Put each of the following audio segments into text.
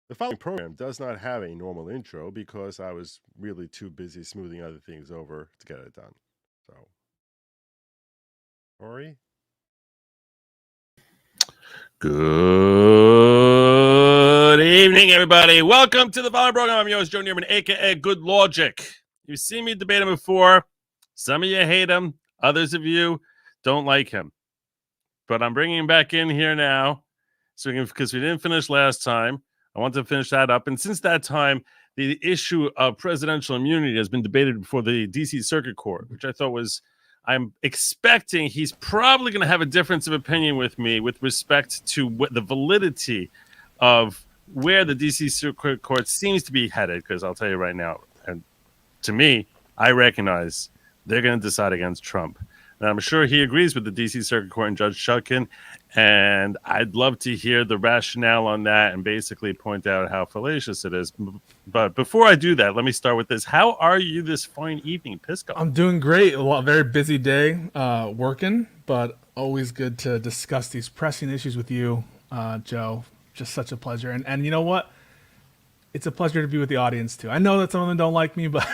The following program does not have a normal intro because I was really too busy smoothing other things over to get it done. So, Ori? Good evening, everybody. Welcome to the following program. I'm your host, Joe Neerman, aka Good Lawgic. You've seen me debate him before. Some of you hate him, others of you don't like him. But I'm bringing him back in here now because we didn't finish last time. I want to finish that up. And since that time, the issue of presidential immunity has been debated before the DC Circuit Court, which I thought was, I'm expecting he's probably going to have a difference of opinion with me with respect to the validity of where the DC Circuit Court seems to be headed. Because I'll tell you right now, and to me, I recognize they're going to decide against Trump. And I'm sure he agrees with the DC Circuit Court and Judge Chutkan. And I'd love to hear the rationale on that and basically point out how fallacious it is. But before I do that, let me start with this. How are you this fine evening, Pisco? I'm doing great. A very busy day working, but always good to discuss these pressing issues with you, Joe. Just such a pleasure. And you know what? It's a pleasure to be with the audience too. I know that some of them don't like me, but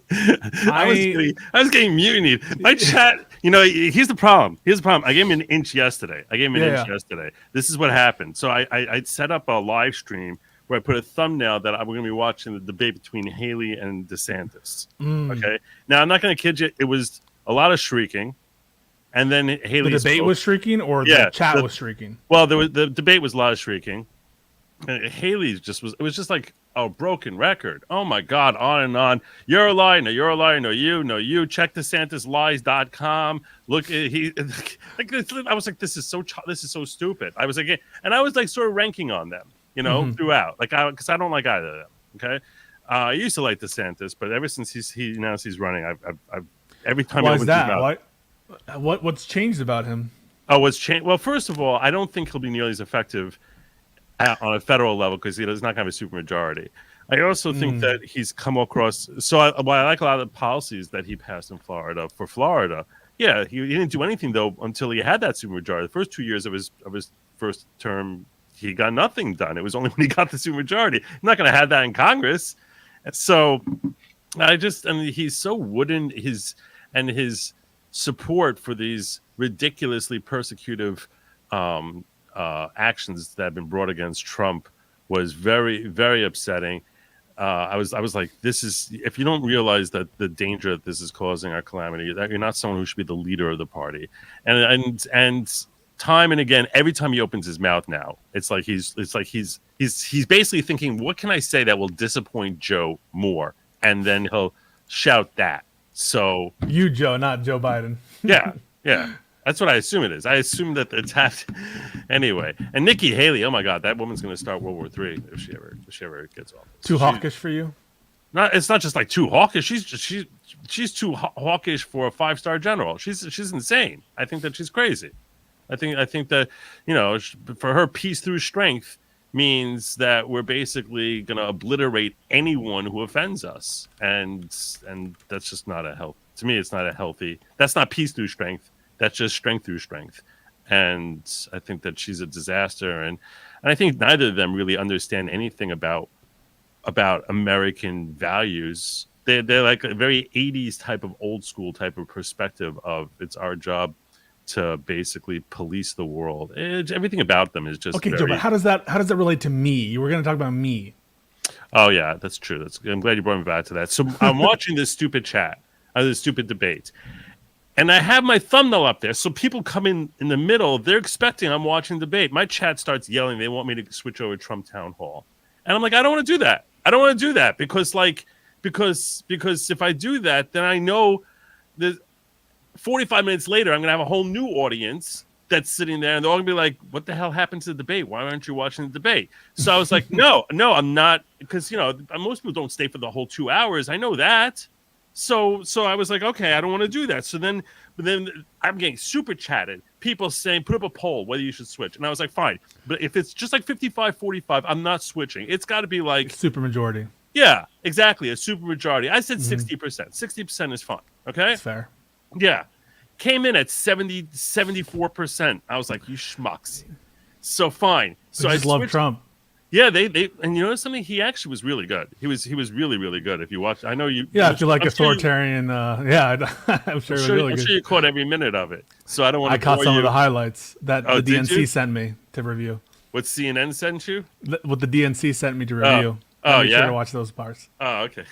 I was getting mutinied. My chat, here's the problem. I gave him an inch yesterday. This is what happened. So I set up a live stream where I put a thumbnail that we're going to be watching the debate between Haley and DeSantis. Okay. Now, I'm not going to kid you. It was a lot of shrieking. And then Haley. The debate was shrieking or the chat was shrieking? Well, the debate was a lot of shrieking. And Haley's it was just like a broken record. Oh my God, on and on. You're a liar. No, you're a liar. No, you. Check DeSantisLies.com. Look, I was like, this is so stupid. I was like, and I was like sort of ranking on them, throughout, because I don't like either of them. Okay, I used to like DeSantis, but ever since he announced he's running, I've every time. Why is that? What's changed about him? Oh, what's changed? Well, first of all, I don't think he'll be nearly as effective on a federal level because he's not going to have a supermajority. I also think that he's come across. So I like a lot of the policies that he passed in Florida for Florida. Yeah, he didn't do anything though until he had that supermajority. The first 2 years of his first term, he got nothing done. It was only when he got the supermajority. He's not going to have that in Congress. So he's so wooden. His support for these ridiculously persecutive actions that have been brought against Trump was very, very upsetting. I was like, this is, if you don't realize that the danger that this is causing our calamity, that you're not someone who should be the leader of the party. And time and again, every time he opens his mouth now, it's like he's basically thinking, what can I say that will disappoint Joe more? And then he'll shout that. So you, Joe, not Joe Biden. Yeah. That's what I assume it is. I assume that it's anyway. And Nikki Haley, oh my God, that woman's going to start World War III if she ever gets off. Too hawkish for you? It's not just like too hawkish. She's too hawkish for a 5-star general. She's insane. I think that she's crazy. I think that for her, peace through strength means that we're basically going to obliterate anyone who offends us, and that's just not a health. To me, it's not a healthy. That's not peace through strength. That's just strength through strength. And I think that she's a disaster. And I think neither of them really understand anything about American values. They're like a very 80s type of old school type of perspective of it's our job to basically police the world. Everything about them is just okay, Joe, but how does that relate to me? You were going to talk about me. Oh, yeah, that's true. I'm glad you brought me back to that. So I'm watching this stupid chat, this stupid debate. And I have my thumbnail up there. So people come in the middle. They're expecting I'm watching the debate. My chat starts yelling. They want me to switch over to Trump Town Hall. And I'm like, I don't want to do that. Because if I do that, then I know that 45 minutes later, I'm going to have a whole new audience that's sitting there. And they're all going to be like, what the hell happened to the debate? Why aren't you watching the debate? So I was like, no, I'm not. Because, most people don't stay for the whole 2 hours. I know that. So I was like, okay, I don't want to do that. But then I'm getting super chatted. People saying, put up a poll whether you should switch. And I was like, fine. But if it's just like 55-45, I'm not switching. It's got to be like super majority. Yeah, exactly. A super majority. I said 60%. 60% is fine. Okay. That's fair. Yeah. Came in at 74%. I was like, you schmucks. So fine. So I just love Trump. Yeah, they and you know something? He actually was really good. He was really really good. If you watch, I know you. Yeah, if you like I'm sure authoritarian, yeah, I'm sure it was really I'm good. sure you caught every minute of it. So I don't want I to caught bore some you. of the highlights that Oh, the did you? DNC sent me to review. What CNN sent you? What the DNC sent me to review. Oh, I made sure yeah? to watch those parts. Oh, okay.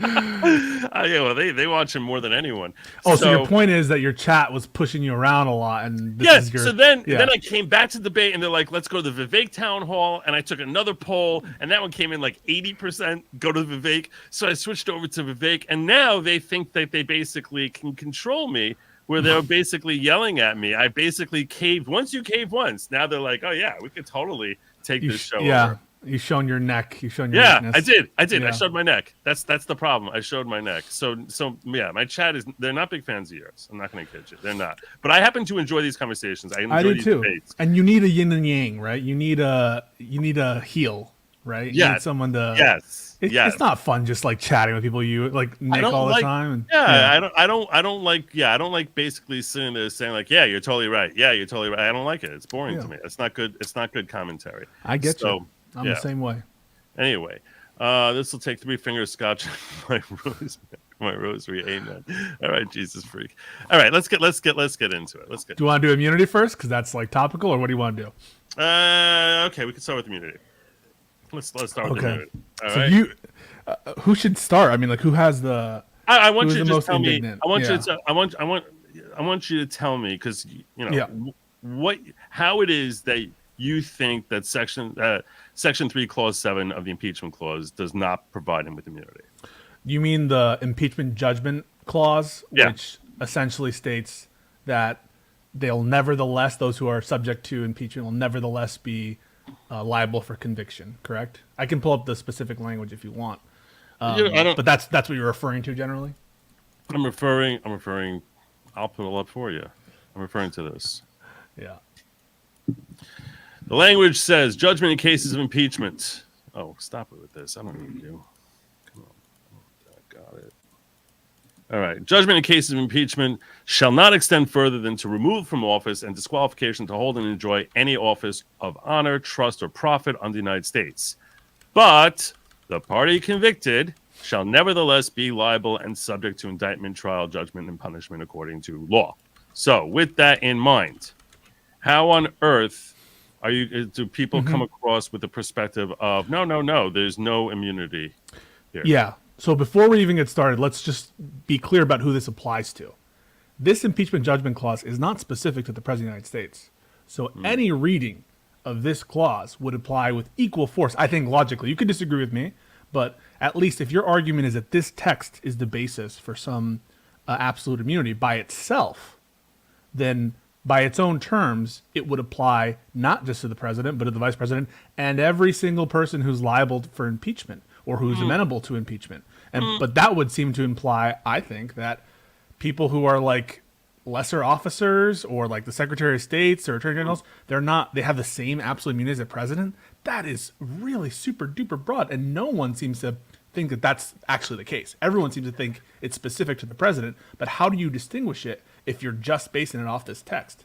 Yeah, well, they watch him more than anyone. Oh, so your point is that your chat was pushing you around a lot, and this Yes. is your, So then yeah. I came back to debate, and they're like, "Let's go to the Vivek town hall." And I took another poll, and that one came in like 80%. Go to Vivek. So I switched over to Vivek, and now they think that they basically can control me, where they're basically yelling at me. I basically caved. Once you cave once, now they're like, "Oh yeah, we could totally take this show over." You've shown your neck. You've shown your Yeah, weakness. I did. Yeah. I showed my neck. That's the problem. I showed my neck. So yeah, my chat is. They're not big fans of yours. I'm not going to kid you. They're not. But I happen to enjoy these conversations. I enjoy do these too. debates. And you need a yin and yang, right? You need a heel, right? You Yeah. need someone to. Yes. Yes. It's not fun just like chatting with people you like Nick all the time. And, I don't like basically sitting there saying like, yeah, you're totally right. Yeah, you're totally right. I don't like it. It's boring to me. It's not good. It's not good commentary. I get you. I'm the same way. Anyway, this will take 3 fingers scotch my rosary. Amen. All right, Jesus freak. All right, let's get into it. Do you want to do immunity first because that's like topical, or what do you want to do? Okay, we can start with immunity. Let's start with immunity. All right. You, who should start? I mean, like, who has the? I want you to the just most tell me. indignant? I want you to tell me because how it is that you think that Section 3, Clause 7 of the impeachment clause does not provide him with immunity. You mean the impeachment judgment clause, which essentially states that those who are subject to impeachment will nevertheless be liable for conviction, correct? I can pull up the specific language if you want. But that's what you're referring to generally? I'm referring, I'll put it up for you. I'm referring to this. Yeah. The language says judgment in cases of impeachment. Oh, stop it with this. I don't need you. Come on. Got it. All right. Judgment in cases of impeachment shall not extend further than to remove from office and disqualification to hold and enjoy any office of honor, trust, or profit under the United States. But the party convicted shall nevertheless be liable and subject to indictment, trial, judgment, and punishment according to law. So with that in mind, how on earth do people come across with the perspective of no, there's no immunity here? Yeah. So before we even get started, let's just be clear about who this applies to. This impeachment judgment clause is not specific to the President of the United States. So any reading of this clause would apply with equal force. I think logically, you could disagree with me, but at least if your argument is that this text is the basis for some absolute immunity by itself, then by its own terms, it would apply not just to the president, but to the vice president and every single person who's liable for impeachment or who's amenable to impeachment. But that would seem to imply, I think, that people who are like lesser officers or like the Secretary of States or Attorney Generals, they have the same absolute immunity as the president. That is really super duper broad, and no one seems to think that that's actually the case. Everyone seems to think it's specific to the president, but how do you distinguish it if you're just basing it off this text?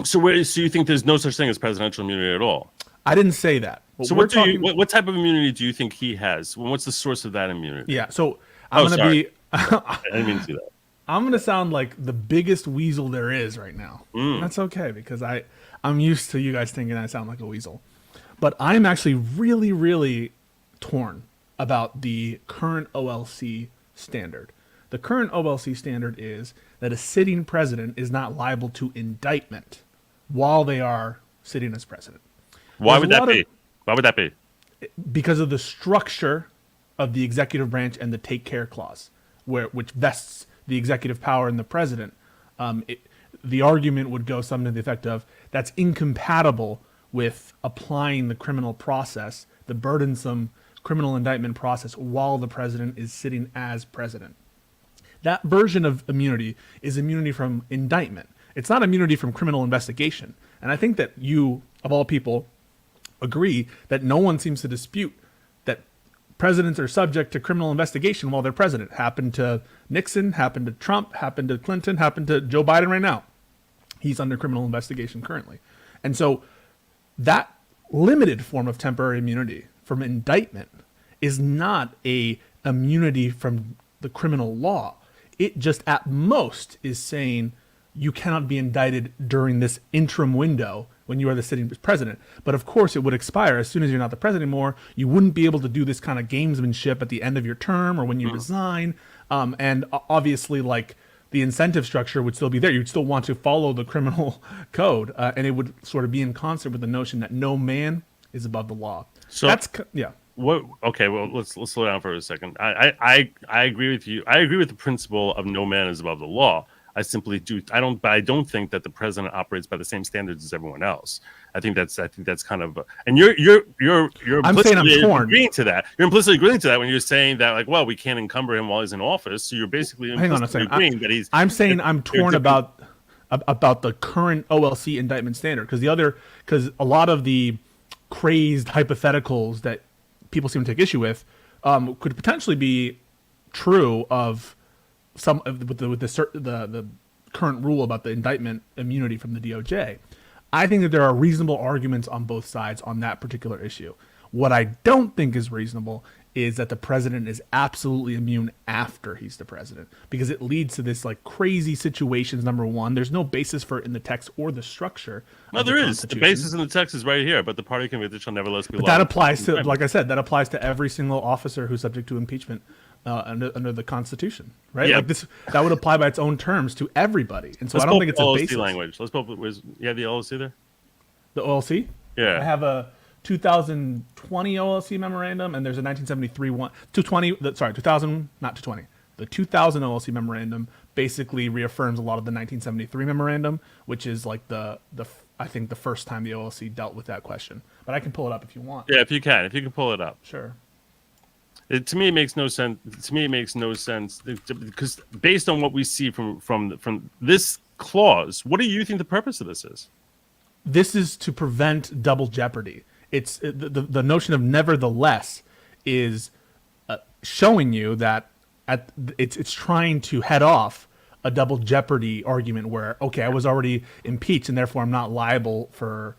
So you think there's no such thing as presidential immunity at all? I didn't say that. What type of immunity do you think he has? What's the source of that immunity? Yeah, so I didn't mean to do that. I'm going to sound like the biggest weasel there is right now. And that's okay, because I'm used to you guys thinking I sound like a weasel. But I'm actually really, really torn about the current OLC standard. The current OLC standard is that a sitting president is not liable to indictment while they are sitting as president. Why would that be? Why would that be? Because of the structure of the executive branch and the take care clause, which vests the executive power in the president. The argument would go something to the effect of that's incompatible with applying the criminal process, the burdensome criminal indictment process, while the president is sitting as president. That version of immunity is immunity from indictment. It's not immunity from criminal investigation. And I think that you, of all people, agree that no one seems to dispute that presidents are subject to criminal investigation while they're president. Happened to Nixon, happened to Trump, happened to Clinton, happened to Joe Biden right now. He's under criminal investigation currently. And so that limited form of temporary immunity from indictment is not a immunity from the criminal law. It just at most is saying you cannot be indicted during this interim window when you are the sitting president. But of course, it would expire as soon as you're not the president anymore. You wouldn't be able to do this kind of gamesmanship at the end of your term or when you resign. And obviously, like, the incentive structure would still be there. You'd still want to follow the criminal code, and it would sort of be in concert with the notion that no man is above the law. So that's yeah. What? Okay, well, let's slow down for a second. I agree with you. I agree with the principle of no man is above the law. I simply do. I don't think that the president operates by the same standards as everyone else. I think that's kind of. And you're I'm saying I'm torn. Agreeing to that. You're implicitly agreeing to that when you're saying that, like, well, we can't encumber him while he's in office. So you're basically hang on a second. agreeing that he's. I'm saying I'm torn about the current OLC indictment standard because a lot of the crazed hypotheticals that people seem to take issue with could potentially be true of some with the current rule about the indictment immunity from the DOJ. I think that there are reasonable arguments on both sides on that particular issue. What I don't think is reasonable is that the president is absolutely immune after he's the president, because it leads to this like crazy situations. Number one, there's no basis for it in the text or the structure. No, there is. The basis in the text is right here, but the party convicted shall nevertheless be. But that applies to, like I said, that applies to every single officer who's subject to impeachment under the Constitution, right? Yeah. Like that would apply by its own terms to everybody, and so Let's I don't think it's a LOC basis. language. Let's pull. You have the LOC there? The OLC? Yeah. I have a 2020 OLC memorandum, and there's a 1973 one. 2000, not 220. The 2000 OLC memorandum basically reaffirms a lot of the 1973 memorandum, which is like I think the first time the OLC dealt with that question. But I can pull it up if you want. Yeah, if you can pull it up. Sure. To me, it makes no sense. To me, it makes no sense because based on what we see from this clause, what do you think the purpose of this is? This is to prevent double jeopardy. It's the notion of nevertheless is showing you that it's trying to head off a double jeopardy argument where, okay, I was already impeached and therefore I'm not liable for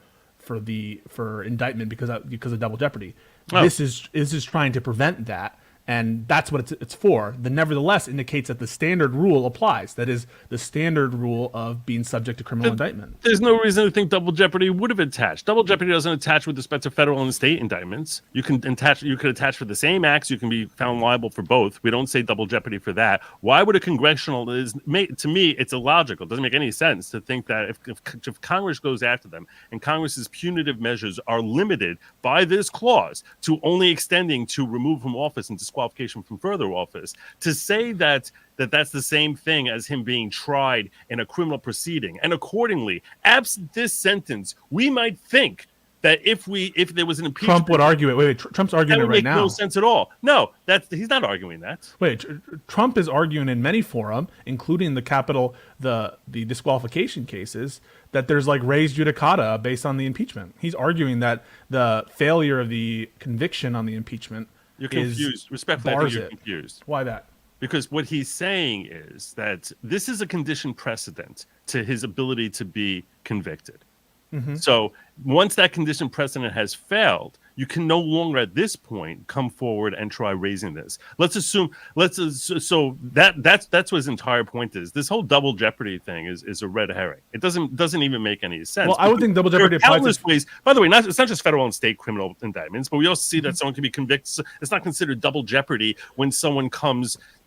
indictment because of double jeopardy. Oh. This is trying to prevent that, and that's what it's for. The nevertheless indicates that the standard rule applies. That is the standard rule of being subject to criminal indictment. There's no reason to think double jeopardy would have attached. Double jeopardy doesn't attach with respect to federal and state indictments. You could attach for the same acts. You can be found liable for both. We don't say double jeopardy for that. Why would a congressional to me, it's illogical. It doesn't make any sense to think that if Congress goes after them and Congress's punitive measures are limited by this clause to only extending to remove from office and disqualification from further office, to say that that's the same thing as him being tried in a criminal proceeding. And accordingly, absent this sentence, we might think that if there was an impeachment, Trump would argue it. Wait, Trump's arguing it right now. That would make no sense at all. No, he's not arguing that. Wait, Trump is arguing in many fora, including the disqualification cases, that there's like res judicata based on the impeachment. He's arguing that the failure of the conviction on the impeachment You're confused. Respectfully, I think you're confused. Why that? Because what he's saying is that this is a condition precedent to his ability to be convicted. Mm-hmm. So once that condition precedent has failed, you can no longer at this point come forward and try raising this. So that's what his entire point is. This whole double jeopardy thing is a red herring. It doesn't even make any sense. Well, I would think double jeopardy applies ways. By the way, it's not just federal and state criminal indictments, but we also see that someone can be convicted. It's not considered double jeopardy when someone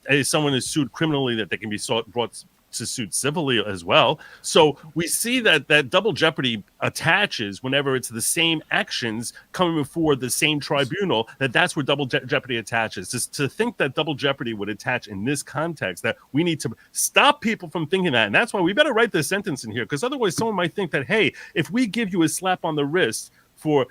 is sued criminally, that they can be brought to suit civilly as well. So we see that double jeopardy attaches whenever it's the same actions coming before the same tribunal, that's where double jeopardy attaches. To think that double jeopardy would attach in this context, that we need to stop people from thinking that. And that's why we better write this sentence in here, because otherwise someone might think that, hey, if we give you a slap on the wrist for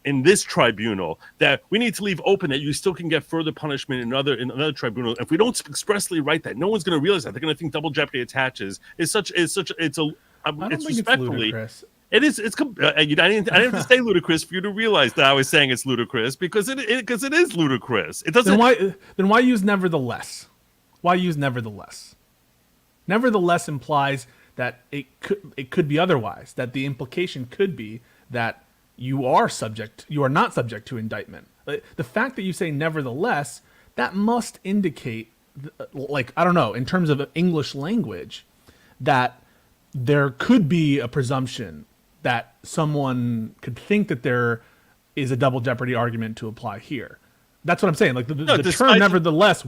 in this tribunal, that we need to leave open that you still can get further punishment in another tribunal. If we don't expressly write that, no one's going to realize that. They're going to think double jeopardy attaches. It's respectfully. It is. I didn't have to say ludicrous for you to realize that I was saying it's ludicrous, because it is ludicrous. It doesn't. Then why use nevertheless? Why use nevertheless? Nevertheless implies that it could be otherwise. That the implication could be that you are not subject to indictment. The fact that you say nevertheless, that must indicate, like, I don't know, in terms of English language, that there could be a presumption that someone could think that there is a double jeopardy argument to apply here. That's what I'm saying. Like the term nevertheless,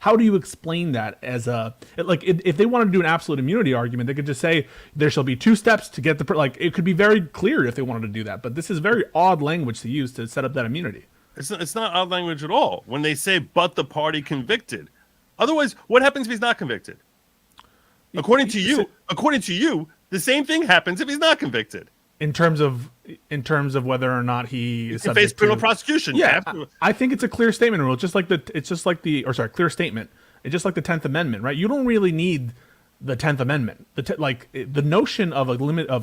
how do you explain that as a, like, if they wanted to do an absolute immunity argument, they could just say there shall be 2 steps to get the, like, it could be very clear if they wanted to do that. But this is very odd language to use to set up that immunity. It's not odd language at all when they say, but the party convicted. Otherwise, what happens if he's not convicted? According to you, the same thing happens if he's not convicted. In terms of whether or not he is subject face criminal prosecution. Yeah, I think it's a clear statement rule. Clear statement. It's just like the 10th Amendment, right? You don't really need the 10th Amendment. The notion of a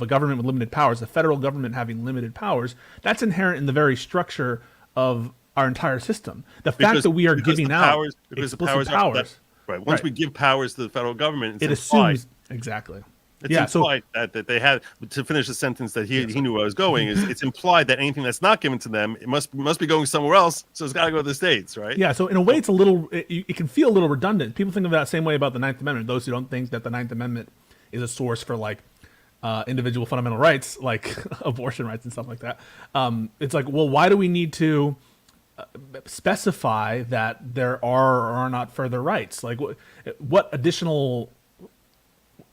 government with limited powers, the federal government having limited powers, that's inherent in the very structure of our entire system. The fact that we are giving out explicit powers. Right. Once we give powers to the federal government, it assumes exactly. It's implied that they had, to finish the sentence that he knew where I was going, is it's implied that anything that's not given to them, it must be going somewhere else, so it's got to go to the states, right? Yeah, so in a way it's a little, it can feel a little redundant. People think of that same way about the 9th Amendment. Those who don't think that the 9th Amendment is a source for, like, individual fundamental rights, like abortion rights and stuff like that. It's like, well, why do we need to specify that there are or are not further rights? Like, what additional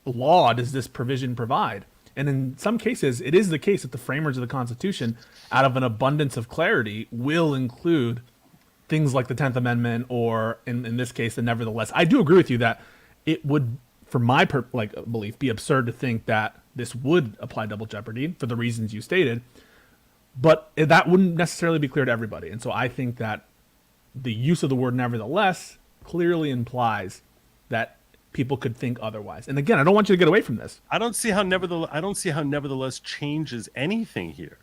law does this provision provide? And in some cases, it is the case that the framers of the Constitution, out of an abundance of clarity, will include things like the 10th Amendment, or in this case, the nevertheless. I do agree with you that it would, for my belief, be absurd to think that this would apply double jeopardy for the reasons you stated, but that wouldn't necessarily be clear to everybody. And so I think that the use of the word nevertheless clearly implies that people could think otherwise. And again, I don't want you to get away from this. I don't see how nevertheless changes anything here.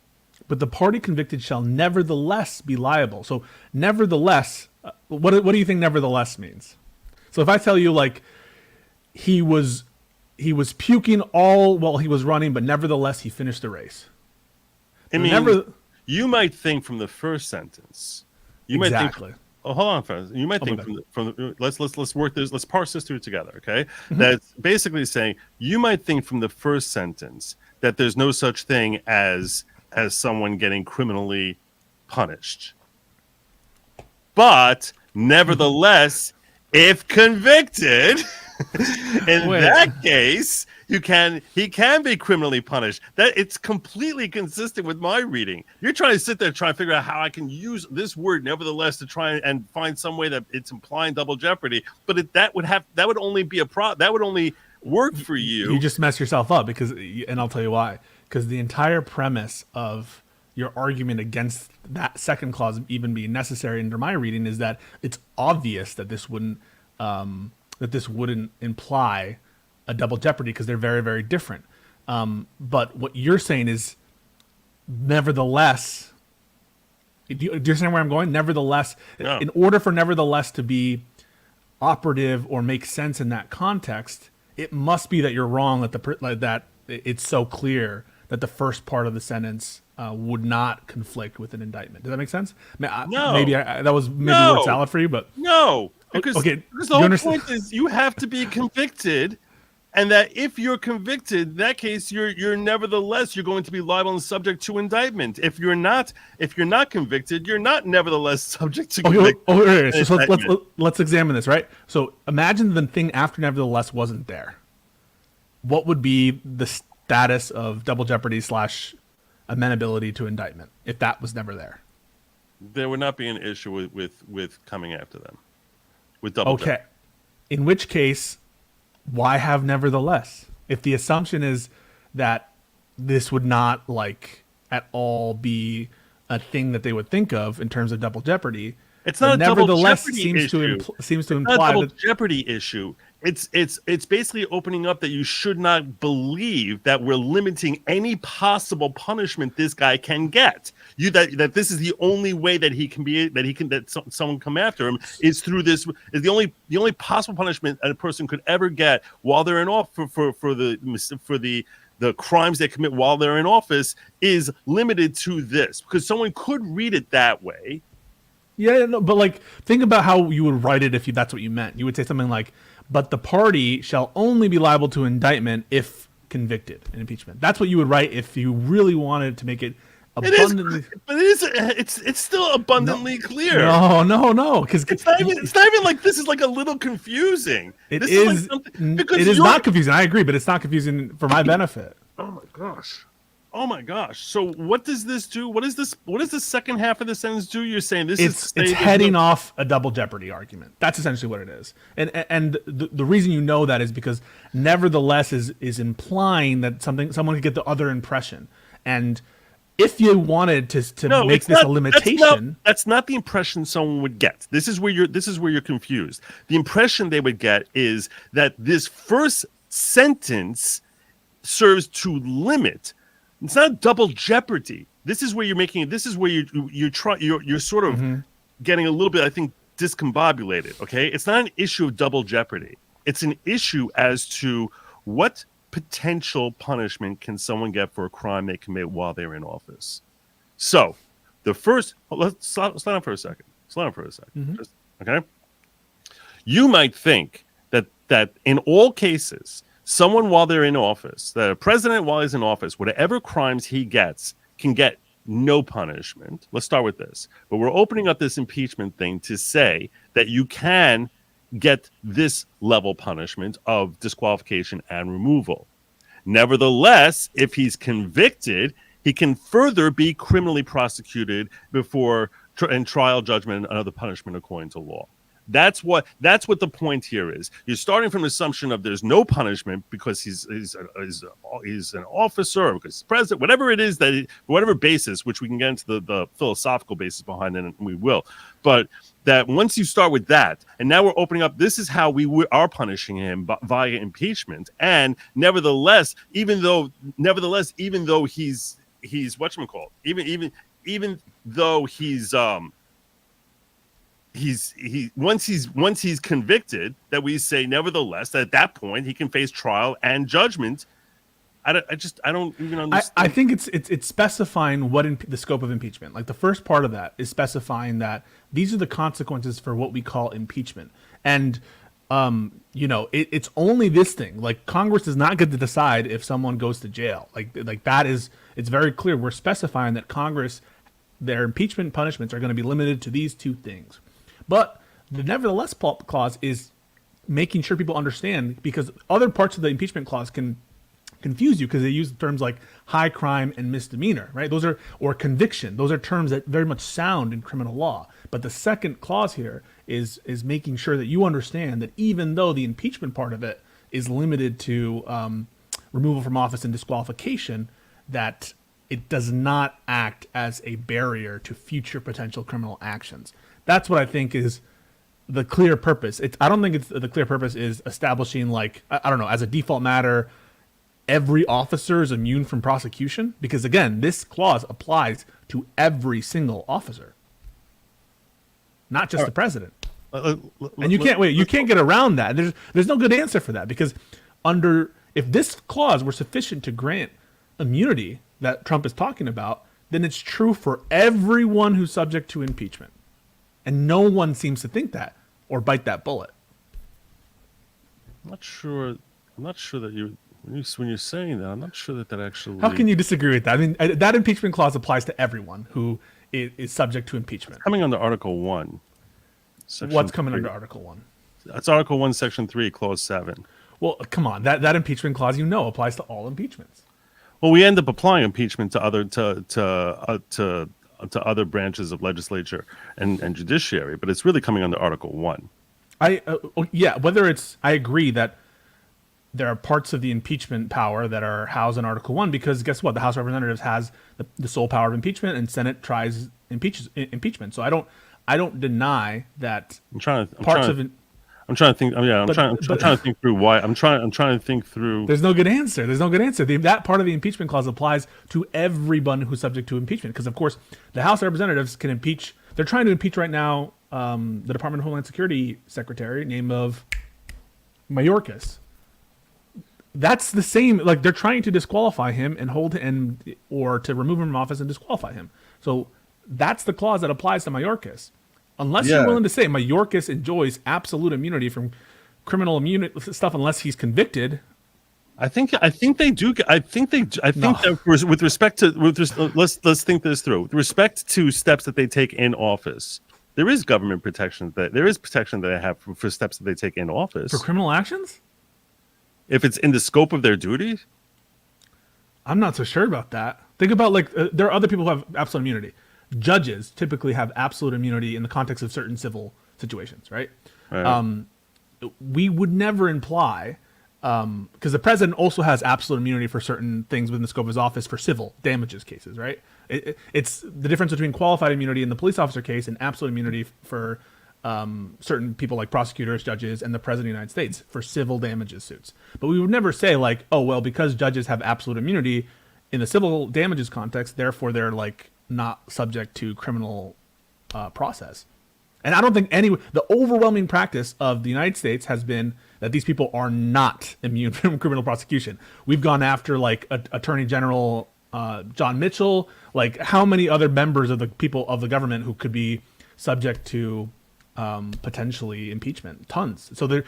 But the party convicted shall nevertheless be liable. So nevertheless, what do you think nevertheless means? So if I tell you, like, he was puking all while he was running, but nevertheless he finished the race. I mean, you might think from the first sentence. Exactly. Oh, hold on, friends. You might think from the let's work this. Let's parse this through together, okay? Mm-hmm. That's basically saying you might think from the first sentence that there's no such thing as someone getting criminally punished, but nevertheless, if convicted, in that case, he can be criminally punished. That it's completely consistent with my reading. You're trying to sit there trying to figure out how I can use this word nevertheless to try and find some way that it's implying double jeopardy. But that would only be that would only work for you. You just mess yourself up and I'll tell you why. Because the entire premise of your argument against that second clause even being necessary under my reading is that it's obvious that this wouldn't imply a double jeopardy because they're very, very different. But what you're saying is, nevertheless, do you understand where I'm going? Nevertheless, no. In order for nevertheless to be operative or make sense in that context, it must be that you're wrong, that it's so clear that the first part of the sentence would not conflict with an indictment. Does that make sense? No. Maybe that was word salad for you, but no. Because the whole point is you have to be convicted, and that if you're convicted, in that case, you're nevertheless going to be liable and subject to indictment. If you're not convicted, you're not nevertheless subject to conviction. So let's examine this, right? So imagine the thing after nevertheless wasn't there. What would be the status of double jeopardy / amenability to indictment if that was never there? There would not be an issue with coming after them. With double jeopardy. In which case, why have nevertheless? If the assumption is that this would not at all be a thing that they would think of in terms of double jeopardy, it's not a nevertheless double jeopardy seems to imply a double jeopardy issue. It's basically opening up that you should not believe that we're limiting any possible punishment this guy can get. That this is the only way that someone come after him is through this. Is the only possible punishment a person could ever get while they're in office for the the crimes they commit while they're in office is limited to this, because someone could read it that way. Yeah, no, but like, think about how you would write it if that's what you meant. You would say something like, "But the party shall only be liable to indictment if convicted in impeachment." That's what you would write if you really wanted to make it abundantly. It's still abundantly clear. No, because it's not even like this is like a little confusing. It is not confusing. I agree, but it's not confusing for my benefit. Oh my gosh! So what does this do? What is this? What does the second half of the sentence do? You're saying it's heading off a double jeopardy argument. That's essentially what it is. And the reason you know that is because nevertheless is implying that someone could get the other impression. And if you wanted to make this a limitation, that's not the impression someone would get. This is where you're confused. The impression they would get is that this first sentence serves to limit. It's not double jeopardy. This is where you're making it. This is where you're sort of getting a little bit, I think, discombobulated. Okay, it's not an issue of double jeopardy. It's an issue as to what potential punishment can someone get for a crime they commit while they're in office. So, the first, let's slow down for a second. Just, okay. You might think that in all cases, someone while they're in office, the president while he's in office, whatever crimes he gets can get no punishment. Let's start with this. But we're opening up this impeachment thing to say that you can get this level punishment of disqualification and removal. Nevertheless, if he's convicted, he can further be criminally prosecuted before and trial, judgment, and other punishment according to law. That's what the point here is. You're starting from the assumption of there's no punishment because he's an officer, or because he's president, whatever it is that whatever basis, which we can get into the philosophical basis behind it, and we will. But that once you start with that, and now we're opening up, this is how we are punishing him via impeachment. And nevertheless, even though he's whatchamacallit, even though once he's convicted, that we say nevertheless that at that point he can face trial and judgment. I don't even understand. I think it's specifying what the scope of impeachment. Like the first part of that is specifying that these are the consequences for what we call impeachment. And it's only this thing. Like Congress does not get to decide if someone goes to jail. Like that is, it's very clear. We're specifying that Congress, their impeachment punishments are going to be limited to these two things. But the nevertheless clause is making sure people understand, because other parts of the impeachment clause can confuse you because they use terms like high crime and misdemeanor, right? Those are, or conviction. Those are terms that very much sound in criminal law. But the second clause here is making sure that you understand that even though the impeachment part of it is limited to removal from office and disqualification, that it does not act as a barrier to future potential criminal actions. That's what I think is the clear purpose. I don't think the clear purpose is establishing, like, I don't know, as a default matter, every officer is immune from prosecution, because again, this clause applies to every single officer, not just the president. And you can't get around that. There's no good answer for that, because if this clause were sufficient to grant immunity that Trump is talking about, then it's true for everyone who's subject to impeachment. And no one seems to think that or bite that bullet. I'm not sure that when you're saying that, I'm not sure that actually. How can you disagree with that? I mean, that impeachment clause applies to everyone who is subject to impeachment. It's coming under Article 1. What's coming under Article 1? That's Article 1, Section 3, Clause 7. Well, come on. That impeachment clause, applies to all impeachments. Well, we end up applying impeachment to other branches of legislature and judiciary, but it's really coming under Article 1. I agree that there are parts of the impeachment power that are housed in Article 1, because guess what? The House of Representatives has the sole power of impeachment, and Senate tries impeachment. So I don't deny that I'm trying to think through why. I'm trying to think through. There's no good answer. That part of the impeachment clause applies to everyone who's subject to impeachment, because of course the House of Representatives can impeach. They're trying to impeach right now the Department of Homeland Security Secretary, name of Mayorkas. that's the same. Like they're trying to disqualify him and hold him, or to remove him from office and disqualify him. So that's the clause that applies to Mayorkas. Unless you're Yeah. willing to say Mayorkas enjoys absolute immunity from criminal immunity stuff unless he's convicted. I think they do. I think No. that with respect to let's think this through. With respect to steps that they take in office, there is government protection that they have for steps that they take in office For criminal actions? if it's in the scope of their duties. I'm not so sure about that. Think about there are other people who have absolute immunity. Judges typically have absolute immunity in the context of certain civil situations, right? Right. We would never imply, because the president also has absolute immunity for certain things within the scope of his office for civil damages cases, right? It's the difference between qualified immunity in the police officer case and absolute immunity for certain people like prosecutors, judges, and the president of the United States for civil damages suits. But we would never say like, oh, well, because judges have absolute immunity in the civil damages context, therefore they're like not subject to criminal process. And I don't think the overwhelming practice of the United States has been that these people are not immune from criminal prosecution. We've gone after like Attorney General John Mitchell, like how many other members of the people of the government who could be subject to potentially impeachment? Tons. So they're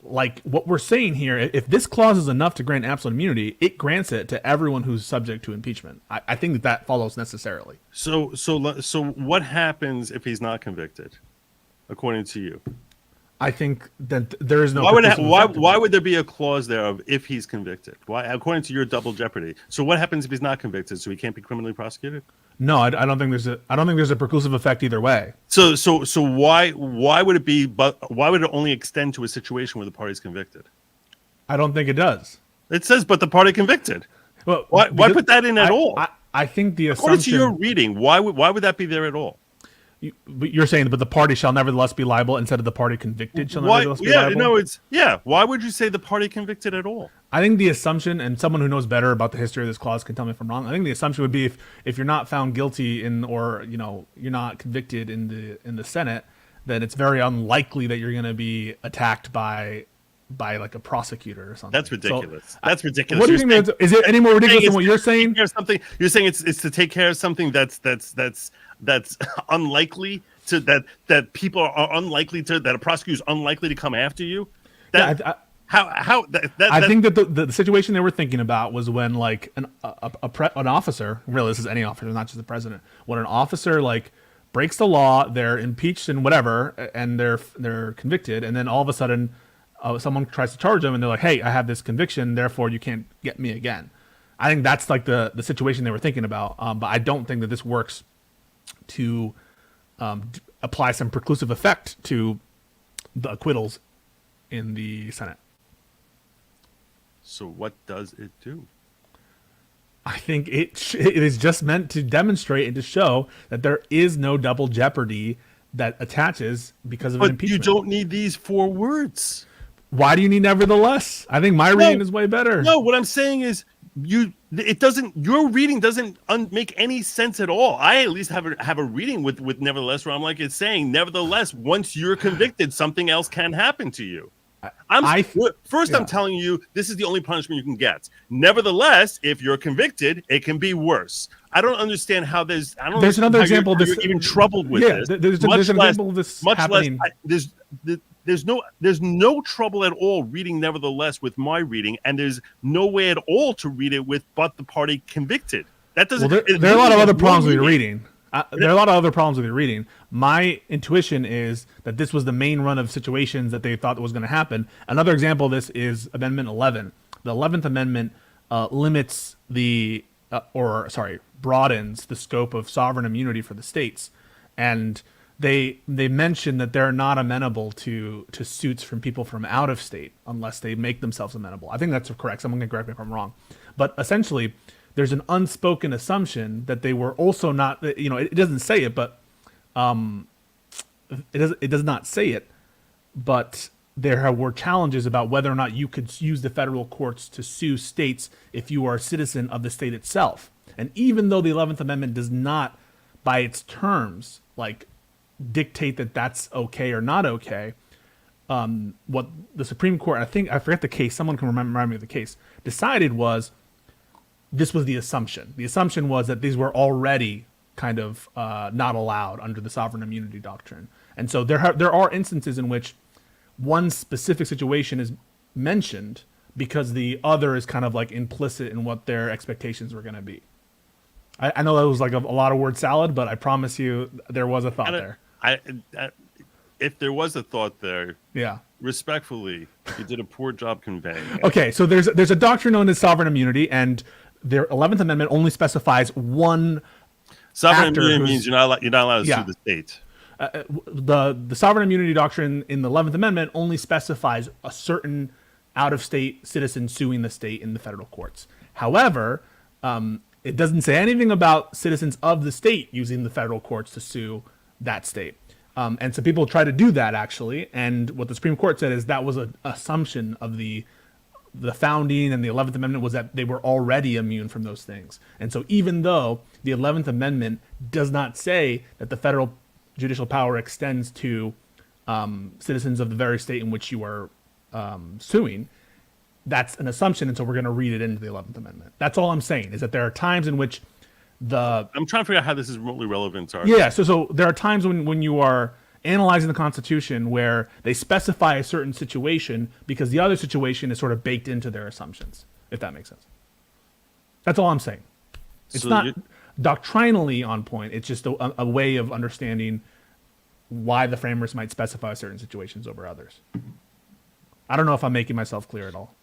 like what we're saying here. If this clause is enough to grant absolute immunity, it grants it to everyone who's subject to impeachment. I think that follows necessarily. So what happens if he's not convicted, according to you? I think that there is no. Why would there be a clause there of if he's convicted? Why, according to your double jeopardy? So what happens if he's not convicted? So he can't be criminally prosecuted? No, I don't think there's a preclusive effect either way. So why would it be? But why would it only extend to a situation where the party's convicted? I don't think it does. It says, but the party convicted. Well, Why put that in at all? I think the According assumption. to your reading, why would that be there at all? You're saying, but the party shall nevertheless be liable instead of the party convicted shall nevertheless be liable? Why would you say the party convicted at all? I think the assumption, and someone who knows better about the history of this clause can tell me if I'm wrong. I think the assumption would be if you're not found guilty or you're not convicted in the Senate, then it's very unlikely that you're going to be attacked by like a prosecutor or something. That's ridiculous. So, That's ridiculous. What do you think? Is it any more ridiculous than what you're saying? You're saying it's to take care of something that's unlikely that people are unlikely to, that a prosecutor is unlikely to come after you. I think that the situation they were thinking about was when like an officer, really this is any officer, not just the president, when an officer like breaks the law, they're impeached and whatever, and they're convicted, and then all of a sudden someone tries to charge them and they're like, hey, I have this conviction, therefore you can't get me again. I think that's like the situation they were thinking about, but I don't think that this works to apply some preclusive effect to the acquittals in the Senate. So what does it do? I think it is just meant to demonstrate and to show that there is no double jeopardy that attaches because of an impeachment. But you don't need these 4 words. Why do you need nevertheless? I think my reading is way better. No, what I'm saying is your reading doesn't make any sense at all. I at least have a reading with nevertheless where I'm like, it's saying nevertheless, once you're convicted, something else can happen to you. I'm telling you, this is the only punishment you can get. Nevertheless, if you're convicted, it can be worse. I don't understand how there's another example of this. You're even troubled with this. There's an example of this happening. There's no trouble at all reading nevertheless with my reading, and there's no way at all to read it with but the party convicted. That doesn't. Well, there are a lot of other problems with your reading. There are a lot of other problems with your reading. My intuition is that this was the main run of situations that they thought was going to happen. Another example of this is Amendment 11. The 11th Amendment limits broadens the scope of sovereign immunity for the states, and they mention that they're not amenable to suits from people from out of state unless they make themselves amenable. I think that's correct. Someone can correct me if I'm wrong, but essentially, there's an unspoken assumption that they were also not. It doesn't say it, but it does not say it, but there were challenges about whether or not you could use the federal courts to sue states if you are a citizen of the state itself. And even though the 11th Amendment does not, by its terms, like dictate that that's okay or not okay, what the Supreme Court, I forget the case, someone can remind me of the case, decided was this was the assumption. The assumption was that these were already kind of not allowed under the sovereign immunity doctrine. And so there are instances in which one specific situation is mentioned because the other is kind of like implicit in what their expectations were going to be. I know that was like a lot of word salad, but I promise you there was a thought there. If there was a thought there, yeah, respectfully, you did a poor job conveying it. Okay, so there's a doctrine known as sovereign immunity, and their 11th Amendment only specifies one. Sovereign immunity means you're not allowed to sue the state. The sovereign immunity doctrine in the 11th Amendment only specifies a certain out-of-state citizen suing the state in the federal courts. However, it doesn't say anything about citizens of the state using the federal courts to sue that state. And so people try to do that, actually. And what the Supreme Court said is that was an assumption of the founding and the 11th Amendment was that they were already immune from those things. And so even though the 11th Amendment does not say that the federal judicial power extends to citizens of the very state in which you are suing, that's an assumption, and so we're going to read it into the 11th Amendment. That's all I'm saying, is that there are times in which I'm trying to figure out how this is remotely relevant to our... Yeah, so there are times when you are analyzing the Constitution where they specify a certain situation because the other situation is sort of baked into their assumptions, if that makes sense. That's all I'm saying. It's not doctrinally on point. It's just a way of understanding why the framers might specify certain situations over others. I don't know if I'm making myself clear at all.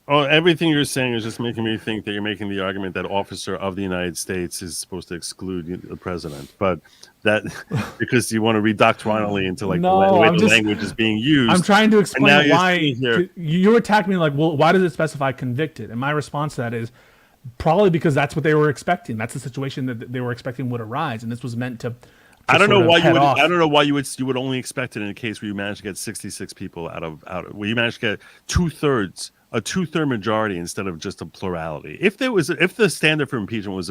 Oh, everything you're saying is just making me think that you're making the argument that officer of the United States is supposed to exclude the president, but that because you want to read doctrinally into like the way the language is being used. I'm trying to explain why you attacked me like, well, why does it specify convicted? And my response to that is probably because that's what they were expecting. That's the situation that they were expecting would arise, and this was meant to. I don't know why you would. I don't know why you would only expect it in a case where you managed to get 66 people out of where you managed to get a two-third majority instead of just a plurality. If the standard for impeachment was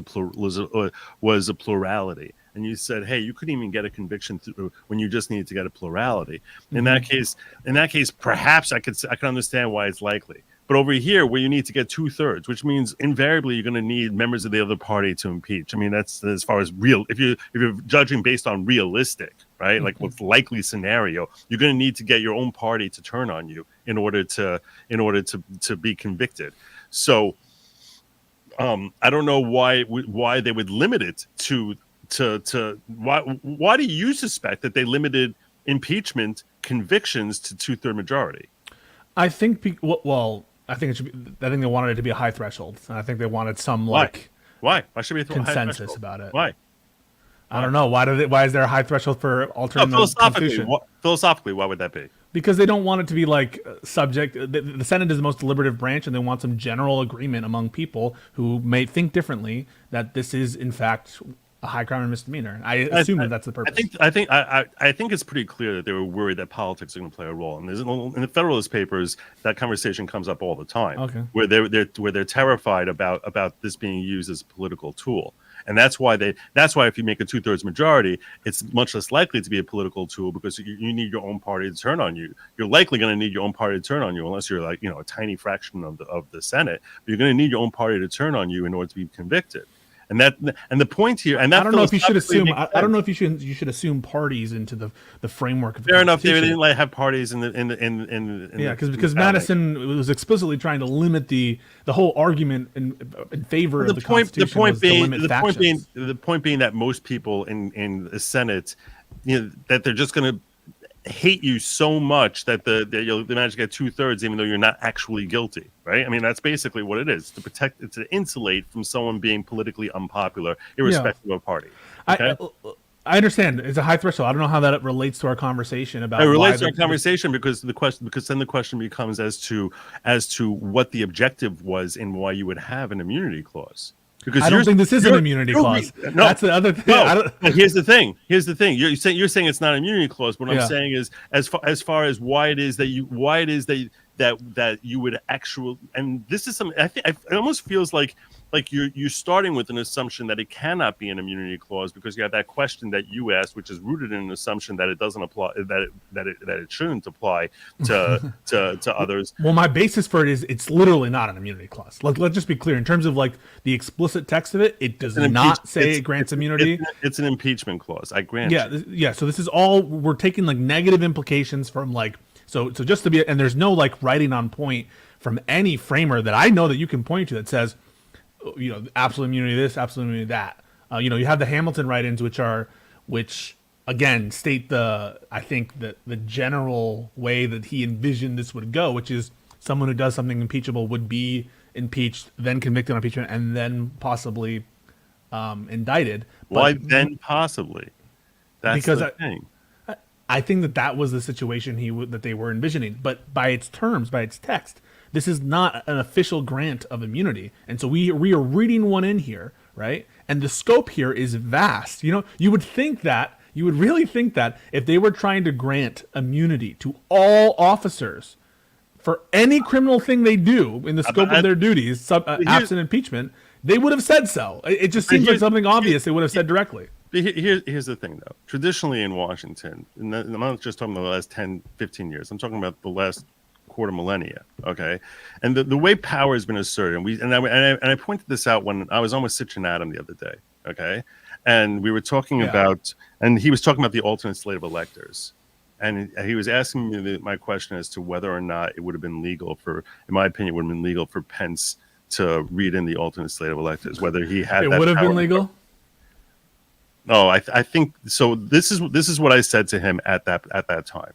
a plurality, and you said, hey, you couldn't even get a conviction when you just needed to get a plurality. In that case, perhaps I could understand why it's likely. But over here, where you need to get 2/3, which means invariably you're going to need members of the other party to impeach. I mean, that's as far as real. If you're judging based on realistic, right, like what's likely scenario, you're going to need to get your own party to turn on you in order to be convicted. So, I don't know why they would limit it to why do you suspect that they limited impeachment convictions to 2/3 majority? I think I think it should be. I think they wanted it to be a high threshold, and I think they wanted some why should be a consensus about it. Why? I don't know. Why is there a high threshold for altering the Constitution? Philosophically, why would that be? Because they don't want it to be like subject. The Senate is the most deliberative branch, and they want some general agreement among people who may think differently that this is in fact a high crime and misdemeanor. I assume that's the purpose. I think it's pretty clear that they were worried that politics are going to play a role. And in the Federalist Papers, that conversation comes up all the time. Okay. Where they're terrified about this being used as a political tool. And that's why if you make a 2/3 majority, it's much less likely to be a political tool because you need your own party to turn on you. You're likely going to need your own party to turn on you unless you're like, a tiny fraction of the Senate. But you're going to need your own party to turn on you in order to be convicted. And the point here, and that I don't know if you should assume. I don't know if you should assume parties into the framework of the Fair enough. They didn't have parties in the yeah, because Madison was explicitly trying to limit the whole argument in favor of the Constitution. The point being that most people in the Senate, that they're just going to hate you so much that you'll manage to get 2/3 even though you're not actually guilty, right? I mean, that's basically what it is, to insulate from someone being politically unpopular irrespective of party. Okay? I understand it's a high threshold. I don't know how that relates to our conversation about it relates to our conversation because then the question becomes as to what the objective was and why you would have an immunity clause. Because I don't think this is an immunity clause. No, that's the other thing. No. Here's the thing. You're saying it's not an immunity clause. What I'm saying is, as far as why it is that you would actually, and this is something I think it almost feels like like you're starting with an assumption that it cannot be an immunity clause because you have that question that you asked, which is rooted in an assumption that it doesn't apply, that it shouldn't apply to others. Well, my basis for it is it's literally not an immunity clause. Let's just be clear in terms of like the explicit text of it. It does not say it grants immunity. It's an impeachment clause. I grant. Yeah. So this is all we're taking like negative implications from like so just to be, and there's no like writing on point from any framer that I know that you can point to that says, you know, absolute immunity this, absolute immunity that. You know, you have the Hamilton write-ins, which again state I think that the general way that he envisioned this would go, which is someone who does something impeachable would be impeached, then convicted on impeachment, and then possibly indicted. Why then possibly? That's because the thing. I think that was the situation that they were envisioning, but by its terms, by its text, this is not an official grant of immunity. And so we are reading one in here, right? And the scope here is vast. You know, you would really think that if they were trying to grant immunity to all officers for any criminal thing they do in the scope of their duties, absent impeachment, they would have said so. It just seems like something obvious they would have said directly. Here's the thing, though. Traditionally in Washington, and I'm not just talking about the last 10, 15 years. I'm talking about the last quarter millennia, okay? And the way power has been asserted, and I pointed this out when I was on with Sitchin Adam the other day, okay? And we were talking about, and he was talking about the alternate slate of electors. And he was asking me my question as to whether or not it would have been legal in my opinion, it would have been legal for Pence to read in the alternate slate of electors, whether he had it would have been legal? No, I think so. This is what I said to him at that time,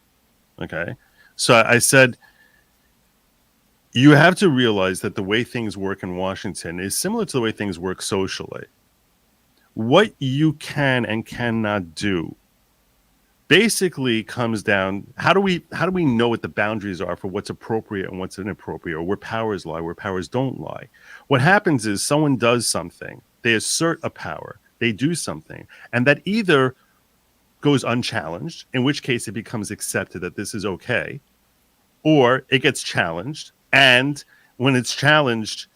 okay? So I said, you have to realize that the way things work in Washington is similar to the way things work socially. What you can and cannot do basically comes down, how do we know what the boundaries are for what's appropriate and what's inappropriate, or where powers lie, where powers don't lie? What happens is someone does something, they assert a power, they do something, and that either goes unchallenged, in which case it becomes accepted that this is okay, or it gets challenged. And when it's challenged,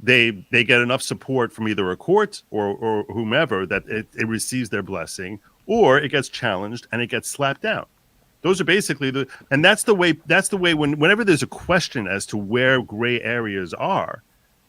they get enough support from either a court or whomever that it receives their blessing, or it gets challenged and it gets slapped down. Those are basically that's the way whenever there's a question as to where gray areas are,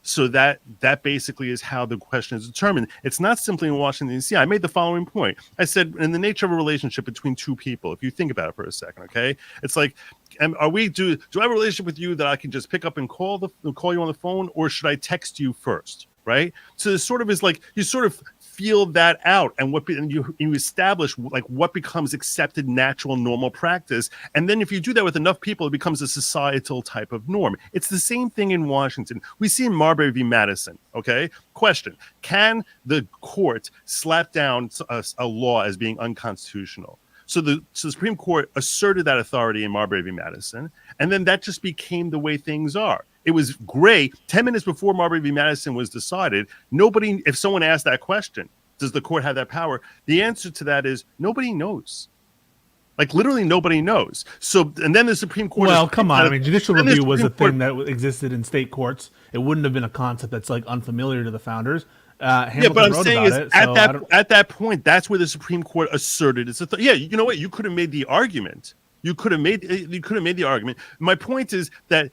so that basically is how the question is determined. It's not simply in Washington, D.C. I made the following point. I said, in the nature of a relationship between two people, if you think about it for a second, okay? It's like, do I have a relationship with you that I can just pick up and call you on the phone, or should I text you first, right? So it sort of is like, you sort of feel that out, and you establish like what becomes accepted, natural, normal practice, and then if you do that with enough people, it becomes a societal type of norm. It's the same thing in Washington. We see in Marbury v. Madison. Okay, question: can the court slap down a law as being unconstitutional? So the Supreme Court asserted that authority in Marbury v. Madison, and then that just became the way things are. It was gray. 10 minutes before Marbury v. Madison was decided, if someone asked that question, does the court have that power? The answer to that is nobody knows. Like literally nobody knows. So, and then the Supreme Court. Well, come on. I mean, judicial review was a thing that existed in state courts. It wouldn't have been a concept that's like unfamiliar to the founders. Hamilton but I'm wrote saying about is at that point, that's where the Supreme Court asserted its authority. Yeah, you know what? You could have made the argument. You could have made the argument. My point is that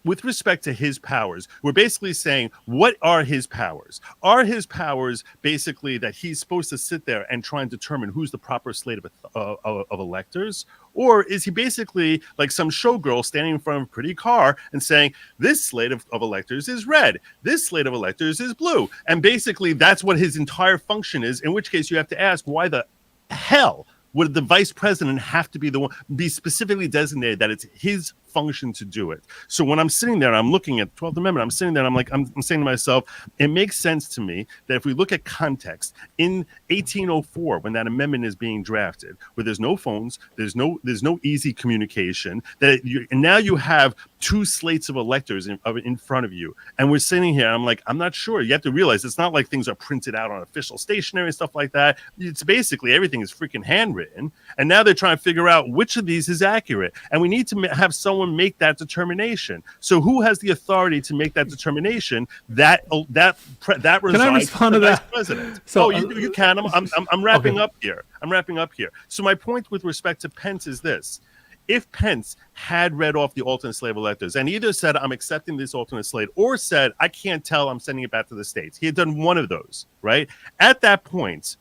with respect to his powers, we're basically saying, what are his powers? Are his powers basically that he's supposed to sit there and try and determine who's the proper slate of electors? Or is he basically like some showgirl standing in front of a pretty car and saying, this slate of electors is red, this slate of electors is blue? And basically that's what his entire function is, in which case you have to ask, why the hell would the vice president have to be specifically designated that it's his function to do it? So when I'm sitting there, I'm looking at 12th Amendment, I'm sitting there and I'm saying to myself, it makes sense to me that if we look at context, in 1804, when that amendment is being drafted, where there's no phones, there's no easy communication, and now you have two slates of electors in front of you, and we're sitting here. I'm like, I'm not sure. You have to realize it's not like things are printed out on official stationery and stuff like that. It's basically everything is freaking handwritten, and now they're trying to figure out which of these is accurate, and we need to have someone make that determination. So who has the authority to make that determination? That resides Can I respond to the that? vice president. So You can. I'm wrapping okay. up here. I'm wrapping up here. So my point with respect to Pence is this. If Pence had read off the alternate slate of electors and either said, I'm accepting this alternate slate, or said, I can't tell, I'm sending it back to the states, he had done one of those, right? At that point,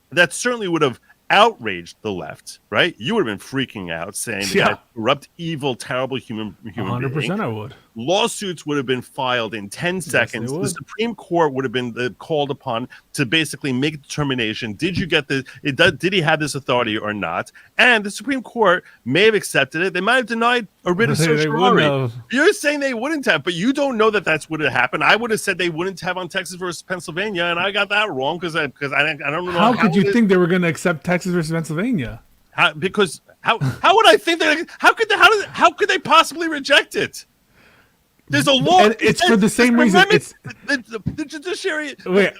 that certainly would have outraged the left, right? You would have been freaking out, saying the guy's corrupt, evil, terrible human 100% being. I would. Lawsuits would have been filed in 10 seconds. The Supreme Court would have been called upon to basically make a determination. Did he have this authority or not? And the Supreme Court may have accepted it. They might have denied a writ of certiorari. You're saying they wouldn't have, but you don't know that that's what would have happened. I would have said they wouldn't have on Texas versus Pennsylvania, and I got that wrong because I don't know. How could you think they were going to accept Texas versus Pennsylvania? How would I think that? How could they possibly reject it? There's a law. And it's for the same reason. It's the judiciary. Wait,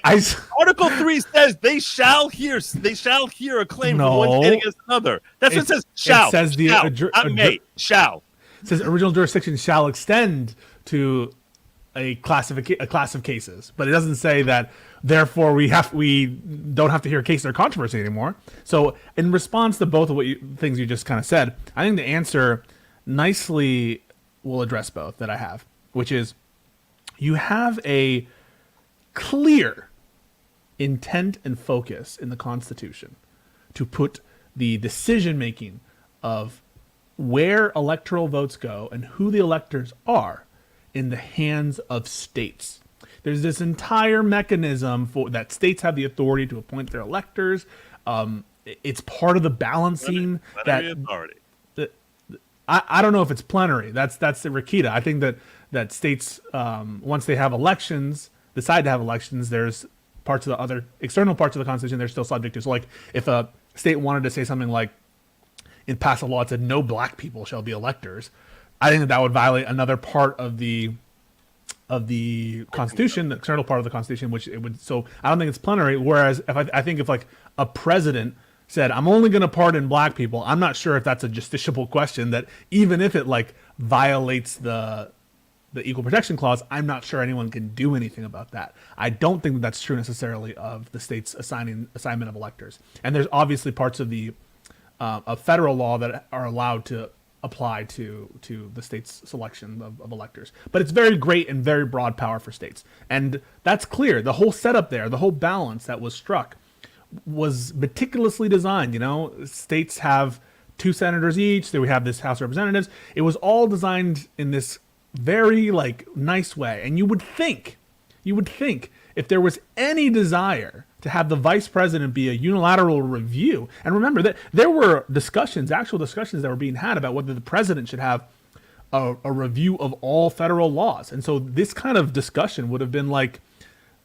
Article 3 says they shall hear a claim from one state against another. That's what it says. Shall. It says shall. It says original jurisdiction shall extend to a class of cases, but it doesn't say that. Therefore, we don't have to hear a case or controversy anymore. So, in response to both of things you just kind of said, I think the answer nicely will address both that I have, which is you have a clear intent and focus in the Constitution to put the decision making of where electoral votes go and who the electors are in the hands of states. There's this entire mechanism for that states have the authority to appoint their electors. It's part of the balancing authority. I don't know if it's plenary. That's the Rakita. I think that states once they have elections, decide to have elections, there's parts of the other external parts of the Constitution they're still subject to. So like if a state wanted to say something like in pass a law that said no black people shall be electors, I think that would violate another part of the Constitution, the external part of the Constitution, which it would. So I don't think it's plenary. Whereas I think if like a president said, I'm only going to pardon black people, I'm not sure if that's a justiciable question. That even if it like violates the Equal Protection Clause, I'm not sure anyone can do anything about that. I don't think that's true necessarily of the state's assignment of electors. And there's obviously parts of the of federal law that are allowed to apply to the state's selection of electors. But it's very great and very broad power for states. And that's clear. The whole setup there, the whole balance that was struck was meticulously designed. You know, states have 2 senators each. Then we have this House of Representatives. It was all designed in this very like nice way. And you would think if there was any desire to have the vice president be a unilateral review, and remember that there were actual discussions that were being had about whether the president should have a review of all federal laws. And so this kind of discussion would have been like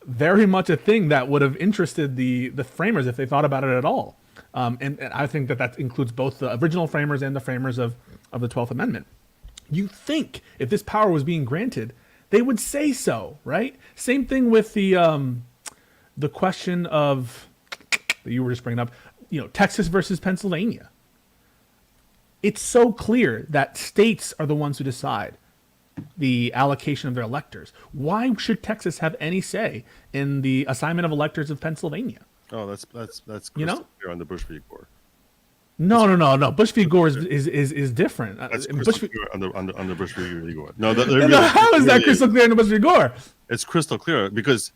very much a thing that would have interested the framers if they thought about it at all. And I think that includes both the original framers and the framers of the 12th Amendment. You think if this power was being granted, they would say so, right? Same thing with the question of that you were just bringing up, you know, Texas versus Pennsylvania. It's so clear that states are the ones who decide the allocation of their electors. Why should Texas have any say in the assignment of electors of Pennsylvania? Oh, that's you know, clear on the Bush v. Gore. No. Bush v. Gore is different. That's crystal clear on the Bush v. Gore. No, how is that crystal clear on the Bush v. Gore? It's crystal clear because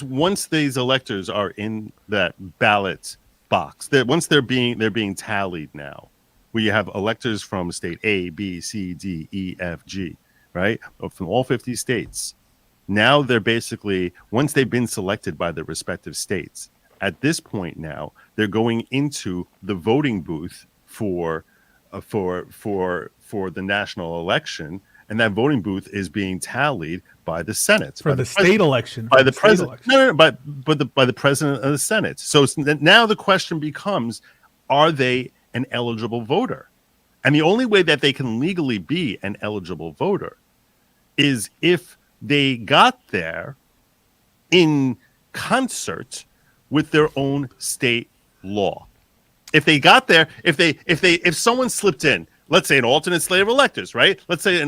once these electors are in that ballot box, once they're being tallied now, we have electors from state A, B, C, D, E, F, G, right? From all 50 states. Now they're basically, once they've been selected by their respective states, at this point now, they're going into the voting booth for the national election, and that voting booth is being tallied by the Senate for the state election. By the president, by the president of the Senate. So now the question becomes: are they an eligible voter? And the only way that they can legally be an eligible voter is if they got there in concert with their own state law. If they got there, if someone slipped in, let's say an alternate slate of electors, right? Let's say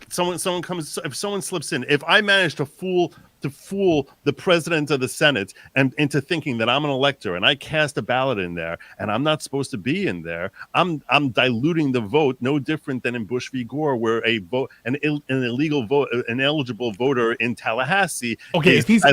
someone comes, if someone slips in, if I manage to fool the president of the Senate and into thinking that I'm an elector and I cast a ballot in there and I'm not supposed to be in there, I'm diluting the vote, no different than in Bush v. Gore, where an illegal vote, an eligible voter in Tallahassee. Okay, if he's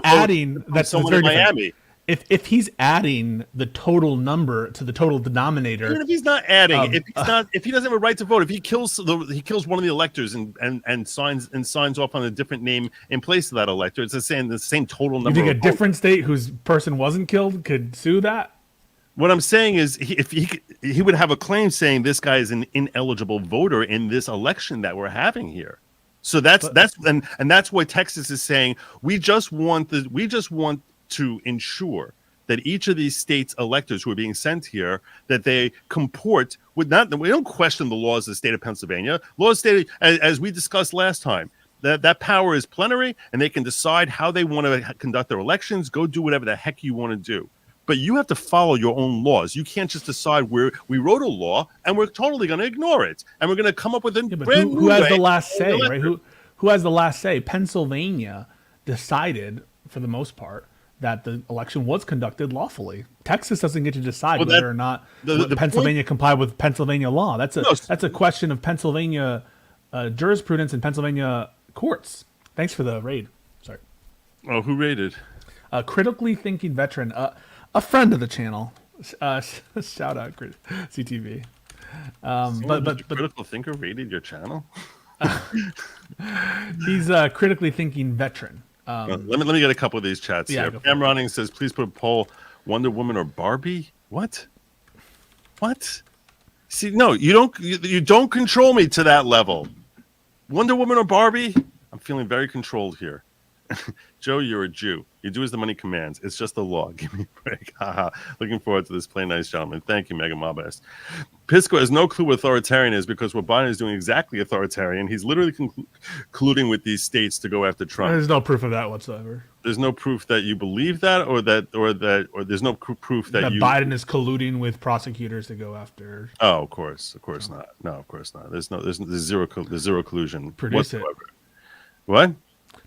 adding, that's someone very in Miami. Different. If he's adding the total number to the total denominator, even if he's not adding, if he doesn't have a right to vote, if he kills one of the electors and signs off on a different name in place of that elector, it's the same total number. You think a different state whose person wasn't killed could sue that? What I'm saying is, if he would have a claim saying this guy is an ineligible voter in this election that we're having here. So that's why Texas is saying we just want to ensure that each of these states' electors who are being sent here, that they comport with we don't question the laws of the state of Pennsylvania. Laws state, as we discussed last time, that power is plenary and they can decide how they want to conduct their elections, go do whatever the heck you want to do. But you have to follow your own laws. You can't just decide where we wrote a law and we're totally going to ignore it. And we're going to come up with a brand new who has the last say, right? Who has the last say? Pennsylvania decided, for the most part, that the election was conducted lawfully. Texas doesn't get to decide whether or not Pennsylvania complied with Pennsylvania law. That's a question of Pennsylvania jurisprudence and Pennsylvania courts. Thanks for the raid. Sorry. Oh, who raided? Critically thinking veteran, a friend of the channel. Shout out, CTV. But critical thinker raided your channel. He's a critically thinking veteran. Let me get a couple of these chats here. Pam Ronning says, please put a poll, Wonder Woman or Barbie? What? See, no, you don't control me to that level. Wonder Woman or Barbie? I'm feeling very controlled here. Joe, you're a Jew. You do as the money commands. It's just the law. Give me a break. Looking forward to this. Play nice, gentlemen. Thank you, Mega Mobest. PISCO has no clue what authoritarian is because what Biden is doing exactly authoritarian. He's literally colluding with these states to go after Trump. There's no proof of that whatsoever. There's no proof that you believe that, or there's no proof that Biden is colluding with prosecutors to go after. Oh, of course not. No, of course not. There's zero collusion whatsoever. What?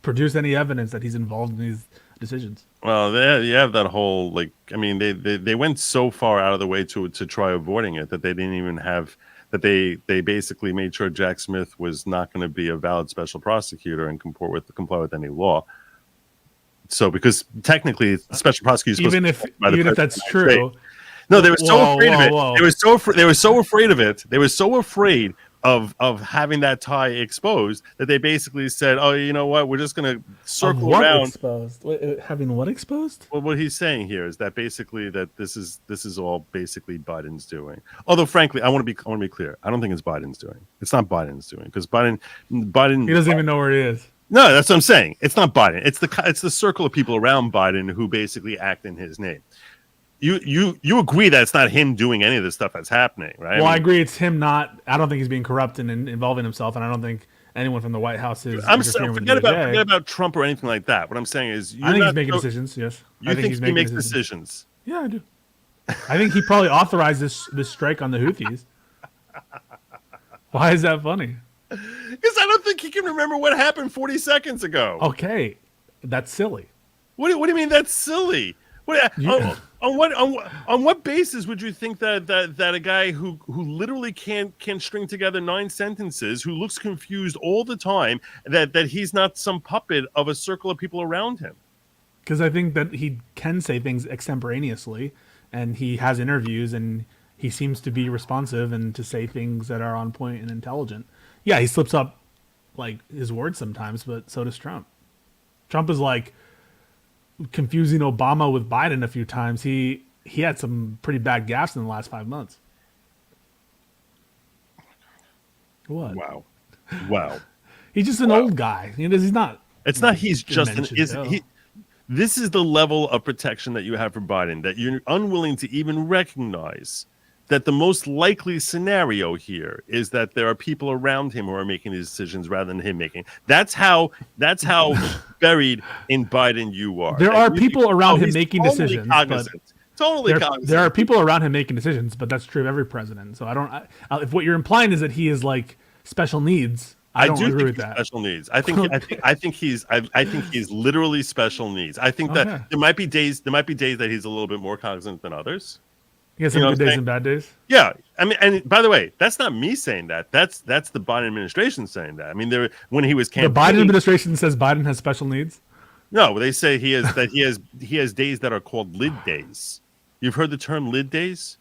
Produce any evidence that he's involved in these decisions. Well, you have that whole they went so far out of the way to try avoiding it that they didn't even have that they basically made sure Jack Smith was not going to be a valid special prosecutor and comply with any law. So because technically special prosecutors even if that's true. No, they were so afraid of it. They were so afraid of it. They were so afraid of having that tie exposed that they basically said, "Oh, you know what? We're just going to circle around." Exposed? Wait, having what exposed? Well, what he's saying here is that basically that this is all basically Biden's doing. Although, frankly, I want to be clear. I don't think it's Biden's doing. It's not Biden's doing because Biden. He doesn't even know where he is. No, that's what I'm saying. It's not Biden. It's the circle of people around Biden who basically act in his name. You agree that it's not him doing any of this stuff that's happening, right? Well, I agree it's him not. I don't think he's being corrupt and involving himself, and I don't think anyone from the White House is. Forget about Trump or anything like that. What I'm saying is, I think he's making decisions. Yes, I think he makes decisions. Yeah, I do. I think he probably authorized this strike on the Houthis. Why is that funny? Because I don't think he can remember what happened 40 seconds ago. Okay, that's silly. What do you mean that's silly? On what basis would you think that a guy who literally can string together 9 sentences, who looks confused all the time, that he's not some puppet of a circle of people around him? Because I think that he can say things extemporaneously, and he has interviews, and he seems to be responsive and to say things that are on point and intelligent. Yeah, he slips up like his words sometimes, but so does Trump. Trump is like confusing Obama with Biden a few times. He had some pretty bad gaffes in the last 5 months. What? Wow. He's just an old guy. He's not. It's not. He's just an. This is the level of protection that you have for Biden, that you're unwilling to even recognize that the most likely scenario here is that there are people around him who are making these decisions rather than him making. That's how buried in Biden you are. There are people around him he's making totally decisions, cognizant. Totally cognizant. there are people around him making decisions, but that's true of every president. So if what you're implying is that he is like special needs, I don't agree with that. Special needs. I think he's literally special needs. I think that there might be days that he's a little bit more cognizant than others. He has some good days and bad days. Yeah, I mean, and by the way, that's not me saying that. That's the Biden administration saying that. I mean, when he was campaigning, the Biden administration says Biden has special needs. No, they say he has days that are called lid days. You've heard the term lid days?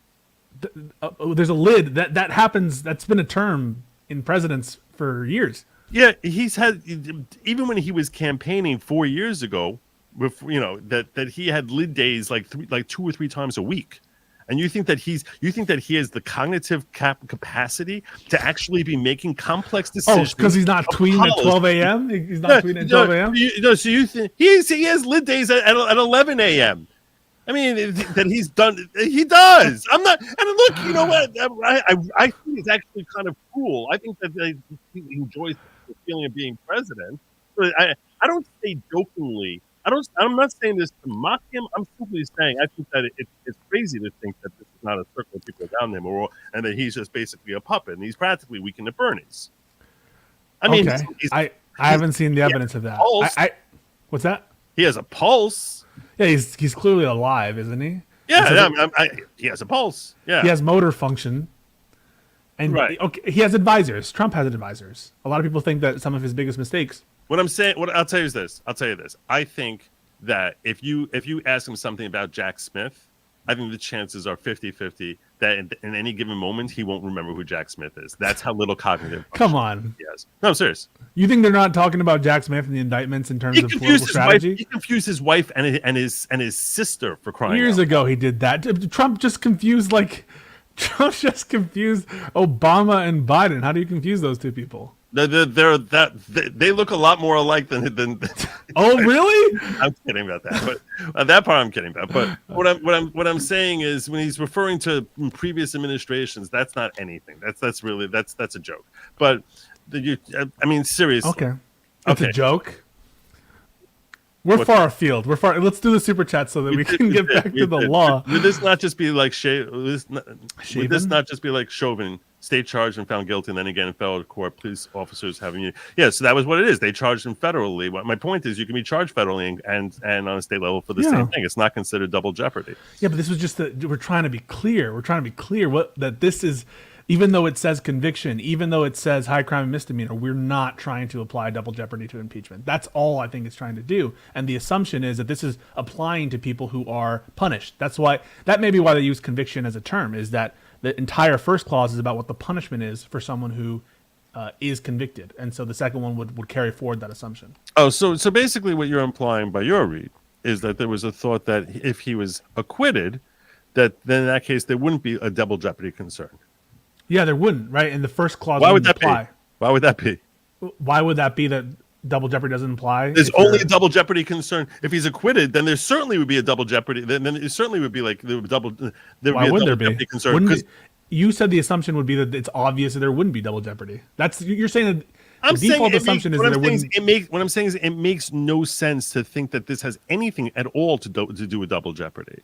There's a lid that happens. That's been a term in presidents for years. Yeah, he's had, even when he was campaigning 4 years ago, that he had lid days like 2 or 3 times a week. And you think that he has the cognitive capacity to actually be making complex decisions? Oh, because he's not tweeting at 12 a.m. He's not tweeting at 12 a.m. So you think he has lid days at 11 a.m. I mean, that he's done. He does. I'm not. And look, you know what? I think it's actually kind of cool. I think that he enjoys the feeling of being president. But I don't say jokingly. I'm not saying this to mock him. I'm simply saying I think that it's crazy to think that this is not a circle of people around him, and that he's just basically a puppet, and he's practically Weekend at Bernie's. I mean, okay. I haven't seen the evidence of that. What's that? He has a pulse. Yeah, he's clearly alive, isn't he? Yeah, he has a pulse. Yeah, he has motor function. And right. Okay, he has advisors. Trump has advisors. A lot of people think that some of his biggest mistakes. What I'll tell you is this. I think that if you ask him something about Jack Smith, I think the chances are 50-50 that in any given moment he won't remember who Jack Smith is. That's how little cognitive. Come on. Yes. No, I'm serious. You think they're not talking about Jack Smith in the indictments in terms of political strategy? He confused his wife and his sister for crying Years out. ago he did that. Trump just confused Obama and Biden. How do you confuse those two people? They look a lot more alike than Oh, really? I'm kidding about that, but that part I'm kidding about. But what I'm saying is when he's referring to previous administrations, that's not anything. That's a joke. But I mean, seriously. Okay, it's a joke. We're far afield. Let's do the super chat so that we can get back to the law. Would this not just be like Chauvin, state charged and found guilty, and then again in federal court, police officers having you? Yeah, so that was what it is. They charged him federally. My point is, you can be charged federally and on a state level for the same thing. It's not considered double jeopardy. Yeah, but this was just we're trying to be clear. We're trying to be clear that this is. Even though it says conviction, even though it says high crime and misdemeanor, we're not trying to apply double jeopardy to impeachment. That's all I think it's trying to do. And the assumption is that this is applying to people who are punished. That may be why they use conviction as a term, is that the entire first clause is about what the punishment is for someone who is convicted. And so the second one would carry forward that assumption. Oh, so basically what you're implying by your read is that there was a thought that if he was acquitted, that then in that case there wouldn't be a double jeopardy concern. Yeah, there wouldn't, right? And the first clause wouldn't apply. Why would that be? Why would that be that double jeopardy doesn't apply? There's only a double jeopardy concern. If he's acquitted, then there certainly would be a double jeopardy. Then it certainly would be like there would be a double jeopardy concern. You said the assumption would be that it's obvious that there wouldn't be double jeopardy. You're saying that the default assumption is that there wouldn't. What I'm saying is it makes no sense to think that this has anything at all to do with double jeopardy.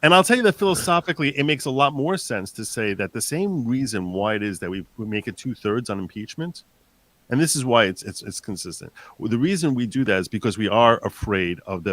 And I'll tell you that philosophically, it makes a lot more sense to say that the same reason why it is that we make it 2/3 on impeachment, and this is why it's consistent. Well, the reason we do that is because we are afraid of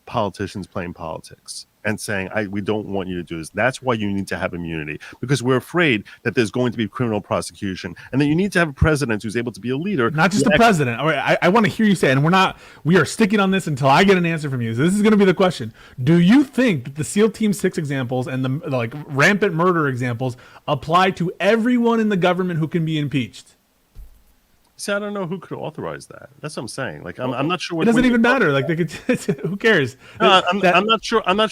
politicians playing politics and saying, we don't want you to do this. That's why you need to have immunity, because we're afraid that there's going to be criminal prosecution, and that you need to have a president who's able to be a leader. Not just a president. All right, I want to hear you say it, and we are sticking on this until I get an answer from you. So this is going to be the question. Do you think that the SEAL Team 6 examples and the rampant murder examples apply to everyone in the government who can be impeached? See, I don't know who could authorize that. That's what I'm saying. I'm not sure. It doesn't even matter. Who cares? No, I'm not sure. I'm not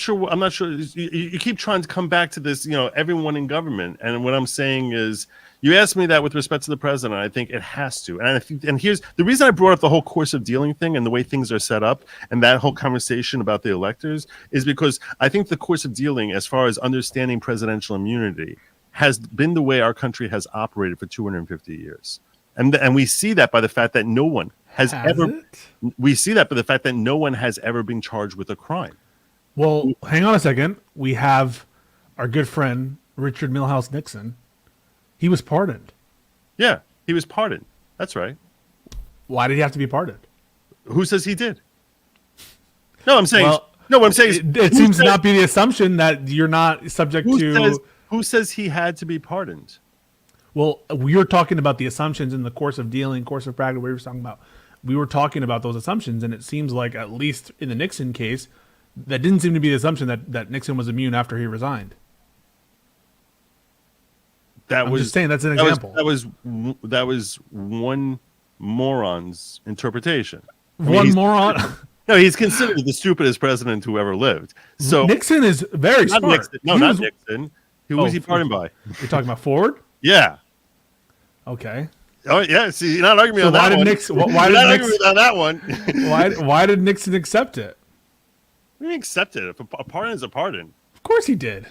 sure. You keep trying to come back to this. Everyone in government. And what I'm saying is, you asked me that with respect to the president. I think it has to. And here's the reason I brought up the whole course of dealing thing and the way things are set up, and that whole conversation about the electors, is because I think the course of dealing, as far as understanding presidential immunity, has been the way our country has operated for 250 years. And we see that by the fact that no one has ever. We see that by the fact that no one has ever been charged with a crime. Well, hang on a second. We have our good friend Richard Milhouse Nixon. He was pardoned. Yeah, he was pardoned. That's right. Why did he have to be pardoned? Who says he did? No, I'm saying. Well, no, what I'm saying is, it seems to not be the assumption that you're not subject to. Who says he had to be pardoned? Well, we were talking about the assumptions in the course of dealing, course of practice. We were talking about. We were talking about those assumptions, and it seems like at least in the Nixon case, that didn't seem to be the assumption that Nixon was immune after he resigned. I'm just saying that's an example. That was one moron's interpretation. Moron. No, he's considered the stupidest president who ever lived. So Nixon is very smart. Nixon. No, not Nixon. Who was he pardoned by? You're talking about Ford? Yeah. Okay. Oh yeah. See, you're not arguing on that one. Why did Nixon on that one? why did Nixon accept it? What do you mean accepted? If a pardon is a pardon. Of course he did.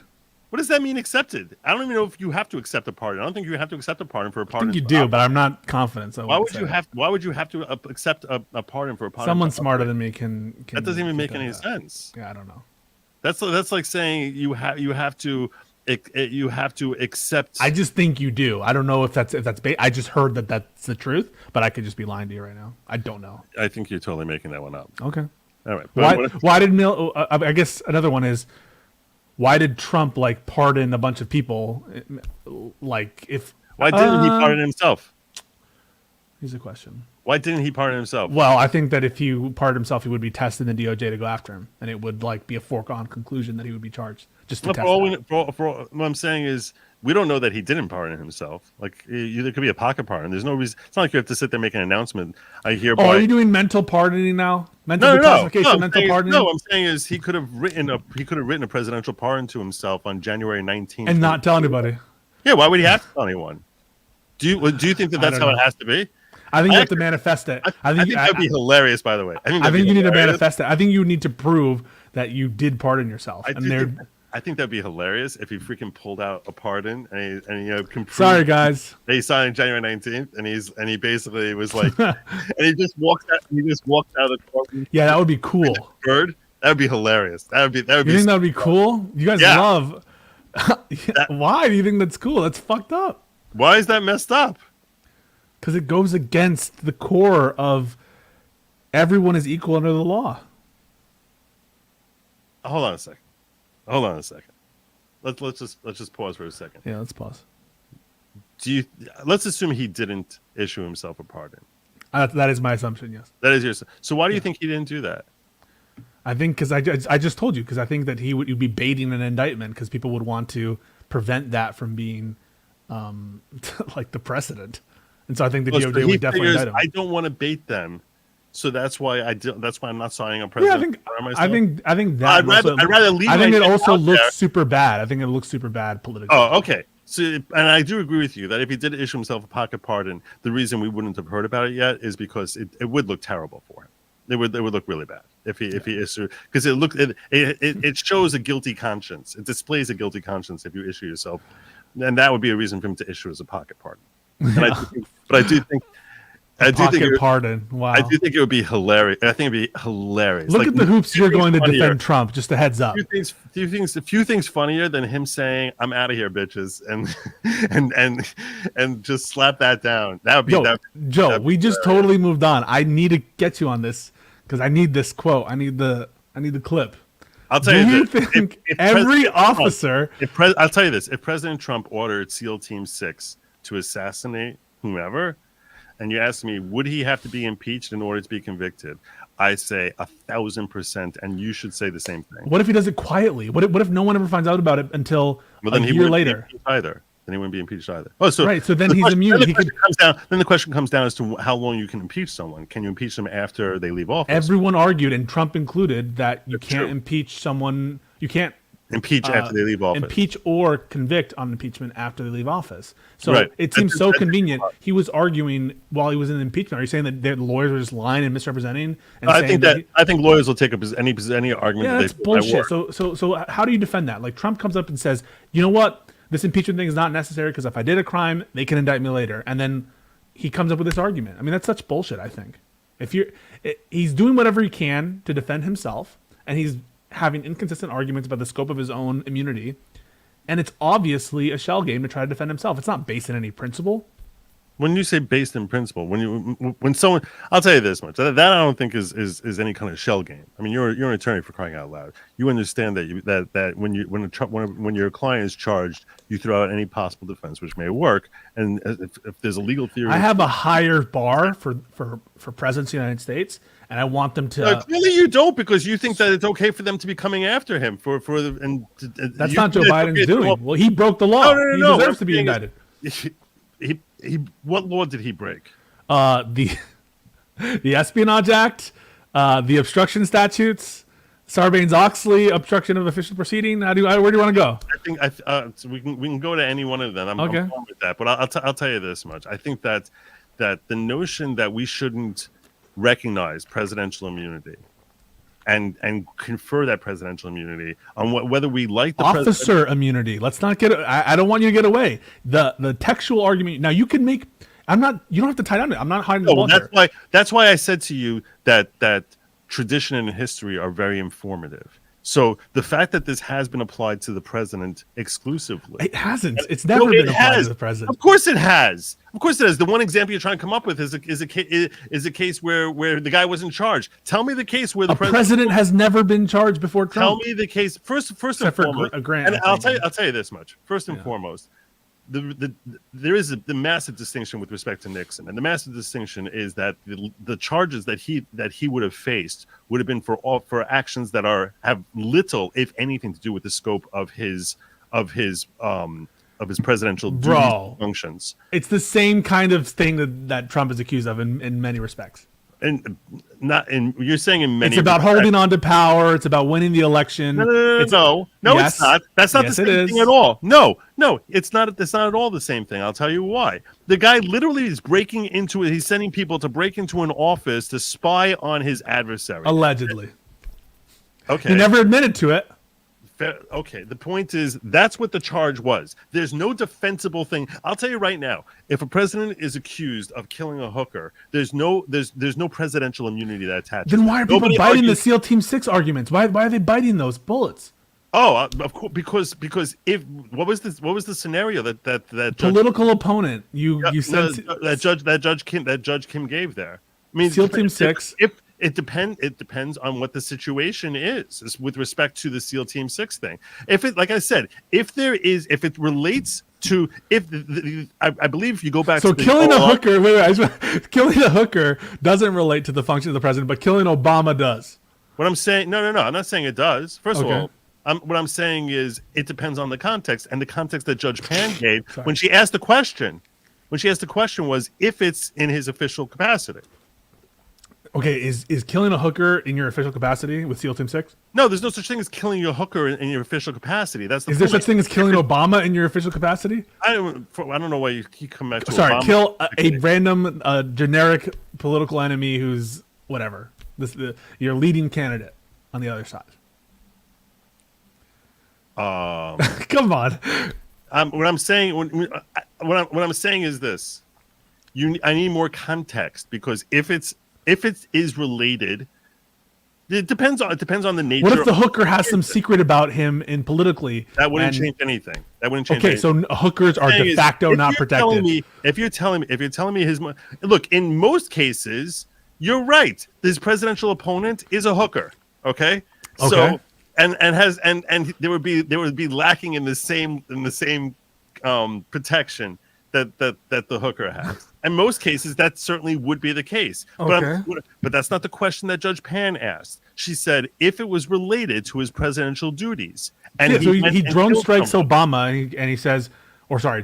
What does that mean, accepted? I don't even know if you have to accept a pardon. I don't think you have to accept a pardon for a pardon. I think you do, but I'm not confident. So why would you have to accept a pardon for a pardon? Someone smarter than me can. That doesn't even make any sense. Yeah, I don't know. That's like saying you have to accept. I just think you do. I don't know if that's I just heard that that's the truth, but I could just be lying to you right now. I don't know. I think you're totally making that one up. Okay. All right. Why did I guess another one is, why did Trump pardon a bunch of people? Why didn't he pardon himself? Here's a question. Why didn't he pardon himself? Well, I think that if he pardoned himself, he would be testing the DOJ to go after him, and it would be a foregone conclusion that he would be charged. Just to test what I'm saying is, we don't know that he didn't pardon himself. There could be a pocket pardon. There's no reason. It's not like you have to sit there and make an announcement. I hereby. Oh, are you doing mental pardoning now? Mental declassification, mental pardoning. No, I'm saying is he could have written a presidential pardon to himself on January 19th and not tell anybody. Yeah, why would he have to tell anyone? Do you think that's how it has to be? I think you have to manifest it. I think that'd be hilarious. By the way, I think you need to manifest it. I think you need to prove that you did pardon yourself. I think that'd be hilarious if he freaking pulled out a pardon and sorry guys, he signed January 19th and he basically was like and he just walked out of the courtroom. Yeah, that would be cool. That would be hilarious. That would be. You think that would be cool? You guys love. Why do you think that's cool? That's fucked up. Why is that messed up? Because it goes against the core of everyone is equal under the law. Hold on a second. Let's just pause for a second. Yeah, let's pause. Let's assume he didn't issue himself a pardon. That is my assumption. Yes. That is yours. So why do you think he didn't do that? I think because I just told you, because I think that you'd be baiting an indictment because people would want to prevent that from being the precedent. And so I think the DOJ would definitely indict him. I don't want to bait them, so that's why I'm not signing a president. I think that. I'd rather leave. I think it also looks super bad. I think it looks super bad politically. Oh, okay. So, and I do agree with you that if he did issue himself a pocket pardon, the reason we wouldn't have heard about it yet is because it would look terrible for him. It would look really bad if he issued, because it shows a guilty conscience. It displays a guilty conscience if you issue yourself, and that would be a reason for him to issue as a pocket pardon. I do think pardon. Wow. I do think it would be hilarious. I think it'd be hilarious. Look at the hoops you're going to defend Trump. Just a heads up. A few things funnier than him saying, "I'm out of here, bitches," and just slap that down. That would be Joe. We just totally moved on. I need to get you on this because I need this quote. I need the clip. I'll tell you this. Think every officer? I'll tell you this. If President Trump ordered SEAL Team 6 to assassinate whomever, and you ask me, would he have to be impeached in order to be convicted? I say 1,000%, and you should say the same thing. What if he does it quietly? What if no one ever finds out about it until a year later? Then he wouldn't be impeached either. Oh, so right. So then he's immune. Then the question comes down as to how long you can impeach someone. Can you impeach them after they leave office? Everyone argued, and Trump included, that you can't impeach someone. You can't impeach after they leave office. Impeach or convict on impeachment after they leave office. So it seems so convenient. He was arguing while he was in impeachment. Are you saying that the lawyers were just lying and misrepresenting? And I think lawyers will take up any argument. Yeah, that's bullshit. So how do you defend that? Like, Trump comes up and says, you know what? this impeachment thing is not necessary because if I did a crime, they can indict me later. And then he comes up with this argument. I mean, that's such bullshit, I think. He's doing whatever he can to defend himself, and he's having inconsistent arguments about the scope of his own immunity, and it's obviously a shell game to try to defend himself. It's not based in any principle. When you say based in principle, when someone, I'll tell you this much, that I don't think is any kind of shell game. I mean, you're an attorney, for crying out loud. You understand that when your client is charged, you throw out any possible defense which may work, and if there's a legal theory, I have a higher bar for presidents of the United States, and I want them to. Clearly, you don't, because you think that it's okay for them to be coming after him That's not Joe Biden's doing. Well, he broke the law. No. He deserves to be indicted. What law did he break? The Espionage Act, the obstruction statutes, Sarbanes-Oxley, obstruction of official proceeding. Where do you want to go? I think so we can go to any one of them. I'm fine with that, but I'll tell you this much. I think that the notion that we shouldn't recognize presidential immunity and confer that presidential immunity on whether we like the officer immunity. Let's not get. I don't want you to get away. The textual argument. Now you can make. I'm not. You don't have to tie down it. I'm not hiding the ball. That's why I said to you that tradition and history are very informative. So the fact that this has been applied to the president exclusively, it hasn't. It's never been applied to the president. Of course it has. Of course it has. The one example you're trying to come up with is a case where the guy wasn't charged. Tell me the case where the president has never been charged before Trump. Tell me the case first and foremost. And I'll tell you this much. First and foremost, there is the massive distinction with respect to Nixon, and the massive distinction is that the charges that he would have faced would have been for actions that have little, if anything, to do with the scope of his presidential functions. It's the same kind of thing that Trump is accused of in many respects. And you're saying in many. It's about holding on to power. It's about winning the election. No, it's not. That's not the same thing at all. No, it's not. It's not at all the same thing. I'll tell you why. The guy literally is breaking into it. He's sending people to break into an office to spy on his adversary. Allegedly. Okay. He never admitted to it. Okay, the point is that's what the charge was. There's no defensible thing. I'll tell you right now, if a president is accused of killing a hooker, there's no presidential immunity that attaches. Then why are people biting the SEAL Team 6 arguments? Why are they biting those bullets? Oh, of course, because what was the scenario that political opponent you said that Judge Kim gave there? I mean, SEAL Team 6. It depends on what the situation is with respect to the SEAL Team 6 thing. If it relates to I believe if you go back to killing a hooker, killing a hooker doesn't relate to the function of the president, but killing Obama does. What I'm saying, no, I'm not saying it does. First of all, what I'm saying is it depends on the context, and the context that Judge Pan gave when she asked the question. When she asked the question was if it's in his official capacity. Okay, is killing a hooker in your official capacity with SEAL Team 6? No, there's no such thing as killing a hooker in your official capacity. That's the Is there such thing as killing Obama in your official capacity? I don't know why you keep coming back to Sorry, Obama. Kill a random generic political enemy who's whatever. Your leading candidate on the other side. Come on. What I'm saying is this: I need more context, because if it is related, it depends on the nature. What if the hooker has some secret about him in politically? That wouldn't change anything. Okay, so hookers are de facto not protected. If you're telling me look, in most cases, you're right. This presidential opponent is a hooker. Okay. So and there would be lacking in the same protection that the hooker has. In most cases, that certainly would be the case. But that's not the question that Judge Pan asked. She said if it was related to his presidential duties. And he drone strikes Obama, and he says,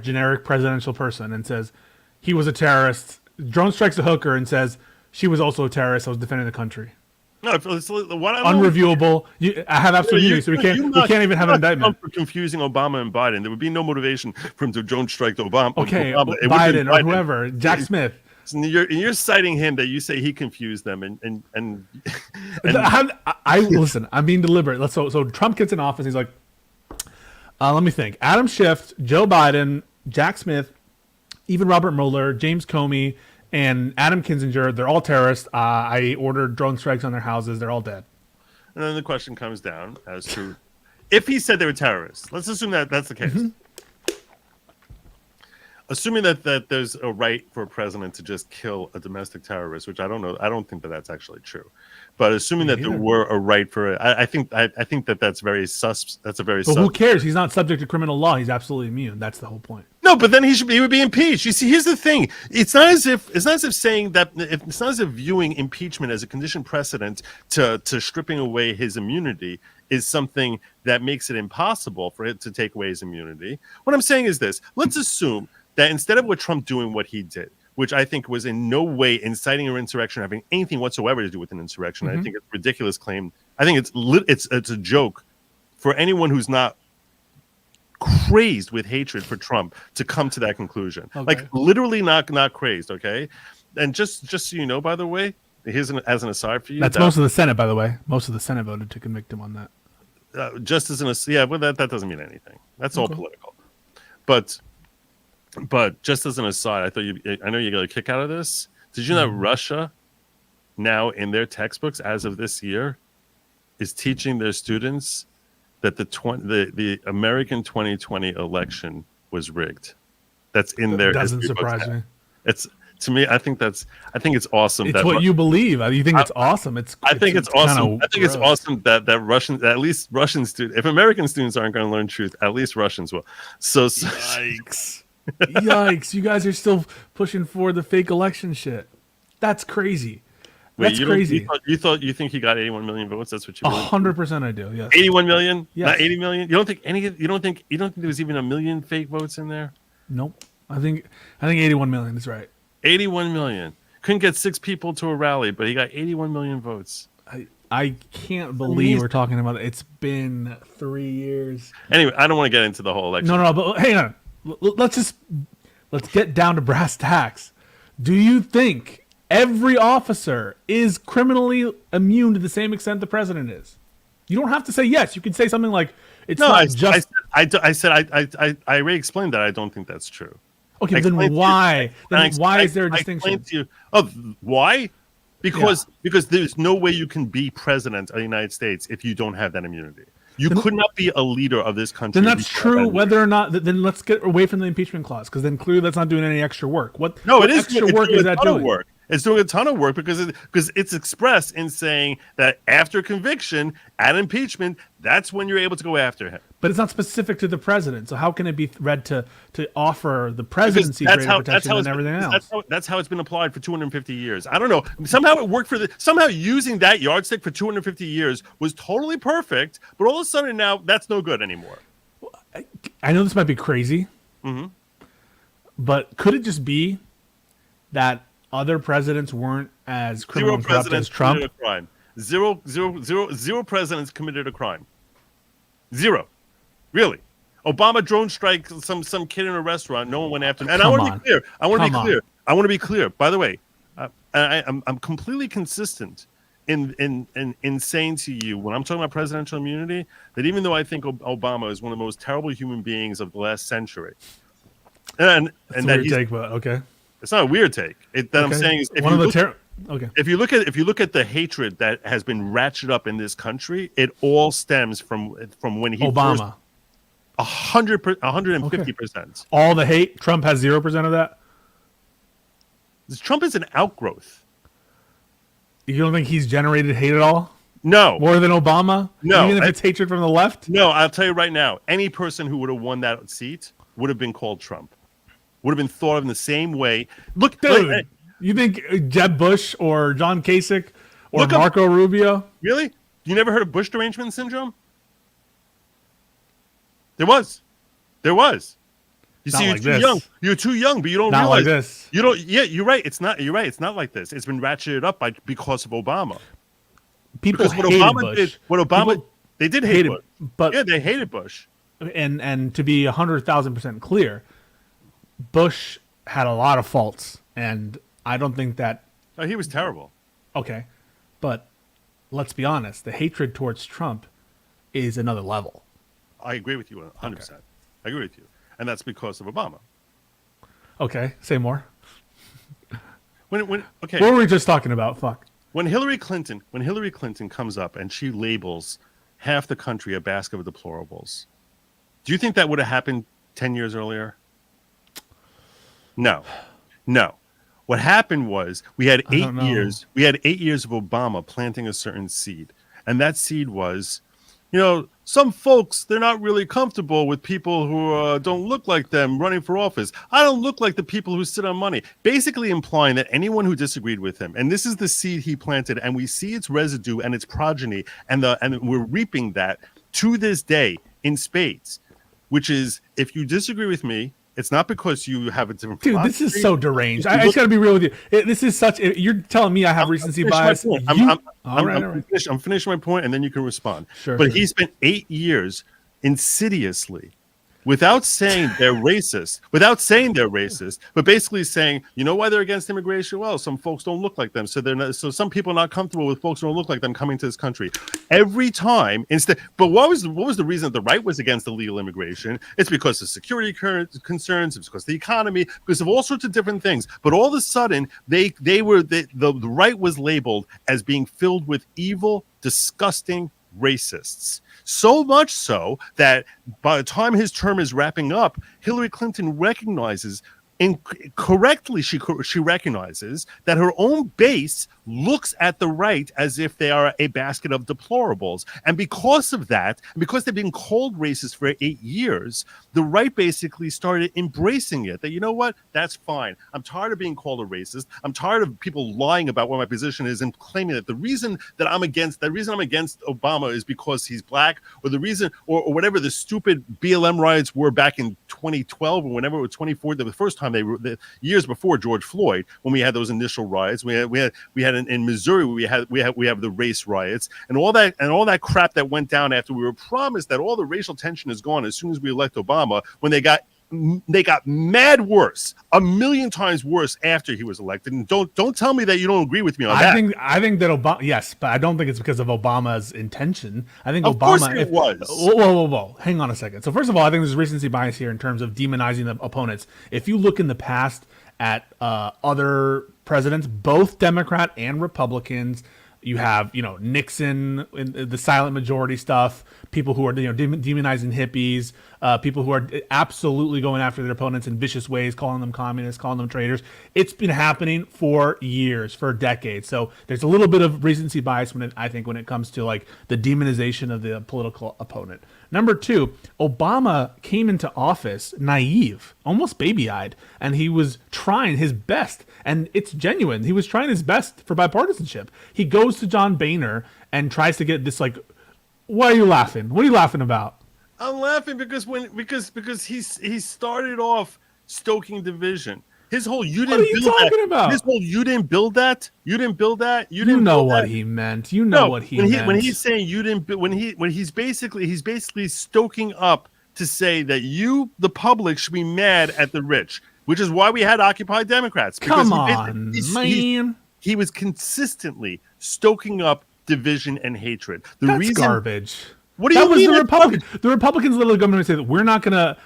generic presidential person, and says he was a terrorist. Drone strikes a hooker and says she was also a terrorist. I was defending the country. No, unreviewable. I have absolute immunity, so we can't even have an indictment. For confusing Obama and Biden, there would be no motivation for him to drone strike Obama. Okay, Biden or whoever, Jack Smith. And you're citing him that you say he confused them, and I listen. I'm being deliberate. So Trump gets in office. He's like, Let me think. Adam Schiff, Joe Biden, Jack Smith, even Robert Mueller, James Comey, and Adam Kinzinger. They're all terrorists. I ordered drone strikes on their houses. They're all dead. And then the question comes down as to if he said they were terrorists. Let's assume that that's the case. Assuming that there's a right for a president to just kill a domestic terrorist, which I don't know. I don't think that that's actually true. But assuming that there were a right for it, I think that that's very sus. That's a very. But who cares? He's not subject to criminal law. He's absolutely immune. That's the whole point. No, but then he would be impeached. You see, here's the thing. It's not as if saying that it's not as if viewing impeachment as a condition precedent to stripping away his immunity is something that makes it impossible for it to take away his immunity. What I'm saying is this: let's assume that instead of Trump doing what he did, which I think was in no way inciting an insurrection, or having anything whatsoever to do with an insurrection, I think it's a ridiculous claim. I think it's a joke for anyone who's not crazed with hatred for Trump to come to that conclusion. Okay. Like literally not crazed. Okay, and just so you know, by the way, here's as an aside for you. That's most of the Senate, by the way. Most of the Senate voted to convict him on that. Just as that doesn't mean anything. That's all political. But just as an aside, I know you got a kick out of this. Did you know that Russia now in their textbooks as of this year is teaching their students that the American 2020 election was rigged? That's in their doesn't surprise me. It's to me. I think it's awesome. It's what you believe. You think it's awesome. I think it's awesome. I think it's awesome that Russians, at least Russian students, if American students aren't going to learn truth, at least Russians will. So yikes. Yikes! You guys are still pushing for the fake election shit. That's crazy. That's crazy. You think he got 81 million votes? That's what you. 100% I do. Yes. 81 million? Yes. Not 80 million? You don't think there was even a million fake votes in there? Nope. I think 81 million is right. 81 million. Couldn't get 6 people to a rally, but he got 81 million votes. I can't believe we're talking about it. It's been 3 years. Anyway, I don't want to get into the whole election. No, but hang on. Let's get down to brass tacks. Do you think every officer is criminally immune to the same extent the president is? You don't have to say yes. You can say something like it's not just. I already explained that I don't think that's true. Okay, then why? Why is there a distinction? Why? Because there's no way you can be president of the United States if you don't have that immunity. You could not be a leader of this country. Then that's true. Whether or not, then let's get away from the impeachment clause, because then clearly that's not doing any extra work. What extra work is that doing? It's doing a ton of work because it's expressed in saying that after conviction and impeachment, that's when you're able to go after him. But it's not specific to the president. So how can it be read to offer the presidency greater protection than everything else? That's how it's been applied for 250 years. I don't know. Somehow it worked somehow using that yardstick for 250 years was totally perfect. But all of a sudden now that's no good anymore. I know this might be crazy, but could it just be that other presidents weren't as criminal and corrupt as Trump? Zero presidents committed a crime. Zero. Really. Obama drone strike some kid in a restaurant. No one went after him. And I want to be clear. I want to be clear. By the way, I'm completely consistent in saying to you when I'm talking about presidential immunity that even though I think Obama is one of the most terrible human beings of the last century, and that's a weird take, but okay. It's not a weird take. I'm saying is if you look at the hatred that has been ratcheted up in this country, it all stems from when he Obama. 150%. All the hate. Trump has 0% of that. Trump is an outgrowth. You don't think he's generated hate at all? No. More than Obama? No. Even if it's hatred from the left? No, I'll tell you right now. Any person who would have won that seat would have been called Trump. Would have been thought of in the same way. Look, dude, you think Jeb Bush or John Kasich or Marco Rubio? Really? You never heard of Bush derangement syndrome? There was. You see, you're too young. You're too young, but you don't realize like this. You don't. Yeah, you're right. It's not. You're right. It's not like this. It's been ratcheted up because of Obama. People hated Bush. They did hate Bush, but yeah, they hated Bush. And to be 100,000% clear, Bush had a lot of faults, and I don't think that. Oh, he was terrible. Okay, but let's be honest. The hatred towards Trump is another level. I agree with you 100%. I agree with you, and that's because of Obama. Okay, say more. When What were we just talking about? Fuck. When Hillary Clinton comes up and she labels half the country a basket of deplorables, do you think that would have happened 10 years earlier? No. What happened was we had 8 years. We had 8 years of Obama planting a certain seed, and that seed was, some folks, they're not really comfortable with people who don't look like them running for office. I don't look like the people who sit on money. Basically implying that anyone who disagreed with him, and this is the seed he planted, and we see its residue and its progeny, and we're reaping that to this day in spades, which is, if you disagree with me, it's not because you have a different philosophy. Dude, this is so deranged. I just got to be real with you. This is such. You're telling me I have recency bias. I'm finishing my point, and then you can respond. Sure. But he spent 8 years insidiously, without saying they're racist, but basically saying, you know why they're against immigration? Well, some folks don't look like them, so they're not. So some people are not comfortable with folks who don't look like them coming to this country. Every time, but what was the reason that the right was against illegal immigration? It's because of security concerns, it's because of the economy, because of all sorts of different things. But all of a sudden, the right was labeled as being filled with evil, disgusting racists. So much so that by the time his term is wrapping up, Hillary Clinton recognizes, incorrectly, she recognizes that her own base looks at the right as if they are a basket of deplorables. And because of that, because they've been called racist for 8 years, the right basically started embracing it. That, you know what, that's fine. I'm tired of being called a racist. I'm tired of people lying about what my position is and claiming that the reason I'm against Obama is because he's black, or the reason, or whatever the stupid BLM riots were back in 2012 or whenever it was 2014, the first time they were, the years before George Floyd, when we had those initial riots. We had in Missouri, we have the race riots and all that crap that went down after we were promised that all the racial tension is gone as soon as we elect Obama, when they got mad worse, a million times worse after he was elected. And don't tell me that you don't agree with me on that. I think that Obama, yes, but I don't think it's because of Obama's intention. I think of Obama course it was. Whoa. Hang on a second. So first of all, I think there's recency bias here in terms of demonizing the opponents. If you look in the past at other presidents, both Democrat and Republicans, you have, Nixon, the silent majority stuff, people who are, demonizing hippies, people who are absolutely going after their opponents in vicious ways, calling them communists, calling them traitors. It's been happening for years, for decades. So there's a little bit of recency bias when it comes to like the demonization of the political opponent. Number two, Obama came into office naive, almost baby-eyed, and he was trying his best, and it's genuine. He was trying his best for bipartisanship. He goes to John Boehner and tries to get this, like, why are you laughing? What are you laughing about? I'm laughing because he started off stoking division. His whole you didn't build that. His whole you didn't build that. You didn't build that. You didn't know what he meant. You know what he meant. When he's saying you didn't, when he's basically stoking up to say that you, the public, should be mad at the rich, which is why we had Occupy Democrats. Come on, man. He was consistently stoking up division and hatred. That's garbage. What do you mean? The Republicans. The Republicans literally come in and say that we're not going to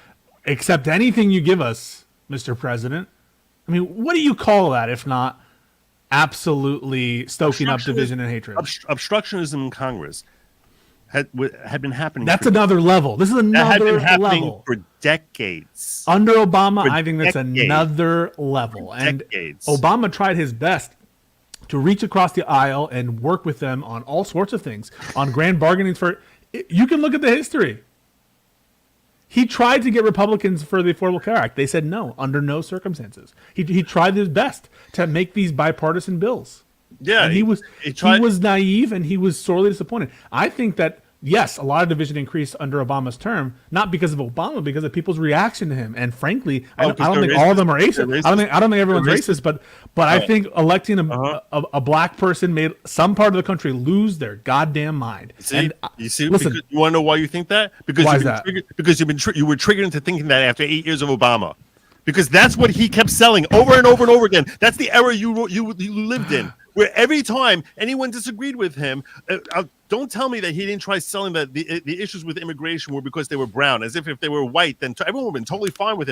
accept anything you give us, Mr. President. I mean, what do you call that if not absolutely stoking up division and hatred? Obstructionism in Congress had been happening. That's another level. This is another level for decades. Under Obama, I think that's another level. And Obama tried his best to reach across the aisle and work with them on all sorts of things, on grand bargaining for. You can look at the history. He tried to get Republicans for the Affordable Care Act. They said no, under no circumstances. He tried his best to make these bipartisan bills. Yeah, and he was naive and he was sorely disappointed. I think that, yes, a lot of division increased under Obama's term, not because of Obama, because of people's reaction to him. And frankly, I don't think all of them are racist. I don't think everyone's racist, but I think electing a black person made some part of the country lose their goddamn mind. Listen, you want to know why you think that? Because you were triggered into thinking that after 8 years of Obama. Because that's what he kept selling over and over and over again. That's the era you lived in. where every time anyone disagreed with him, don't tell me that he didn't try selling that the issues with immigration were because they were brown, as if they were white, then everyone would have been totally fine with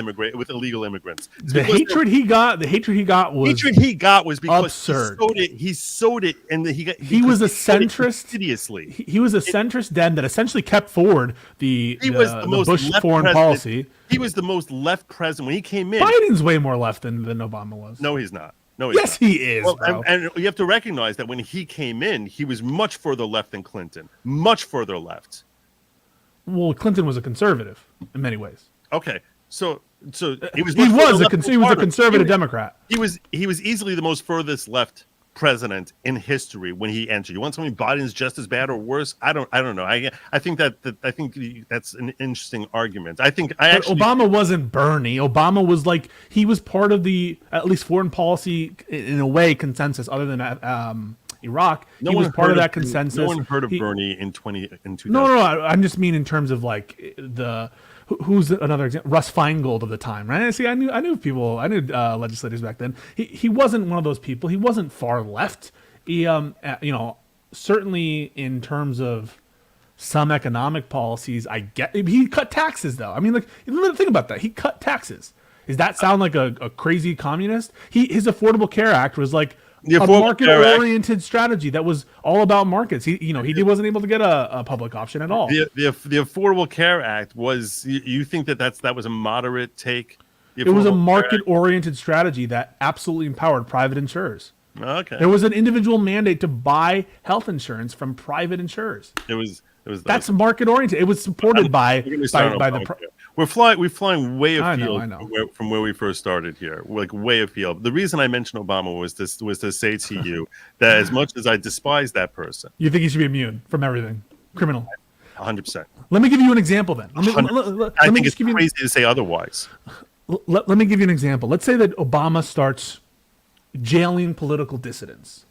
illegal immigrants. The hatred he got was because absurd. He sowed it, and he was a centrist. Insidiously, he was a centrist den that essentially kept forward the most Bush left foreign president. Policy. He was the most left president when he came in. Biden's way more left than Obama was. No, he's not. No, he's yes, not. he is. Well, bro. and you have to recognize that when he came in, he was much further left than Clinton. Much further left. Well, Clinton was a conservative in many ways. Okay, so he was. He was a conservative Democrat. He was easily the most furthest left president in history when he entered. You want to tell me Biden's just as bad or worse? I don't know. I think that's an interesting argument. But Obama wasn't Bernie. Obama was like, he was part of the at least foreign policy in a way consensus other than Iraq. He was part of that consensus. No one heard of Bernie in 2000. No. I'm just mean in terms of like who's another example? Russ Feingold of the time, right? See, I knew legislators back then. He wasn't one of those people. He wasn't far left. He, certainly in terms of some economic policies, he cut taxes though. I mean, like, think about that. He cut taxes. Does that sound like a crazy communist? His Affordable Care Act was like a market-oriented strategy that was all about markets. He wasn't able to get a public option at all. The Affordable Care Act was. You think that was a moderate take? It was a market-oriented strategy that absolutely empowered private insurers. Okay. There was an individual mandate to buy health insurance from private insurers. That's market-oriented. It was supported by the. We're flying way afield from where we first started here, like way afield. The reason I mentioned Obama was to say to you that as much as I despise that person, you think he should be immune from everything, criminal. 100%. Let me give you an example then. I think it's crazy to say otherwise. Let me give you an example. Let's say that Obama starts jailing political dissidents,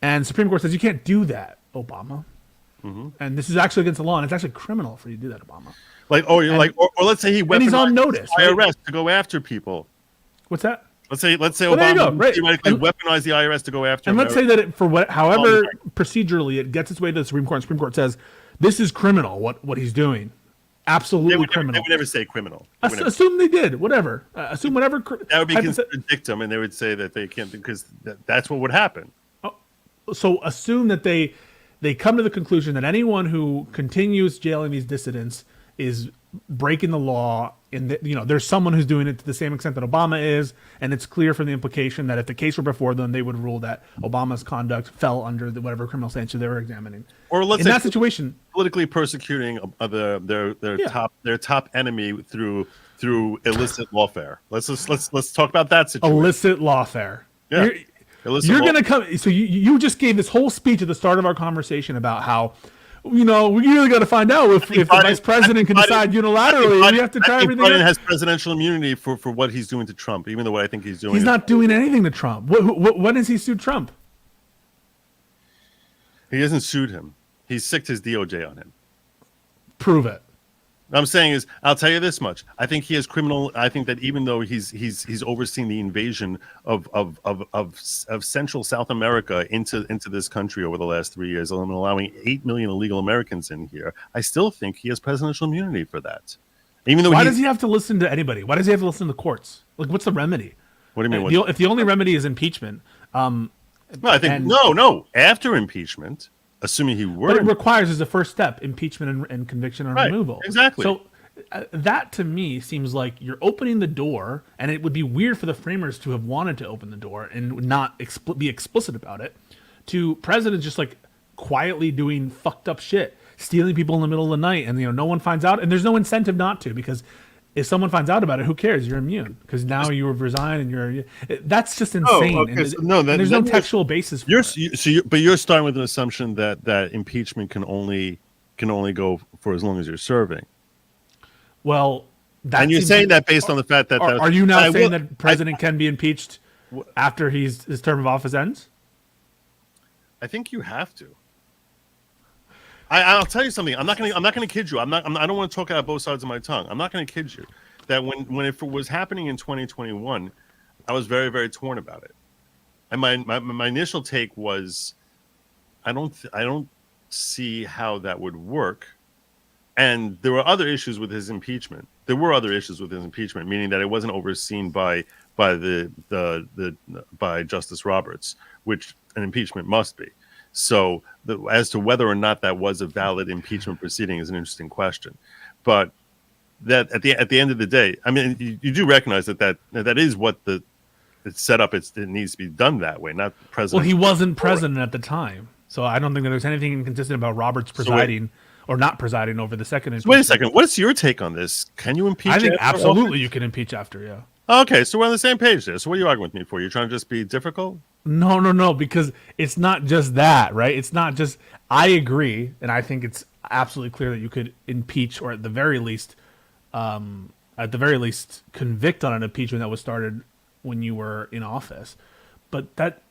and Supreme Court says you can't do that, Obama. Mm-hmm. And this is actually against the law, and it's actually criminal for you to do that, Obama. Or let's say he weaponized he's on notice, the IRS to go after people. What's that? Let's say Obama theoretically weaponized the IRS to go after. And let's say that however procedurally it gets its way to the Supreme Court, and the Supreme Court says this is criminal. What he's doing, absolutely criminal. They would never say criminal. Assume they did. Whatever. Assume whatever. That would be considered dictum, and they would say that they can't because that's what would happen. So assume that they come to the conclusion that anyone who continues jailing these dissidents is breaking the law, and there's someone who's doing it to the same extent that Obama is, and it's clear from the implication that if the case were before them, they would rule that Obama's conduct fell under whatever criminal statute they were examining. Or let's in say that situation, politically persecuting their top enemy through illicit lawfare. Let's talk about that situation. Illicit lawfare. Yeah. You're going to come. So you just gave this whole speech at the start of our conversation about how, we really got to find out if the vice president can decide unilaterally. We have to try everything. Biden has presidential immunity for what he's doing to Trump, even though what I think he's doing. He's not doing anything to Trump. When has he sued Trump? He hasn't sued him. He's sicked his DOJ on him. Prove it. What I'm saying is, I'll tell you this much. I think he is criminal. I think that even though he's overseen the invasion of Central South America into this country over the last 3 years, and allowing 8 million illegal Americans in here, I still think he has presidential immunity for that. Even though why does he have to listen to anybody? Why does he have to listen to the courts? Like, what's the remedy? What do you mean? If the only remedy is impeachment, no, I think no. After impeachment. Assuming he were, but it requires as a first step impeachment and conviction and removal. Exactly. So that to me seems like you're opening the door, and it would be weird for the framers to have wanted to open the door and not be explicit about it. To presidents just like quietly doing fucked up shit, stealing people in the middle of the night, and no one finds out, and there's no incentive not to, because if someone finds out about it, who cares? You're immune because now you have resigned, and that's just insane. Oh, okay. There's no textual basis for it. But you're starting with an assumption that impeachment can only go for as long as you're serving. Well, and you're saying that based on the fact that are you now saying that president can be impeached after his term of office ends? I think you have to. I'll tell you something. I'm not gonna kid you. I don't want to talk out both sides of my tongue. I'm not gonna kid you. That when it was happening in 2021, I was very, very torn about it. And my initial take was, I don't see how that would work. And there were other issues with his impeachment. Meaning that it wasn't overseen by Justice Roberts, which an impeachment must be. So as to whether or not that was a valid impeachment proceeding is an interesting question. But that at the end of the day, I mean, you do recognize that is what it's set up. It needs to be done that way, not the president. Well, he wasn't president at the time, so I don't think that there's anything inconsistent about Roberts presiding or not presiding over the second impeachment. Wait a second. What's your take on this? Can you impeach? I think after absolutely office? you can impeach after, yeah. Okay, so we're on the same page there. So what are you arguing with me for? You're trying to just be difficult? No, because it's not just that, right? It's not just. I agree, and I think it's absolutely clear that you could impeach, or at the very least, convict on an impeachment that was started when you were in office. But that,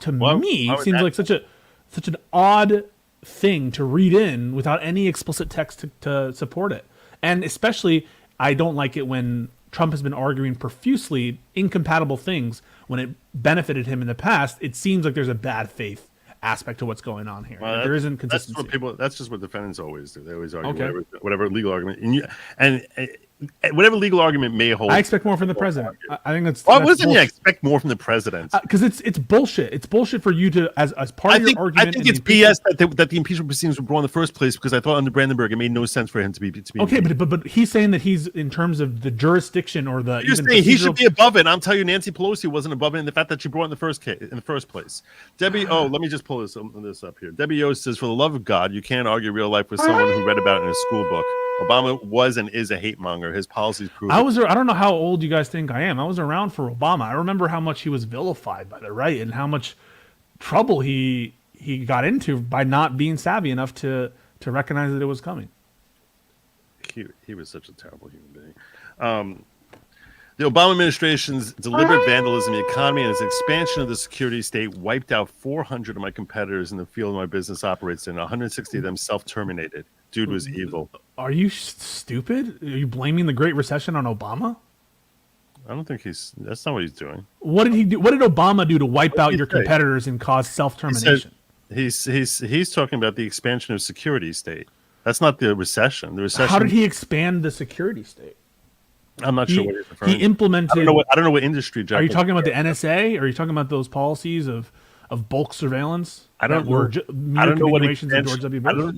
to me, seems like such an odd thing to read in without any explicit text to support it. And especially, I don't like it when Trump has been arguing profusely incompatible things when it benefited him in the past. It seems like there's a bad faith aspect to what's going on here. Well, there isn't consistency. That's just what defendants always do. They always argue whatever legal argument, and whatever legal argument may hold. I expect more from the president. I think that's. Well, listen, you expect more from the president because it's bullshit. It's bullshit for you to as part of your argument. I think it's BS that the impeachment proceedings were brought in the first place, because I thought under Brandenburg it made no sense for him to be. Okay, but he's saying that he's, in terms of the jurisdiction or the. You're saying he should be above it. I'm telling you, Nancy Pelosi wasn't above it in the fact that she brought it in the first place. Debbie, let me just pull this up here. Debbie O says, "For the love of God, you can't argue real life with someone who read about it in a school book. Obama was and is a hate monger. His policies prove it." I don't know how old you guys think I am. I was around for Obama. I remember how much he was vilified by the right and how much trouble he got into by not being savvy enough to recognize that it was coming. He was such a terrible human being. The Obama administration's deliberate vandalism of the economy and its expansion of the security state wiped out 400 of my competitors in the field my business operates in. 160 of them self-terminated. Dude was evil. Are you stupid? Are you blaming the Great Recession on Obama? I don't think that's not what he's doing. What did he do? What did Obama do to wipe out your competitors and cause self-termination? He's talking about the expansion of security state. That's not the recession. The recession. How did he expand the security state? I'm not sure what he's referring to. He implemented. I don't know what industry. Are you talking about the NSA? Are you talking about those policies of bulk surveillance? I don't know what I don't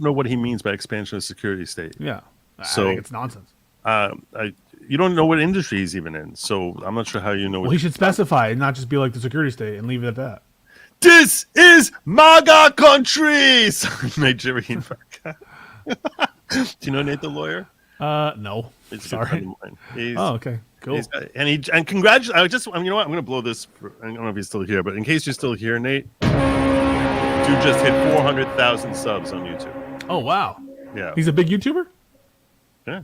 know what he means by expansion of security state. Yeah, so I think it's nonsense. You don't know what industry he's even in, so I'm not sure how you know. Well, he should specify and not just be like the security state and leave it at that. This is MAGA country. Nigerian. Do you know Nate the lawyer? No. Sorry. Okay. Cool. And congratulations. You know what? I'm going to blow this. I don't know if he's still here, but in case you're still here, Nate, dude just hit 400,000 subs on YouTube. Oh wow. Yeah. He's a big YouTuber. Yeah.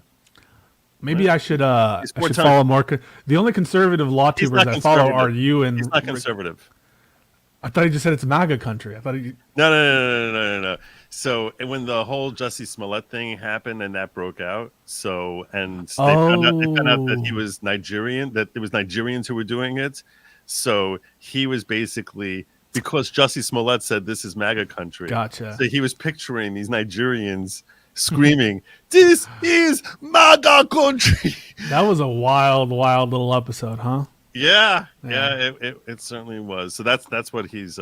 Maybe I should follow more. The only conservative law tubers I follow are you and. He's not conservative. I thought he just said it's MAGA country. I thought he. No. So when the whole Jussie Smollett thing happened and that broke out, they found out that he was Nigerian, that it was Nigerians who were doing it. So he was basically, because Jussie Smollett said this is MAGA country. Gotcha. So he was picturing these Nigerians screaming, "This is MAGA country." That was a wild little episode, huh? Yeah, it certainly was. So that's what he's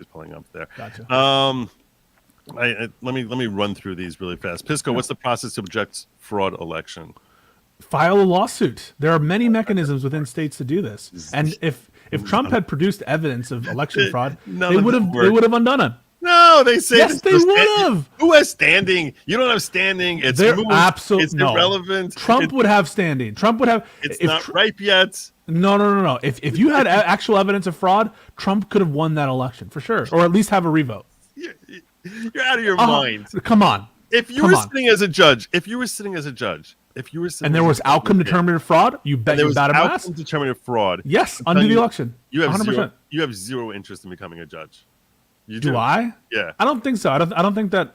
pulling up there. Gotcha. Let me run through these really fast. PISCO, what's the process to object fraud election? File a lawsuit. There are many mechanisms within states to do this. And if Trump had produced evidence of election fraud, they would have undone it. No, they say yes, they would have. Who has standing? You don't have standing. It's It's irrelevant. Trump would have standing. Trump would have. It's not ripe yet. No. If you had actual evidence of fraud, Trump could have won that election for sure, or at least have a revote. You're out of your mind. Come on. If you were sitting as a judge, and there was outcome determinative fraud, you bet your bottom ass. Outcome determinative fraud. Yes, undo the election. You have 100%. You have zero interest in becoming a judge. You do I? Yeah. I don't think so. I don't think that.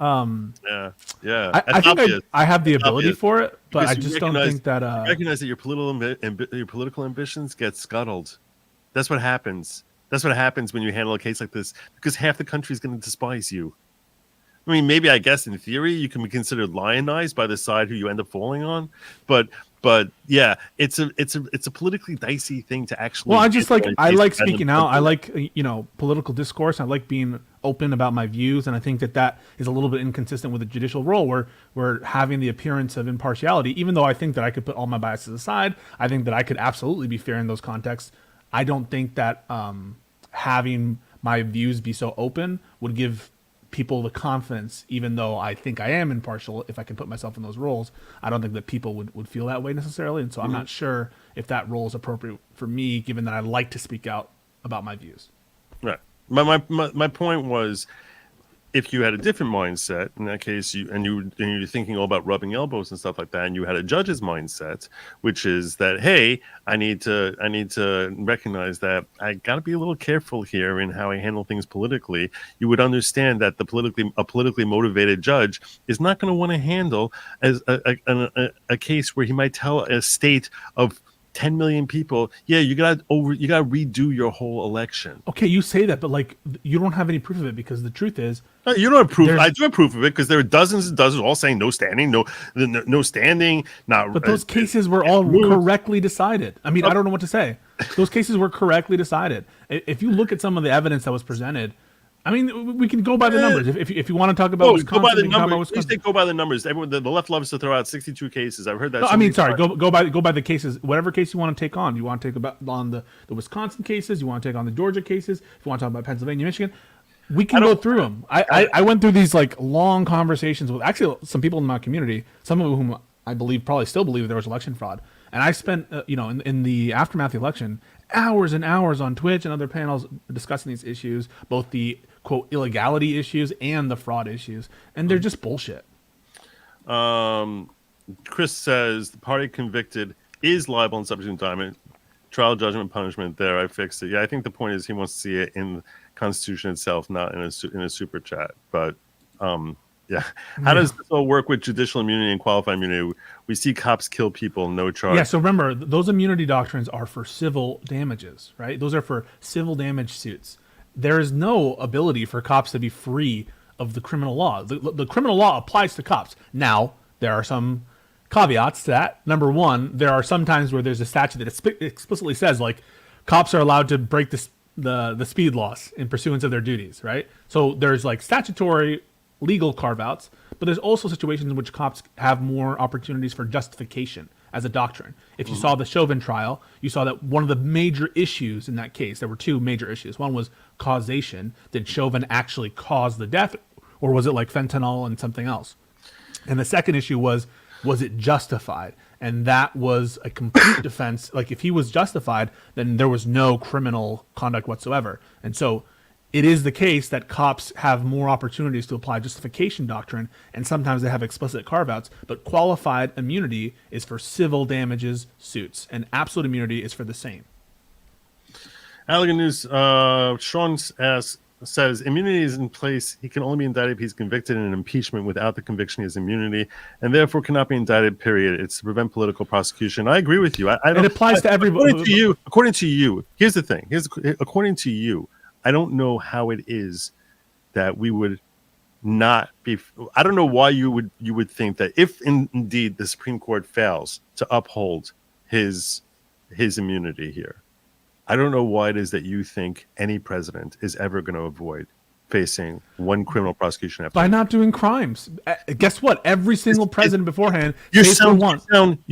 Yeah. I think I have the ability for it, but I just don't think that. You recognize that your political ambitions get scuttled. That's what happens. That's what happens when you handle a case like this, because half the country is going to despise you. I mean, maybe I guess in theory you can be considered lionized by the side who you end up falling on, but yeah, it's a politically dicey thing to actually. Well, I like speaking speaking out. I like political discourse. I like being open about my views, and I think that is a little bit inconsistent with the judicial role, where we're having the appearance of impartiality. Even though I think that I could put all my biases aside, I think that I could absolutely be fair in those contexts. I don't think that having my views be so open would give people the confidence, even though I think I am impartial. If I can put myself in those roles, I don't think that people would feel that way necessarily. And so I'm not sure if that role is appropriate for me, given that I like to speak out about my views. Right. My point was, if you had a different mindset in that case, you're thinking all about rubbing elbows and stuff like that, and you had a judge's mindset, which is that, hey, I need to recognize that I got to be a little careful here in how I handle things politically. You would understand that a politically motivated judge is not going to want to handle as a case where he might tell a state of 10 million people, yeah, you got to redo your whole election. Okay, you say that, but like you don't have any proof of it, because the truth is, you don't have proof. I do have proof of it, because there are dozens and dozens all saying no standing, no standing. Not. But those cases were all correctly decided. I mean, I don't know what to say. Those cases were correctly decided. If you look at some of the evidence that was presented, I mean, we can go by the numbers. If you want to talk about Wisconsin, go by the numbers. Please go by the numbers. Everyone, the left loves to throw out 62 cases. I've heard that. No, I mean, sorry. Go by the cases. Whatever case you want to take on. You want to take on the Wisconsin cases. You want to take on the Georgia cases. If you want to talk about Pennsylvania, Michigan, we can go through them. I went through these like long conversations with actually some people in my community, some of whom I believe probably still believe there was election fraud. And I spent, in the aftermath of the election, hours and hours on Twitch and other panels discussing these issues, both the quote illegality issues and the fraud issues, and they're just bullshit. Chris says the party convicted is liable and subject to indictment. Trial, judgment, punishment. There, I fixed it. Yeah, I think the point is he wants to see it in the Constitution itself, not in a super chat. But yeah, how does this all work with judicial immunity and qualified immunity? We see cops kill people, no charge. Yeah, so remember, those immunity doctrines are for civil damages, right? Those are for civil damage suits. There is no ability for cops to be free of the criminal law. The criminal law applies to cops. Now, there are some caveats to that. Number one, there are some times where there's a statute that explicitly says, like, cops are allowed to break the speed laws in pursuance of their duties, right? So there's, like, statutory legal carve-outs, but there's also situations in which cops have more opportunities for justification as a doctrine. If you saw the Chauvin trial, you saw that one of the major issues in that case, there were two major issues. One was causation. Did Chauvin actually cause the death, or was it like fentanyl and something else? And the second issue was it justified? And that was a complete defense. Like, if he was justified, then there was no criminal conduct whatsoever. And so it is the case that cops have more opportunities to apply justification doctrine, and sometimes they have explicit carve-outs, but qualified immunity is for civil damages suits, and absolute immunity is for the same. Allegan News, Sean says, immunity is in place. He can only be indicted if he's convicted in an impeachment. Without the conviction, he has immunity, and therefore cannot be indicted, period. It's to prevent political prosecution. I agree with you. It applies to everybody. According to you, here's the thing. According to you, I don't know how it is that we would not be. I don't know why you would think that if indeed the Supreme Court fails to uphold his immunity here, I don't know why it is that you think any president is ever going to avoid facing one criminal prosecution after by not doing crimes. Guess what? Every single president beforehand. You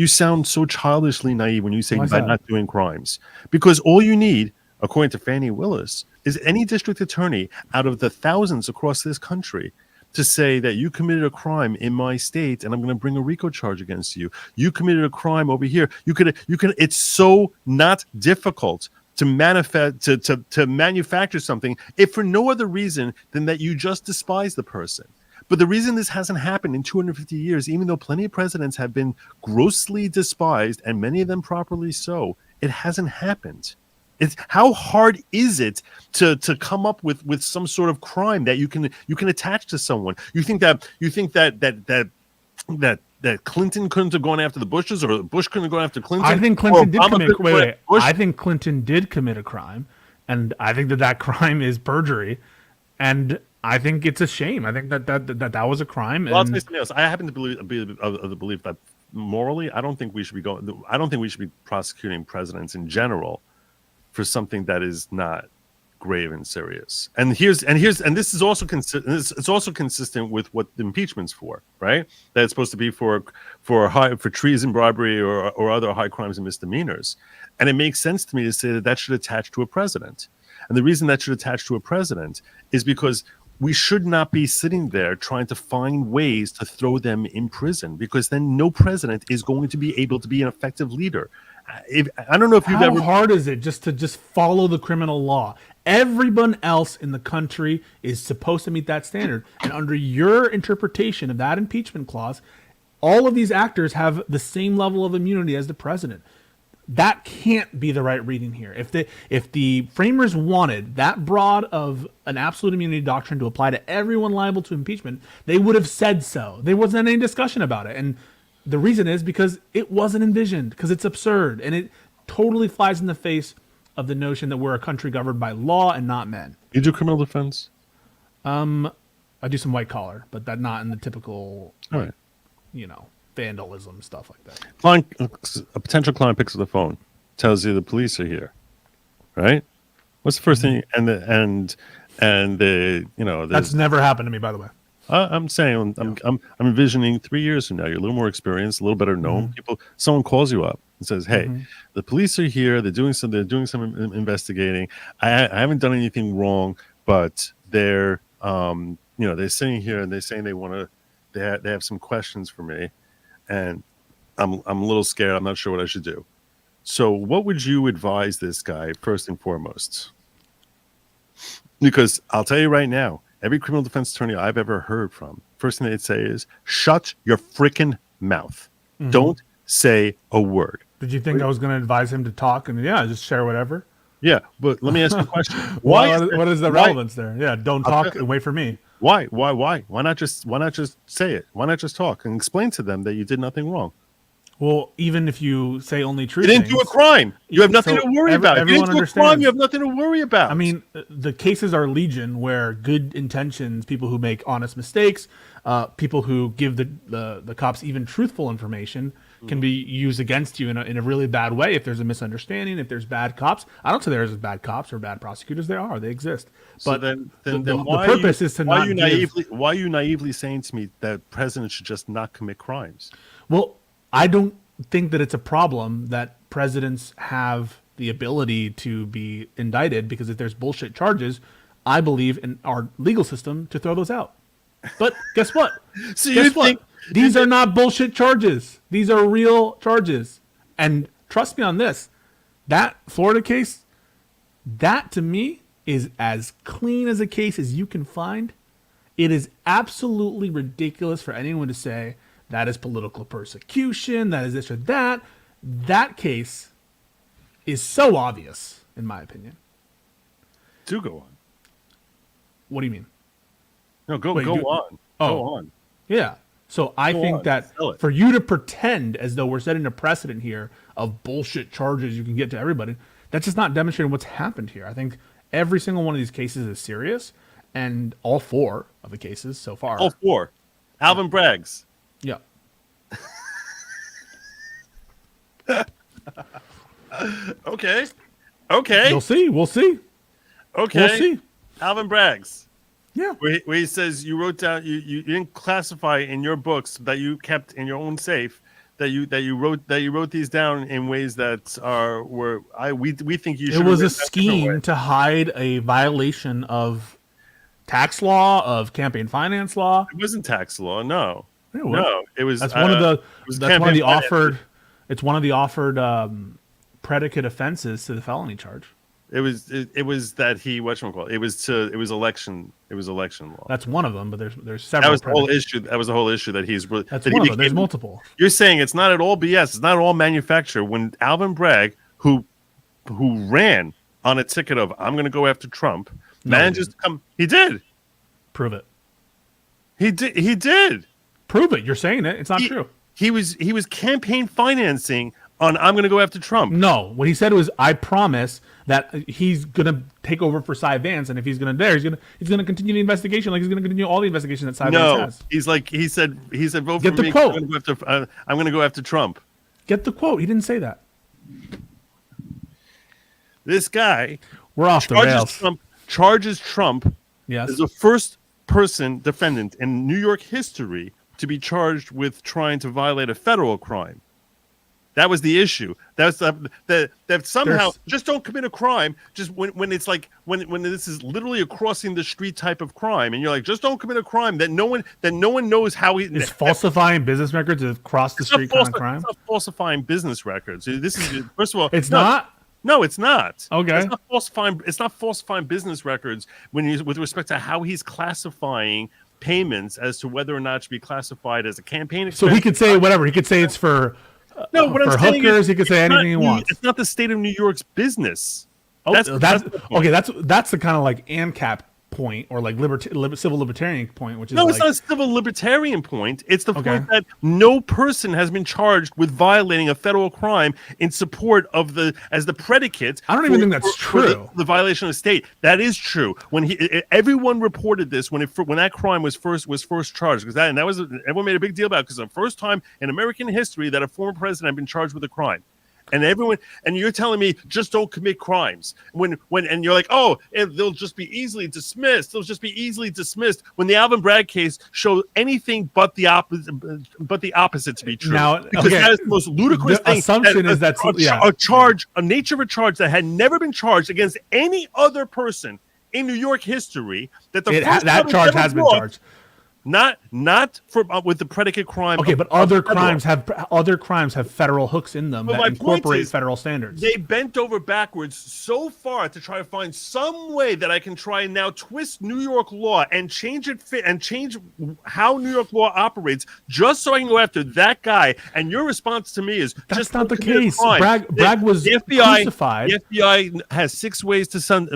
sound so childishly naive when you say by not doing crimes, because all you need, according to Fannie Willis, is any district attorney out of the thousands across this country to say that you committed a crime in my state and I'm going to bring a RICO charge against you. You committed a crime over here. You could. It's so not difficult to manufacture something, if for no other reason than that you just despise the person. But the reason this hasn't happened in 250 years, even though plenty of presidents have been grossly despised, and many of them properly so, it hasn't happened. It's how hard is it to come up with some sort of crime that you can attach to someone? You think that Clinton couldn't have gone after the Bushes, or Bush couldn't have gone after Clinton? I think Clinton did commit. I think Clinton did commit a crime, And I think that crime is perjury. And I think it's a shame. I think that was a crime. Well, I'll say And something else. I happen to be of the belief that morally, I don't think we should be I don't think we should be prosecuting presidents in general for something that is not grave and serious. And this is also it's also consistent with what the impeachment's for, right? That it's supposed to be for treason, bribery, or other high crimes and misdemeanors. And it makes sense to me to say that should attach to a president. And the reason that should attach to a president is because we should not be sitting there trying to find ways to throw them in prison, because then no president is going to be able to be an effective leader. I don't know if you've how ever. hard is it just to follow the criminal law? Everyone else in the country is supposed to meet that standard. And under your interpretation of that impeachment clause, all of these actors have the same level of immunity as the president. That can't be the right reading here. If the framers wanted that broad of an absolute immunity doctrine to apply to everyone liable to impeachment, they would have said so. There wasn't any discussion about it. And the reason is because it wasn't envisioned, because it's absurd, and it totally flies in the face of the notion that we're a country governed by law and not men. You do criminal defense? I do some white collar, but that not in the typical, All right. vandalism, stuff like that. A potential client picks up the phone, tells you the police are here, right? What's the first thing? And That's never happened to me, by the way. I'm saying I'm envisioning 3 years from now. You're a little more experienced, a little better known. Someone calls you up and says, "Hey, the police are here. They're doing some investigating. I haven't done anything wrong, but they're they're sitting here and they're saying they have some questions for me, and I'm a little scared. I'm not sure what I should do." So, what would you advise this guy first and foremost? Because I'll tell you right now, every criminal defense attorney I've ever heard from, first thing they'd say is, "Shut your freaking mouth. Don't say a word." Did you think I was going to advise him to talk and just share whatever? Yeah, but let me ask you a question. What is the relevance there? Yeah, don't talk and wait for me. Why? Why not just say it? Why not just talk and explain to them that you did nothing wrong? Well, even if you say only true You didn't do a crime. You have nothing to worry about. If you didn't do a crime, you have nothing to worry about. I mean, the cases are legion where good intentions, people who make honest mistakes, people who give the cops even truthful information can be used against you in a really bad way. If there's a misunderstanding, if there's bad cops, I don't say there's bad cops or bad prosecutors. They exist. But then the purpose is to not why are you naively saying to me that presidents should just not commit crimes? Well, I don't think that it's a problem that presidents have the ability to be indicted, because if there's bullshit charges, I believe in our legal system to throw those out. But guess what? These are not bullshit charges. These are real charges. And trust me on this, that Florida case, that to me is as clean as a case as you can find. It is absolutely ridiculous for anyone to say that is political persecution, that is this or that. That case is so obvious, in my opinion. Do go on. What do you mean? No, go on. Go on. Yeah. So I think that for you to pretend as though we're setting a precedent here of bullshit charges you can get to everybody, that's just not demonstrating what's happened here. I think every single one of these cases is serious, and all four of the cases so far. All four. Alvin Bragg's. Yeah. Okay. We'll see. Okay. We'll see. Alvin Bragg's. Yeah. Where he says you wrote down you didn't classify in your books that you kept in your own safe that you wrote these down in ways that we think you should. It was a scheme to hide a violation of tax law, of campaign finance law. It wasn't tax law, no. It was. That's one of the offered. It's one of the offered predicate offenses to the felony charge. It was that he whatchamacallit. It was election law. That's one of them, but there's several. That was the whole issue. That was the whole issue that he's. That's one of them. There's multiple. You're saying it's not at all BS. It's not at all manufactured. When Alvin Bragg, who ran on a ticket of I'm going to go after Trump, manages to come. He did. Prove it. He did. Prove it. You're saying it. It's not true. He was campaign financing on I'm going to go after Trump. No, what he said was, "I promise that he's gonna take over for Cy Vance, and if he's gonna he's gonna continue the investigation, like he's gonna continue all the investigation that Cy Vance has." He said vote Get for the me. quote. I'm going to go after Trump. Get the quote. He didn't say that. This guy We're off the rails. charges Trump Yes. as the first person defendant in New York history to be charged with trying to violate a federal crime. That was the issue. That's that somehow just don't commit a crime. Just when it's like when this is literally a crossing the street type of crime, and you're like, just don't commit a crime that no one knows how he is falsifying business records a cross the street kind of crime. It's not falsifying business records. This is first of all, it's not. No, it's not. Okay. It's not falsifying business records with respect to how he's classifying payments as to whether or not it should be classified as a campaign expense. So he could say whatever. He could say it's for hookers. He could say anything he wants. It's not the state of New York's business. Oh, that's okay. That's the kind of like ANCAP point, or like civil libertarian point, which is it's not a civil libertarian point. It's the Okay. point that no person has been charged with violating a federal crime in support of as the predicate. I don't even think that's true. The violation of state. That is true. When everyone reported this when that crime was first charged, because everyone made a big deal about it, because the first time in American history that a former president had been charged with a crime. And you're telling me just don't commit crimes and you're like, oh, they'll just be easily dismissed. They'll just be easily dismissed when the Alvin Bragg case showed anything but the opposite to be true. Now, because that is the most ludicrous thing. Assumption is that a nature of a charge that had never been charged against any other person in New York history that that charge has been charged. Not for with the predicate crime. Okay, but other crimes have federal hooks in them that incorporate federal standards. They bent over backwards so far to try to find some way that I can try and now twist New York law and change how New York law operates, just so I can go after that guy. And your response to me is that's not the case. Bragg was crucified. The FBI has 6 ways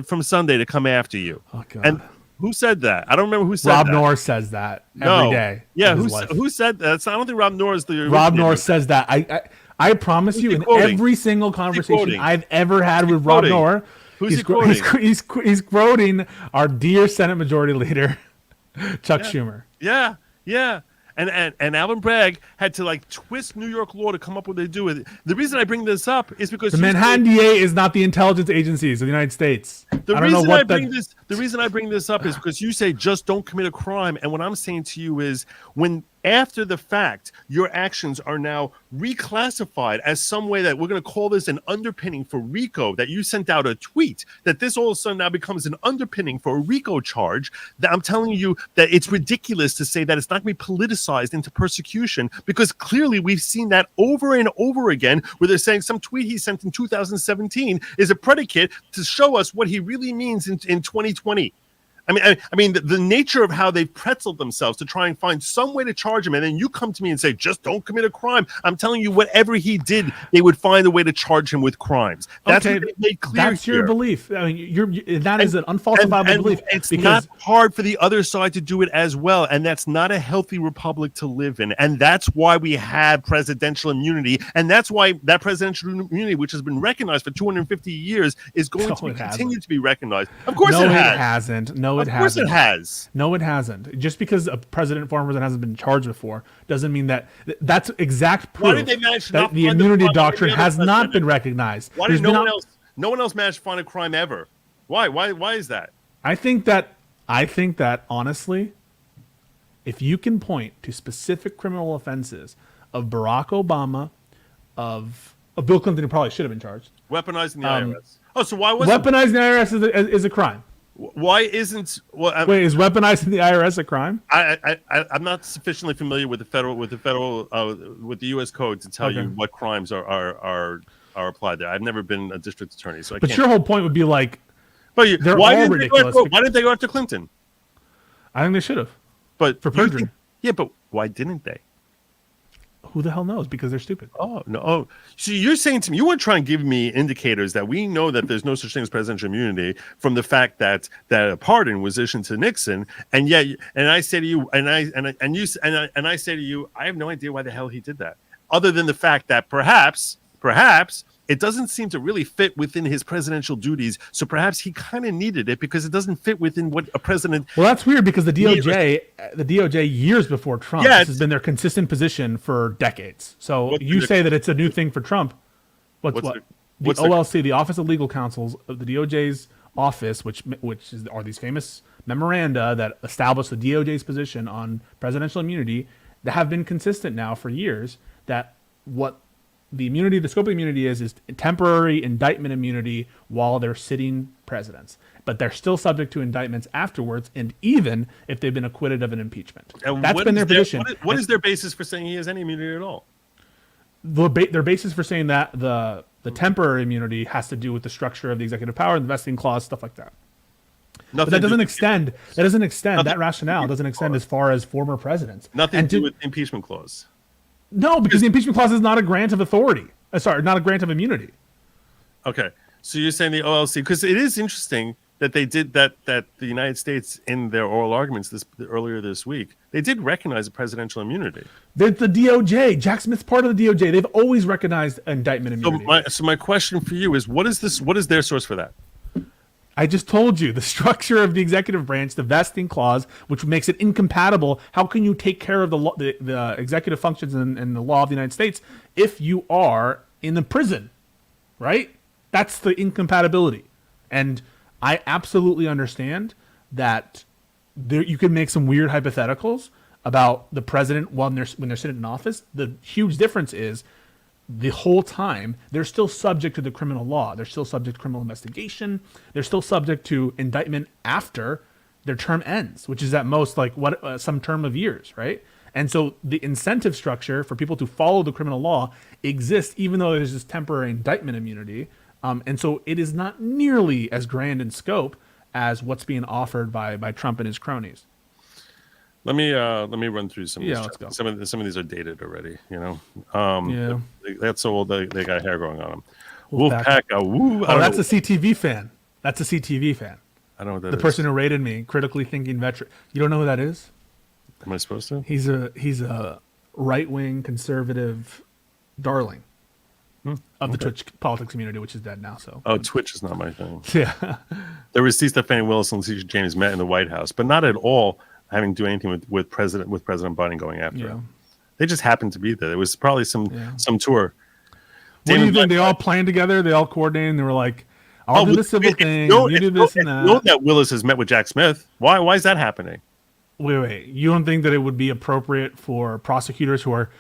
from Sunday to come after you. Oh God. And who said that? I don't remember who said that. Rob Norris says that every day. Yeah, who said that? I don't think Rob Norris. Rob Norris says that. I promise you, in every single conversation I've ever had with Rob Norris, he's quoting our dear Senate Majority Leader, Chuck Schumer. Yeah. And Alvin Bragg had to twist New York law to come up with what they do with it. The reason I bring this up is because the Manhattan DA is not the intelligence agencies of the United States. The reason I bring this up is because you say just don't commit a crime, and what I'm saying to you is when after the fact your actions are now reclassified as some way that we're going to call this an underpinning for RICO, that you sent out a tweet that this all of a sudden now becomes an underpinning for a RICO charge, that I'm telling you that it's ridiculous to say that it's not going to be politicized into persecution, because clearly we've seen that over and over again where they're saying some tweet he sent in 2017 is a predicate to show us what he really means in 2020. I mean, the nature of how they've pretzeled themselves to try and find some way to charge him, and then you come to me and say, just don't commit a crime. I'm telling you, whatever he did, they would find a way to charge him with crimes. That's what they made clear. That's your belief. I mean, that is an unfalsifiable belief. It's not hard for the other side to do it as well, and that's not a healthy republic to live in. And that's why we have presidential immunity, and that's why that presidential immunity, which has been recognized for 250 years, is going to continue to be recognized. Of course, it hasn't. No, it hasn't. Of course it has. No, it hasn't. Just because a former president hasn't been charged before doesn't mean that's exact proof. Why did they manage that the immunity doctrine has not been recognized? Why did no one else manage to find a crime ever? Why is that? I think that honestly, if you can point to specific criminal offenses of Barack Obama, of Bill Clinton, who probably should have been charged, weaponizing the IRS. Oh, so why wasn't weaponizing the IRS is a crime? Why isn't wait? Is weaponizing the IRS a crime? I'm not sufficiently familiar with the U.S. code to tell you what crimes are applied there. I've never been a district attorney, so I can't. But your whole point would be like, why didn't they go after Clinton? I think they should have. But for perjury. But why didn't they? Who the hell knows? Because they're stupid. Oh, no. Oh, so you're saying to me, you want to try and give me indicators that we know that there's no such thing as presidential immunity from the fact that a pardon was issued to Nixon, and yet, and I say to you, I say to you, I have no idea why the hell he did that, other than the fact that perhaps perhaps it doesn't seem to really fit within his presidential duties. So perhaps he kind of needed it because it doesn't fit within what a president. Well, that's weird because the DOJ years before Trump, Yeah, this has been their consistent position for decades. So What's you the- say that it's a new thing for Trump. What's The the- OLC, the Office of Legal Counsels of the DOJ's office, are these famous memoranda that establish the DOJ's position on presidential immunity, that have been consistent now for years. That what the immunity, the scope of immunity is temporary indictment immunity while they're sitting presidents, but they're still subject to indictments afterwards, and even if they've been acquitted of an impeachment. And That's what been is their position. What is their basis for saying he has any immunity at all? Their basis for saying that the temporary immunity has to do with the structure of the executive power and the vesting clause, stuff like that. But that doesn't extend. That rationale doesn't extend as far as former presidents. Nothing to do with impeachment clause. No, because the impeachment clause is not a grant of authority. Not a grant of immunity. Okay, so you're saying the OLC, because it is interesting that they did that the United States in their oral arguments earlier this week, they did recognize a presidential immunity. The DOJ, Jack Smith's part of the DOJ. They've always recognized indictment immunity. So my question for you is, what is their source for that? I just told you the structure of the executive branch, the vesting clause, which makes it incompatible. How can you take care of the executive functions and the law of the United States if you are in the prison, right? That's the incompatibility. And I absolutely understand that you can make some weird hypotheticals about the president when they're sitting in office. The huge difference is the whole time they're still subject to the criminal law. They're still subject to criminal investigation. They're still subject to indictment after their term ends, which is at most like some term of years, right? And so the incentive structure for people to follow the criminal law exists even though there's this temporary indictment immunity. And so it is not nearly as grand in scope as what's being offered by Trump and his cronies. Let me run through some of these. Let's go. Some of these are dated already, That's so old they got hair growing on them. Wolfpack, That's a CTV fan. That's a CTV fan. I don't know what that the is. person who rated me, critically thinking veteran. You don't know who that is? Am I supposed to? He's a right-wing conservative darling of the Twitch politics community, which is dead now. So Twitch is not my thing. yeah. There was C. Stephanie Willis and C. James met in the White House, but not at all having to do anything with President Biden going after him. They just happened to be there. It was probably some tour. What do you think? They all planned together. They all coordinated. And they were like, "I'll do the civil thing. You do this and that." Know that Willis has met with Jack Smith. Why is that happening? Wait. You don't think that it would be appropriate for prosecutors who are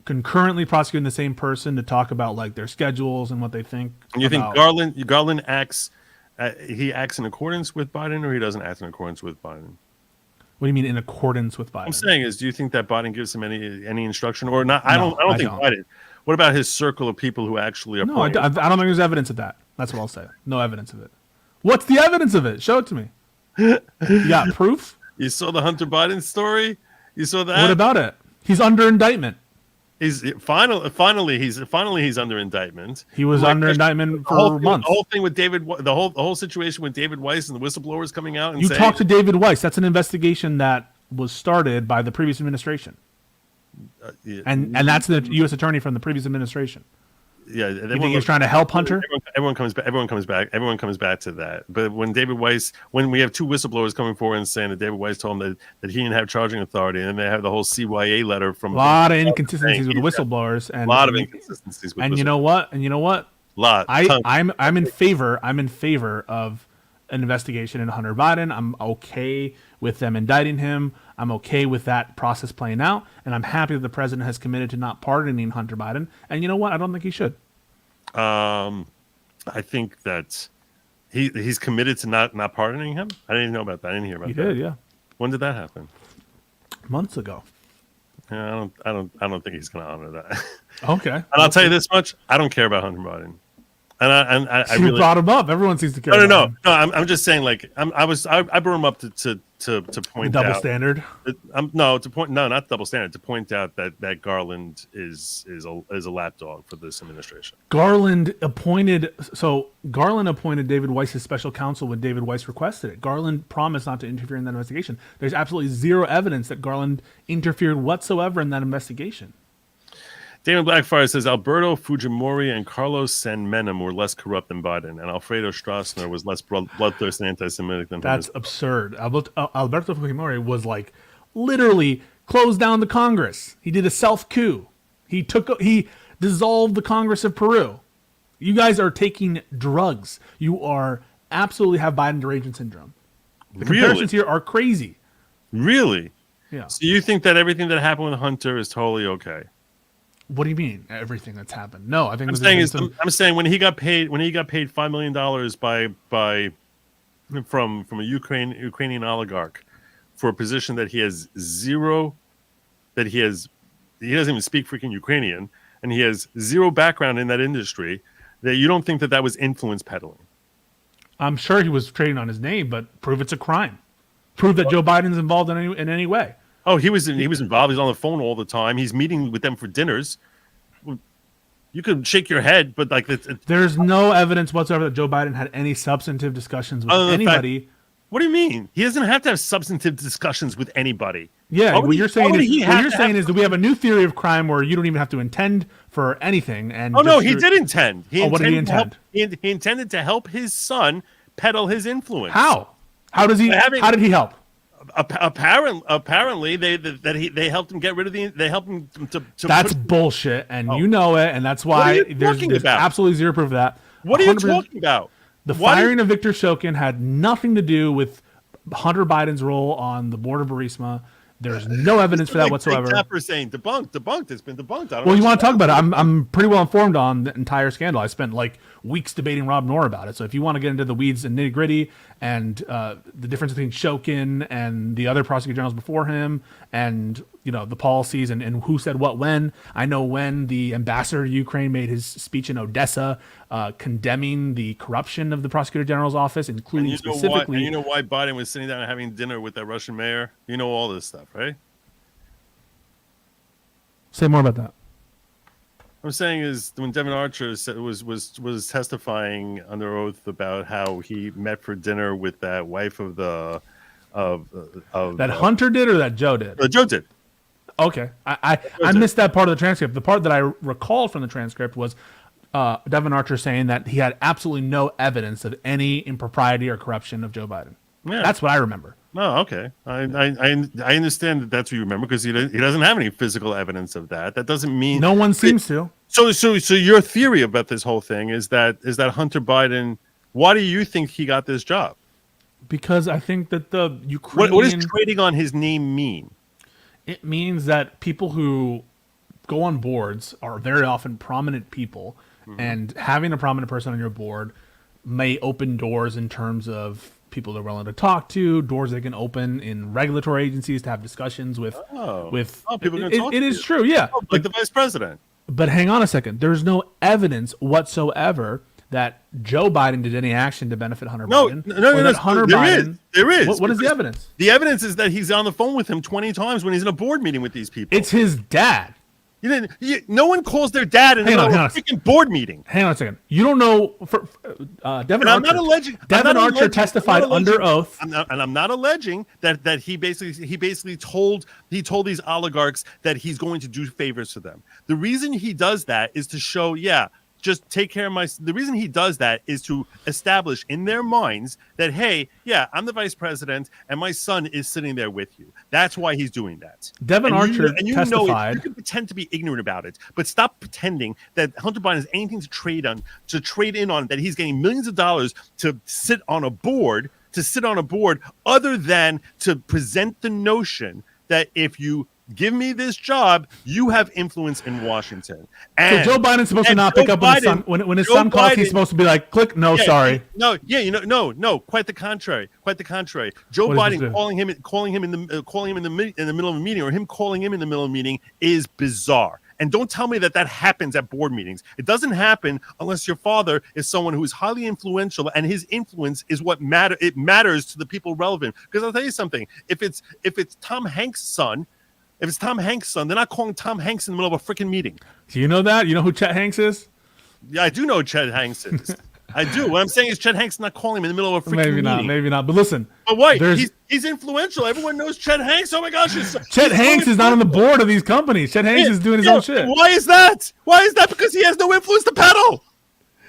concurrently prosecuting the same person to talk about like their schedules and what they think? And you think Garland acts? He acts in accordance with Biden, or he doesn't act in accordance with Biden? What do you mean in accordance with Biden? I'm saying is, do you think that Biden gives him any instruction or not? I don't think Biden. What about his circle of people who actually are? No, I don't think there's evidence of that. That's what I'll say. No evidence of it. What's the evidence of it? Show it to me. You got proof? You saw the Hunter Biden story? You saw that? What about it? He's under indictment. He's finally he's under indictment. He was under indictment for months. The whole thing with the whole situation with David Weiss and the whistleblowers coming out and you saying, talked to David Weiss. That's an investigation that was started by the previous administration, and that's the U.S. attorney from the previous administration. Yeah, you think he was trying to help Hunter? Everyone comes back to that. But when David Weiss, when we have two whistleblowers coming forward and saying that David Weiss told them that he didn't have charging authority, and then they have the whole CYA letter from a lot of inconsistencies with the whistleblowers, and a lot of inconsistencies. And you know what? I'm in favor of an investigation into Hunter Biden. I'm okay with them indicting him. I'm okay with that process playing out, and I'm happy that the president has committed to not pardoning Hunter Biden. And you know what? I don't think he should. I think that he's committed to not pardoning him. I didn't even know about that. I didn't hear about that. He did, yeah. When did that happen? Months ago. Yeah, I don't think he's going to honor that. Okay. And I'll tell you this much: I don't care about Hunter Biden. And I really brought him up. Everyone seems to care. No. I'm just saying, like, I brought him up to point double out standard. Not double standard. To point out that Garland is a lapdog for this administration. Garland appointed David Weiss as special counsel when David Weiss requested it. Garland promised not to interfere in that investigation. There's absolutely zero evidence that Garland interfered whatsoever in that investigation. Damon Blackfire says Alberto Fujimori and Carlos San Menem were less corrupt than Biden, and Alfredo Stroessner was less bloodthirsty and anti-Semitic than him. That's absurd. Alberto Fujimori was like literally closed down the Congress. He did a self coup. He dissolved the Congress of Peru. You guys are taking drugs. You are absolutely have Biden derangement syndrome. The comparisons here are crazy. Really? Yeah. So you think that everything that happened with Hunter is totally okay? What do you mean everything that's happened? No, I think I'm saying when he got paid $5 million from a Ukrainian oligarch for a position that he has zero, that he doesn't even speak freaking Ukrainian, and he has zero background in that industry, that you don't think that was influence peddling? I'm sure he was trading on his name, but prove it's a crime. Prove that Joe Biden's involved in any way. Oh, he was involved. He's on the phone all the time. He's meeting with them for dinners. You could shake your head, but like there's no evidence whatsoever that Joe Biden had any substantive discussions with anybody. What do you mean? He doesn't have to have substantive discussions with anybody. Yeah, what you're saying is that we have a new theory of crime where you don't even have to intend for anything. And he did intend. What did he intend? He intended to help his son peddle his influence. How? How did he help? Apparently, they helped him get rid of they helped him to That's bullshit, and you know it, and that's why there's absolutely zero proof of that. What are you talking about? The firing of Victor Shokin had nothing to do with Hunter Biden's role on the board of Burisma. There's no evidence for that whatsoever. Tapper saying debunked. It's been debunked. Well, you want to talk about it? I'm pretty well informed on the entire scandal. I spent like weeks debating Rob Knorr about it. So if you want to get into the weeds and nitty gritty and the difference between Shokin and the other prosecutor generals before him, and the policies and who said what when, I know when the ambassador to Ukraine made his speech in Odessa condemning the corruption of the prosecutor general's office, including specifically. You know why Biden was sitting down and having dinner with that Russian mayor? You know all this stuff, right? Say more about that. What I'm saying is when Devin Archer was testifying under oath about how he met for dinner with that wife of that Hunter did or that Joe did? Joe did. Okay, I missed that part of the transcript. The part that I recalled from the transcript was Devin Archer saying that he had absolutely no evidence of any impropriety or corruption of Joe Biden. Yeah. That's what I remember. Oh, okay. I understand that that's what you remember because he doesn't have any physical evidence of that. That doesn't mean no one seems to. So your theory about this whole thing is that Hunter Biden. Why do you think he got this job? Because I think that the Ukrainian. What does trading on his name mean? It means that people who go on boards are very often prominent people, and having a prominent person on your board may open doors in terms of people they're willing to talk to, doors they can open in regulatory agencies to have discussions with. People can talk. It is true, yeah. Like the vice president. But hang on a second. There's no evidence whatsoever that Joe Biden did any action to benefit Hunter Biden. No. Hunter there Biden. There is. What is the evidence? The evidence is that he's on the phone with him 20 times when he's in a board meeting with these people. It's his dad. No one calls their dad in a freaking board meeting. Hang on a second. You don't know. Devin Archer. I'm not alleging. Devin Archer testified under oath, I'm not alleging that he basically told these oligarchs that he's going to do favors to them. The reason he does that is to show, just take care of the reason he does that is to establish in their minds that, hey, I'm the vice president and my son is sitting there with you. That's why he's doing that. Devin Archer testified. You can pretend to be ignorant about it, but stop pretending that Hunter Biden has anything to trade in on, that he's getting millions of dollars to sit on a board, other than to present the notion that if you give me this job, you have influence in Washington. And, so Joe Biden's supposed to not pick up when his son, when his son calls, he's supposed to be like, click, no, sorry. No, quite the contrary. Joe Biden calling him in the middle of a meeting, or him calling him in the middle of a meeting, is bizarre. And don't tell me that happens at board meetings. It doesn't happen unless your father is someone who is highly influential, and his influence is what matters to the people relevant. Because I'll tell you something: if it's Tom Hanks' son. If it's Tom Hanks' son, they're not calling Tom Hanks in the middle of a freaking meeting. Do you know that? You know who Chet Hanks is? Yeah, I do know who Chet Hanks is. I do. What I'm saying is Chet Hanks not calling him in the middle of a freaking meeting. Maybe not. But listen. But wait, he's influential. Everyone knows Chet Hanks. Oh my gosh. Chet Hanks is not on the board of these companies. Chet Hanks is doing his own shit. Why is that? Why is that? Because he has no influence to peddle.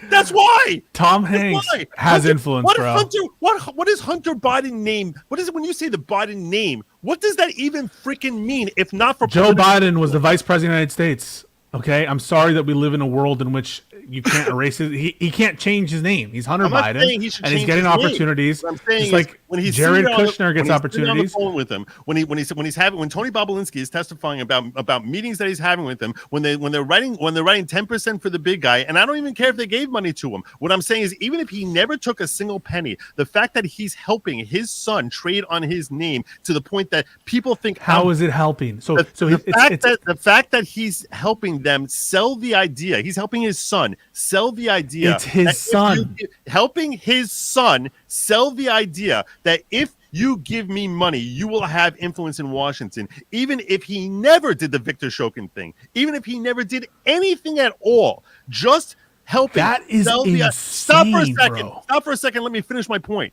That's why. Tom Hanks has influence, bro. What is Hunter Biden name? What is it when you say the Biden name? What does that even freaking mean if not for Joe Biden was the vice president of the United States? Okay, I'm sorry that we live in a world in which you can't erase it. He can't change his name. He's Hunter Biden, and he's getting opportunities. Just like when Jared Kushner gets opportunities. On the phone with him, when Tony Bobulinski is testifying about meetings that he's having with him, when they're writing 10% for the big guy, and I don't even care if they gave money to him. What I'm saying is, even if he never took a single penny, the fact that he's helping his son trade on his name to the point that people think, how is it helping? The fact that he's helping them sell the idea, he's helping his son sell the idea. It's his son. Helping his son sell the idea that if you give me money, you will have influence in Washington. Even if he never did the Victor Shokin thing, even if he never did anything at all, just helping sell the idea. Stop for a second. Bro. Stop for a second. Let me finish my point.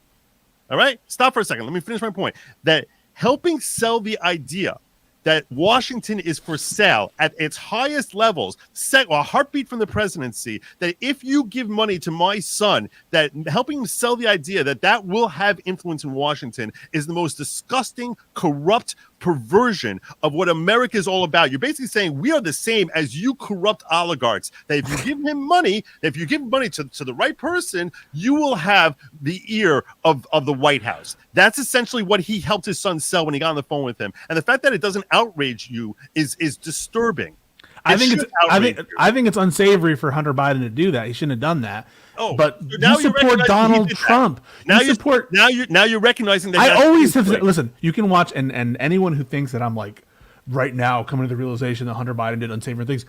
All right? Stop for a second. Let me finish my point. That helping sell the idea that Washington is for sale at its highest levels, a heartbeat from the presidency, that if you give money to my son, that helping him sell the idea that will have influence in Washington is the most disgusting, corrupt perversion of what America is all about. You're basically saying we are the same as you corrupt oligarchs, that if you give him money, if you give money to the right person, you will have the ear of the White House. That's essentially what he helped his son sell when he got on the phone with him. And the fact that it doesn't outrage you is disturbing. I think it's unsavory for Hunter Biden to do that. He shouldn't have done that. Oh, but you support Donald Trump. Now you're recognizing that. I always have listen. You can watch and anyone who thinks that I'm like right now coming to the realization that Hunter Biden did unsavory things,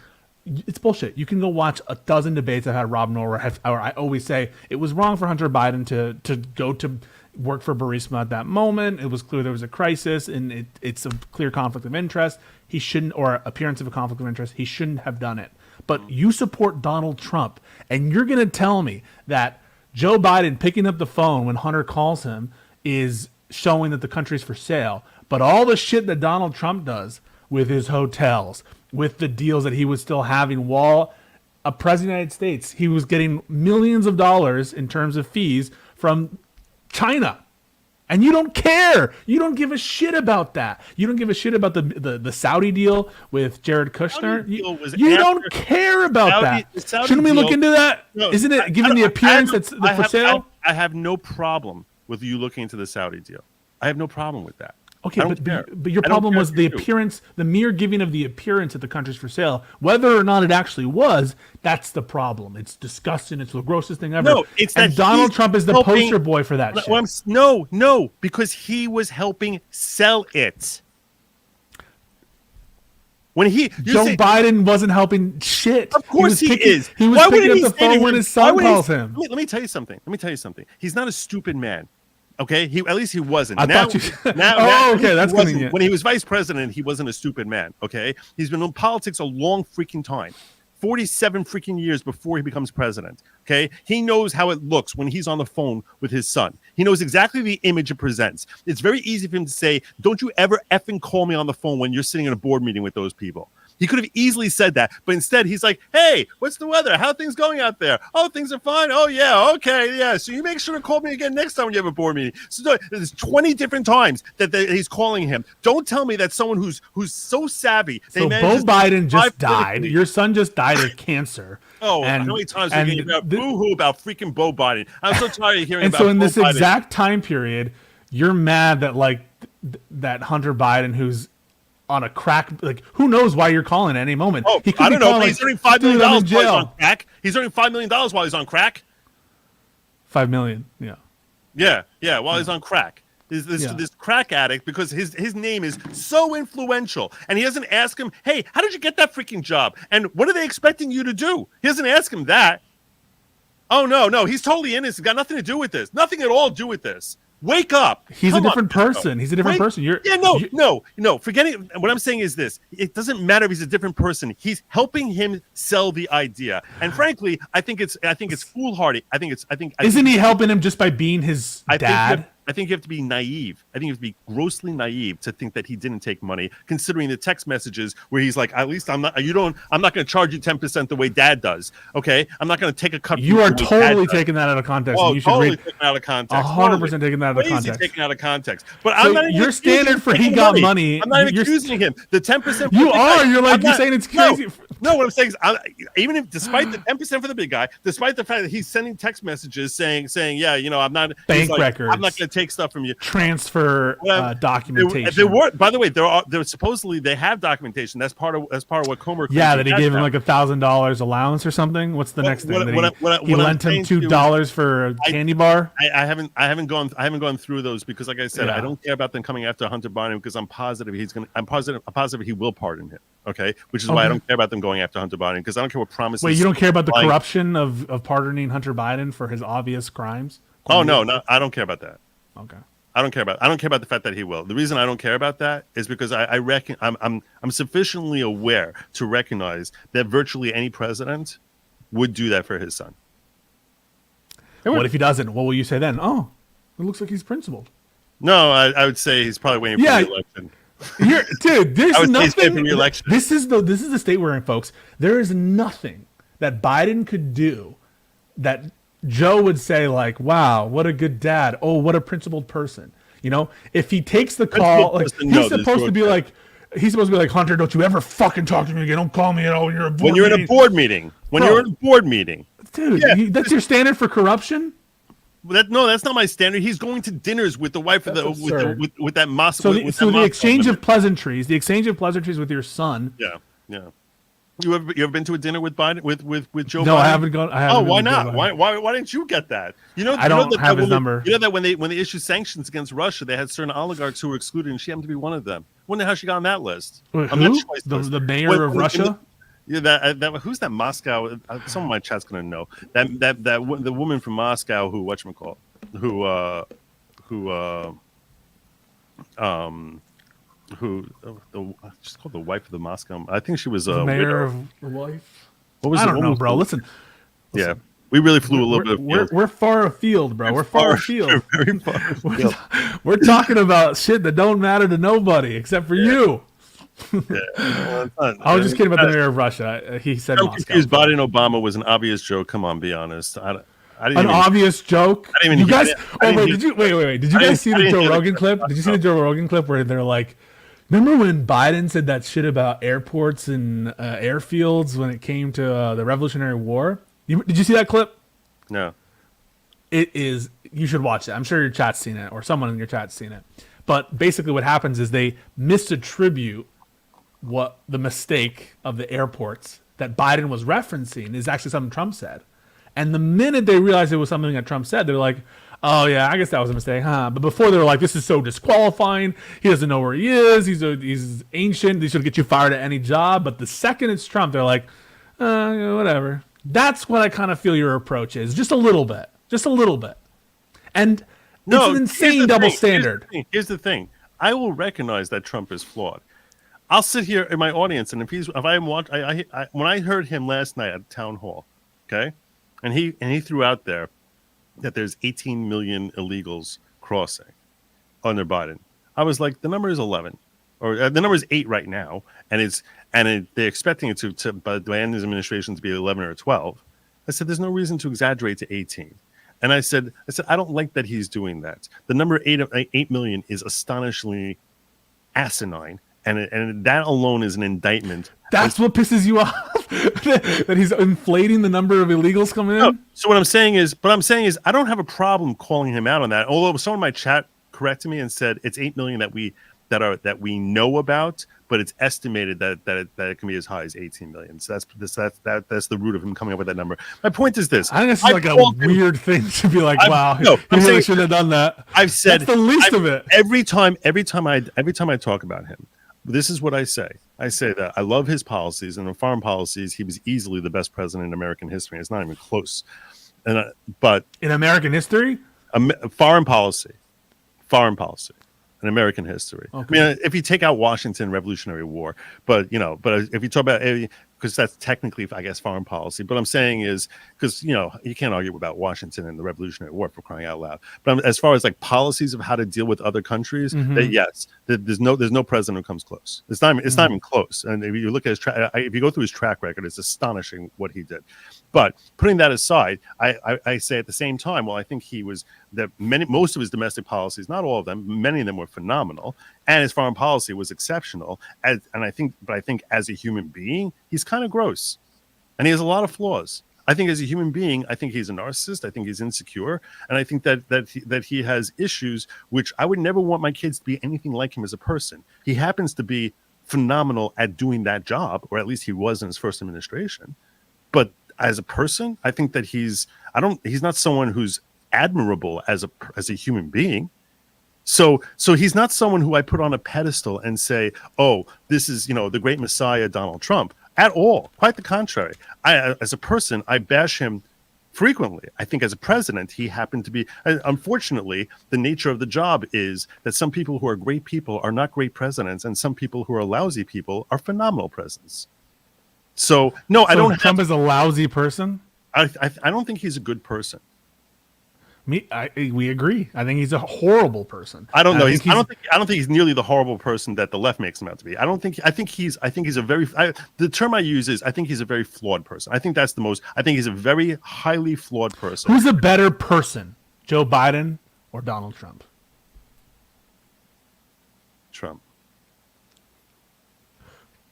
it's bullshit. You can go watch a dozen debates I've had Rob Noah. I always say it was wrong for Hunter Biden to go to work for Burisma at that moment. It was clear there was a crisis, and it's a clear conflict of interest. He shouldn't, or appearance of a conflict of interest. He shouldn't have done it. But you support Donald Trump, and you're going to tell me that Joe Biden picking up the phone when Hunter calls him is showing that the country's for sale. But all the shit that Donald Trump does with his hotels, with the deals that he was still having while a president of the United States, he was getting millions of dollars in terms of fees from China. And you don't care. You don't give a shit about that. You don't give a shit about the Saudi deal with Jared Kushner. You don't care about that. Shouldn't we look into that? No, Isn't it given the appearance that's for sale? I have no problem with you looking into the Saudi deal. I have no problem with that. Okay, but your problem was the appearance, the mere giving of the appearance that the country's for sale. Whether or not it actually was, that's the problem. It's disgusting. It's the grossest thing ever. No, it's that Donald Trump is the poster boy for that shit. No, because he was helping sell it. When Joe Biden wasn't helping shit. Of course he is. He was picking up the phone when his son calls him. Let me tell you something. He's not a stupid man. Okay, at least he wasn't. Okay, that's convenient. When he was vice president, he wasn't a stupid man. Okay, he's been in politics a long freaking time, 47 freaking years before he becomes president. Okay, he knows how it looks when he's on the phone with his son. He knows exactly the image it presents. It's very easy for him to say, "Don't you ever effing call me on the phone when you're sitting in a board meeting with those people." He could have easily said that, but instead he's like, "Hey, what's the weather? How are things going out there? Oh, things are fine. Oh, yeah, okay, yeah. So you make sure to call me again next time when you have a board meeting." So there's 20 different times that he's calling him. Don't tell me that someone who's so savvy. So Beau Biden just died. Your son just died of cancer. Oh, how many times are we getting about boo-hoo about freaking Beau Biden? I'm so tired of hearing about Beau Biden. And so in this Biden. exact time period, you're mad that that Hunter Biden, who's on a crack, who knows why you're calling at any moment. Oh, I don't know. He's earning $5 million while he's on crack. He's earning $5 million while he's on crack. $5 million, yeah. Yeah, while he's on crack. This crack addict, because his name is so influential, and he doesn't ask him, "Hey, how did you get that freaking job? And what are they expecting you to do?" He doesn't ask him that. Oh, no, he's totally innocent. Got nothing to do with this. Nothing at all to do with this. Wake up. He's Come a different on, person. He's a different person. No. Forgetting what I'm saying is this: it doesn't matter if he's a different person. He's helping him sell the idea, and frankly, I think it's foolhardy. Isn't he helping him just by being his dad? I think you have to be naive. I think you have to be grossly naive to think that he didn't take money, considering the text messages where he's like, "At least I'm not going to charge you 10% the way Dad does. Okay, I'm not going to take a cut." You are totally taking that out of context. Oh, you should totally taking out of context. 100% taking that out of context. Taken out of context. But so I'm not even your standard for he got money. I'm not even accusing him. The 10%. You are. You're saying it's crazy. No, what I'm saying is, even if, despite the 10% for the big guy, despite the fact that he's sending text messages saying, yeah, I'm not bank records. I'm not going to take stuff from you. Transfer documentation. There were, by the way, there supposedly they have documentation. That's part of what Comer. Yeah, that he gave him like $1,000 allowance or something. What's the next thing? He lent him $2 for a candy bar. I haven't gone through those because, like I said, I don't care about them coming after Hunter Biden because I'm positive I'm positive he will pardon him. Okay, which is why I don't care about them going after Hunter Biden because I don't care what promises. Wait, you don't care about the corruption of pardoning Hunter Biden for his obvious crimes? Oh no, I don't care about that. Okay. I don't care about the fact that he will. The reason I don't care about that is because I reckon I'm sufficiently aware to recognize that virtually any president would do that for his son. What if he doesn't? What will you say then? Oh, it looks like he's principled. No, I would say he's probably waiting for the election. Dude, there's nothing. This is the state we're in, folks. There is nothing that Biden could do that Joe would say like, "Wow, what a good dad! Oh, what a principled person." If he takes the call, he's supposed to be like, Hunter, don't you ever fucking talk to me again. Don't call me at all when you're in a board meeting. You're in a board meeting, dude. That's your standard for corruption. That's not my standard. He's going to dinners with the wife with that Moscow. So the exchange of pleasantries, with your son. Yeah. You ever been to a dinner with Biden with Joe Biden? No, I haven't gone. Why not? Why didn't you get that? I don't have his number. You know that when they issued sanctions against Russia, they had certain oligarchs who were excluded, and she happened to be one of them. Wonder how she got on that list. Wait, who? The mayor of Russia? Yeah, that who's that Moscow? Some of my chat's gonna know the woman from Moscow who whatchamacallit, she's called the wife of the Moscow. I think she was a mayor of the wife. What was I don't know, bro. Listen. Yeah, we really flew a little bit. We're far afield, bro. We're far afield. We're very far afield. We're talking about shit that don't matter to nobody except for you. Yeah. I was just kidding about the mayor of Russia. He said I'm Moscow. confused. Biden Obama was an obvious joke. Come on, be honest. I didn't obvious joke. I didn't you even guys. Did you wait? Did you guys see the Joe Rogan clip? Did you see the Joe Rogan clip where they're like, remember when Biden said that shit about airports and airfields when it came to the Revolutionary War? Did you see that clip? No. It is. You should watch it. I'm sure your chat's seen it, or someone in your chat's seen it. But basically, what happens is they misattribute what the mistake of the airports that Biden was referencing is actually something Trump said. And the minute they realized it was something that Trump said, they're like, oh, yeah, I guess that was a mistake, huh? But before they were like, this is so disqualifying. He doesn't know where he is. He's ancient. He should get you fired at any job. But the second it's Trump, they're like, whatever. That's what I kind of feel your approach is. Just a little bit. And it's an insane double standard. Here's the thing. I will recognize that Trump is flawed. I'll sit here in my audience, and when I heard him last night at town hall, okay, and he threw out there that there's 18 million illegals crossing under Biden, I was like, the number is 11, or the number is 8 right now, and they're expecting it to by Biden's administration to be 11 or 12. I said, there's no reason to exaggerate to 18. And I said, I don't like that he's doing that. The number 8 million is astonishingly asinine. And that alone is an indictment. That's what pisses you off? That he's inflating the number of illegals coming in? No. So what I'm saying is, I don't have a problem calling him out on that. Although someone in my chat corrected me and said it's 8 million that we know about, but it's estimated that it can be as high as 18 million. So that's the root of him coming up with that number. My point is this: I think it's like a weird thing to be like, wow, he really shouldn't have done that. I've said that's the least of it. Every time I talk about him, this is what I say. I say that I love his policies, and in foreign policies, he was easily the best president in American history. It's not even close. But in American history, foreign policy, foreign policy in American history. Okay. I mean, if you take out Washington, Revolutionary War, but if you talk about, because that's technically, I guess, foreign policy. But I'm saying is because you can't argue about Washington and the Revolutionary War, for crying out loud. But as far as like policies of how to deal with other countries, that yes, there's no president who comes close. It's not even close. And if you look at if you go through his track record, it's astonishing what he did. But putting that aside, I say at the same time, well, I think most of his domestic policies, not all of them, many of them were phenomenal, and his foreign policy was exceptional. But I think as a human being, he's kind of gross, and he has a lot of flaws. I think as a human being, I think he's a narcissist. I think he's insecure, and I think that he has issues which I would never want my kids to be anything like him as a person. He happens to be phenomenal at doing that job, or at least he was in his first administration. But as a person, I think that he's not someone who's admirable as a human being. So he's not someone who I put on a pedestal and say, oh, this is, the great messiah, Donald Trump, at all. Quite the contrary. As a person, I bash him frequently. I think as a president, he happened to be, unfortunately, the nature of the job is that some people who are great people are not great presidents, and some people who are lousy people are phenomenal presidents. So I don't. Trump is a lousy person. I don't think he's a good person. We agree. I think he's a horrible person. I don't know. I don't think he's nearly the horrible person that the left makes him out to be. I think he's a very. The term I use is I think he's a very flawed person. I think that's the most. I think he's a very highly flawed person. Who's a better person, Joe Biden or Donald Trump? Trump.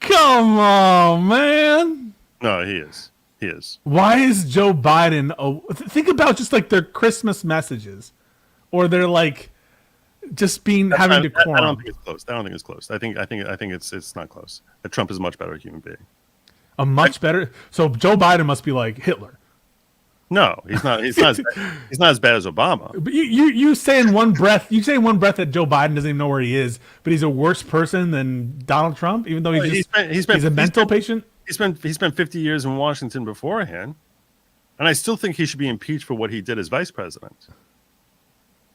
Come on, man. No, he is. He is. Why is Joe Biden? Think about just like their Christmas messages, or they're like just having decorum. I don't think it's close. I don't think it's close. I think it's not close. Trump is a much better human being. Better. So Joe Biden must be like Hitler. No, he's not. He's not as bad as Obama. But you say in one breath. You say in one breath that Joe Biden doesn't even know where he is, but he's a worse person than Donald Trump, even though he's a mental patient. He spent 50 years in Washington beforehand, and I still think he should be impeached for what he did as vice president.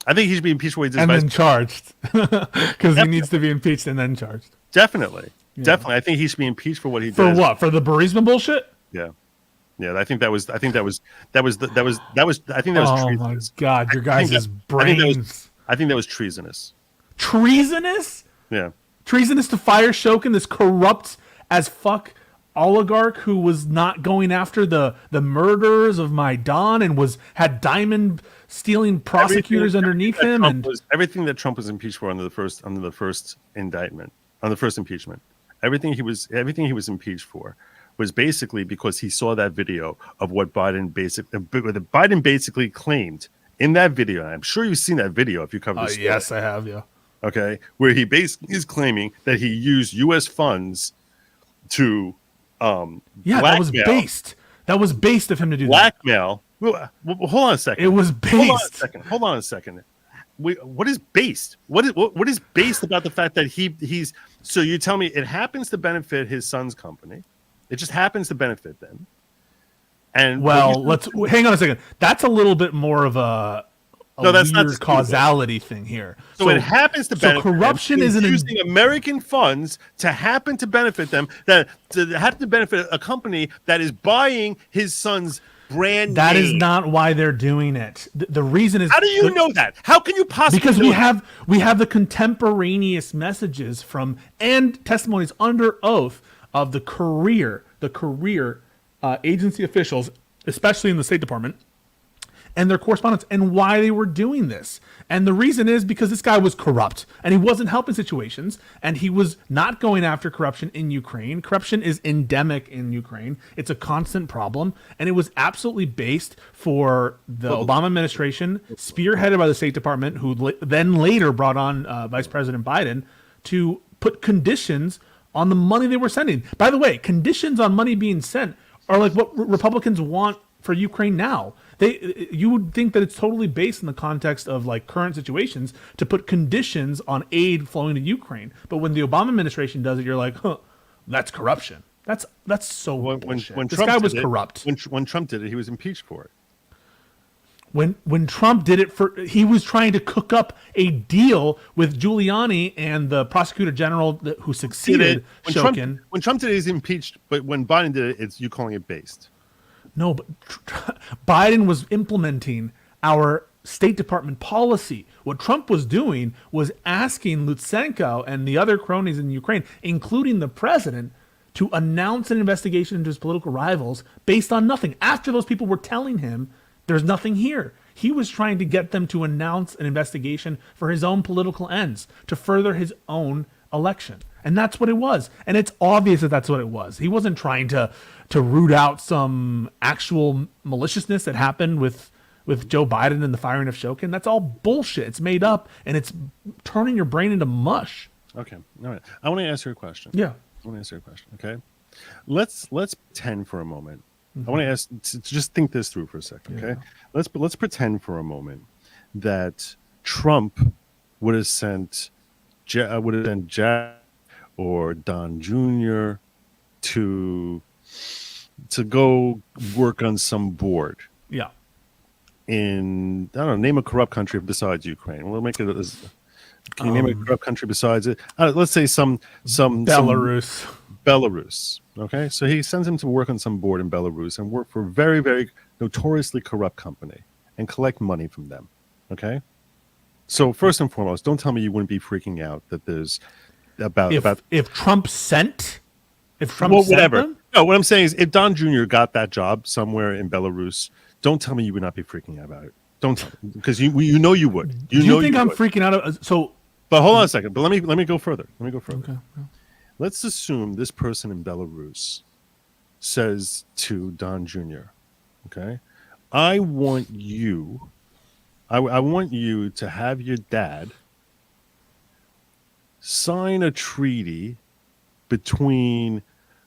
I think he should be impeached for what he did as vice president. And then charged, because he needs to be impeached and then charged. Definitely. I think he should be impeached for what he did. For what? For the Burisma bullshit? Yeah. I think that was treasonous. Oh my God, your guys' brains. I think that was treasonous. Treasonous? Yeah. Treasonous to fire Shokin, this corrupt as fuck oligarch who was not going after the murderers of Maidan and had diamond stealing prosecutors underneath him, and everything that Trump was impeached for under the first indictment, on the first impeachment, everything he was impeached for was basically because he saw that video of what Biden basically claimed in that video. And I'm sure you've seen that video if you cover the story. Yes, I have. Yeah. Okay, where he basically is claiming that he used U.S. funds to that was based. That was based of him to do blackmail. Well, hold on a second. It was based. Hold on a second. What is based? What is based about the fact that he's? So you tell me it happens to benefit his son's company. It just happens to benefit them. And let's hang on a second. That's a little bit more of a that's weird not causality thing here. So it happens to benefit. So corruption is using American funds to happen to benefit them. That to happen to benefit a company that is buying his son's brand. That name. is not why they're doing it. The reason is. How do you know that? How can you possibly? Because we have the contemporaneous messages from and testimonies under oath of the career agency officials, especially in the State Department, and their correspondence, and why they were doing this. And the reason is because this guy was corrupt, and he wasn't helping situations, and he was not going after corruption in Ukraine. Corruption is endemic in Ukraine. It's a constant problem, and it was absolutely based for the Obama administration, spearheaded by the State Department, who then later brought on Vice President Biden to put conditions on the money they were sending. By the way, conditions on money being sent are like what Republicans want for Ukraine now. You would think that it's totally based in the context of like current situations to put conditions on aid flowing to Ukraine. But when the Obama administration does it, you're like, that's corruption. That's so bullshit. When this Trump guy was did it, corrupt. When Trump did it, he was impeached for it. When Trump did it he was trying to cook up a deal with Giuliani and the prosecutor general who succeeded Shokin. When Trump did it, he's impeached, but when Biden did it, it's you calling it based. No, but Biden was implementing our State Department policy. What Trump was doing was asking Lutsenko and the other cronies in Ukraine, including the president, to announce an investigation into his political rivals based on nothing. After those people were telling him there's nothing here. He was trying to get them to announce an investigation for his own political ends, to further his own election. And that's what it was. And it's obvious that that's what it was. He wasn't trying to root out some actual maliciousness that happened with Joe Biden and the firing of Shokin. That's all bullshit. It's made up, and it's turning your brain into mush. Okay. All right. I want to ask you a question. Yeah. I want to answer your question. Okay. Let's pretend for a moment. I want to ask to just think this through for a second. Okay. Let's pretend for a moment that Trump would have sent Jack or Don Jr. to go work on some board. Yeah. In I don't know, name a corrupt country besides Ukraine. We'll make it as. Can you name a corrupt country besides it? Let's say some Belarus. Belarus. Okay, so he sends him to work on some board in Belarus and work for a very, very notoriously corrupt company and collect money from them. Okay, so first and foremost, don't tell me you wouldn't be freaking out that there's if Trump sent whatever. them? No, what I'm saying is if Don Jr. got that job somewhere in Belarus, don't tell me you would not be freaking out about it. Don't tell me, because you know you would. Do you think I'm freaking out? But hold on a second. But let me go further. Okay. Let's assume this person in Belarus says to Don Jr., okay, I want you to have your dad sign a treaty between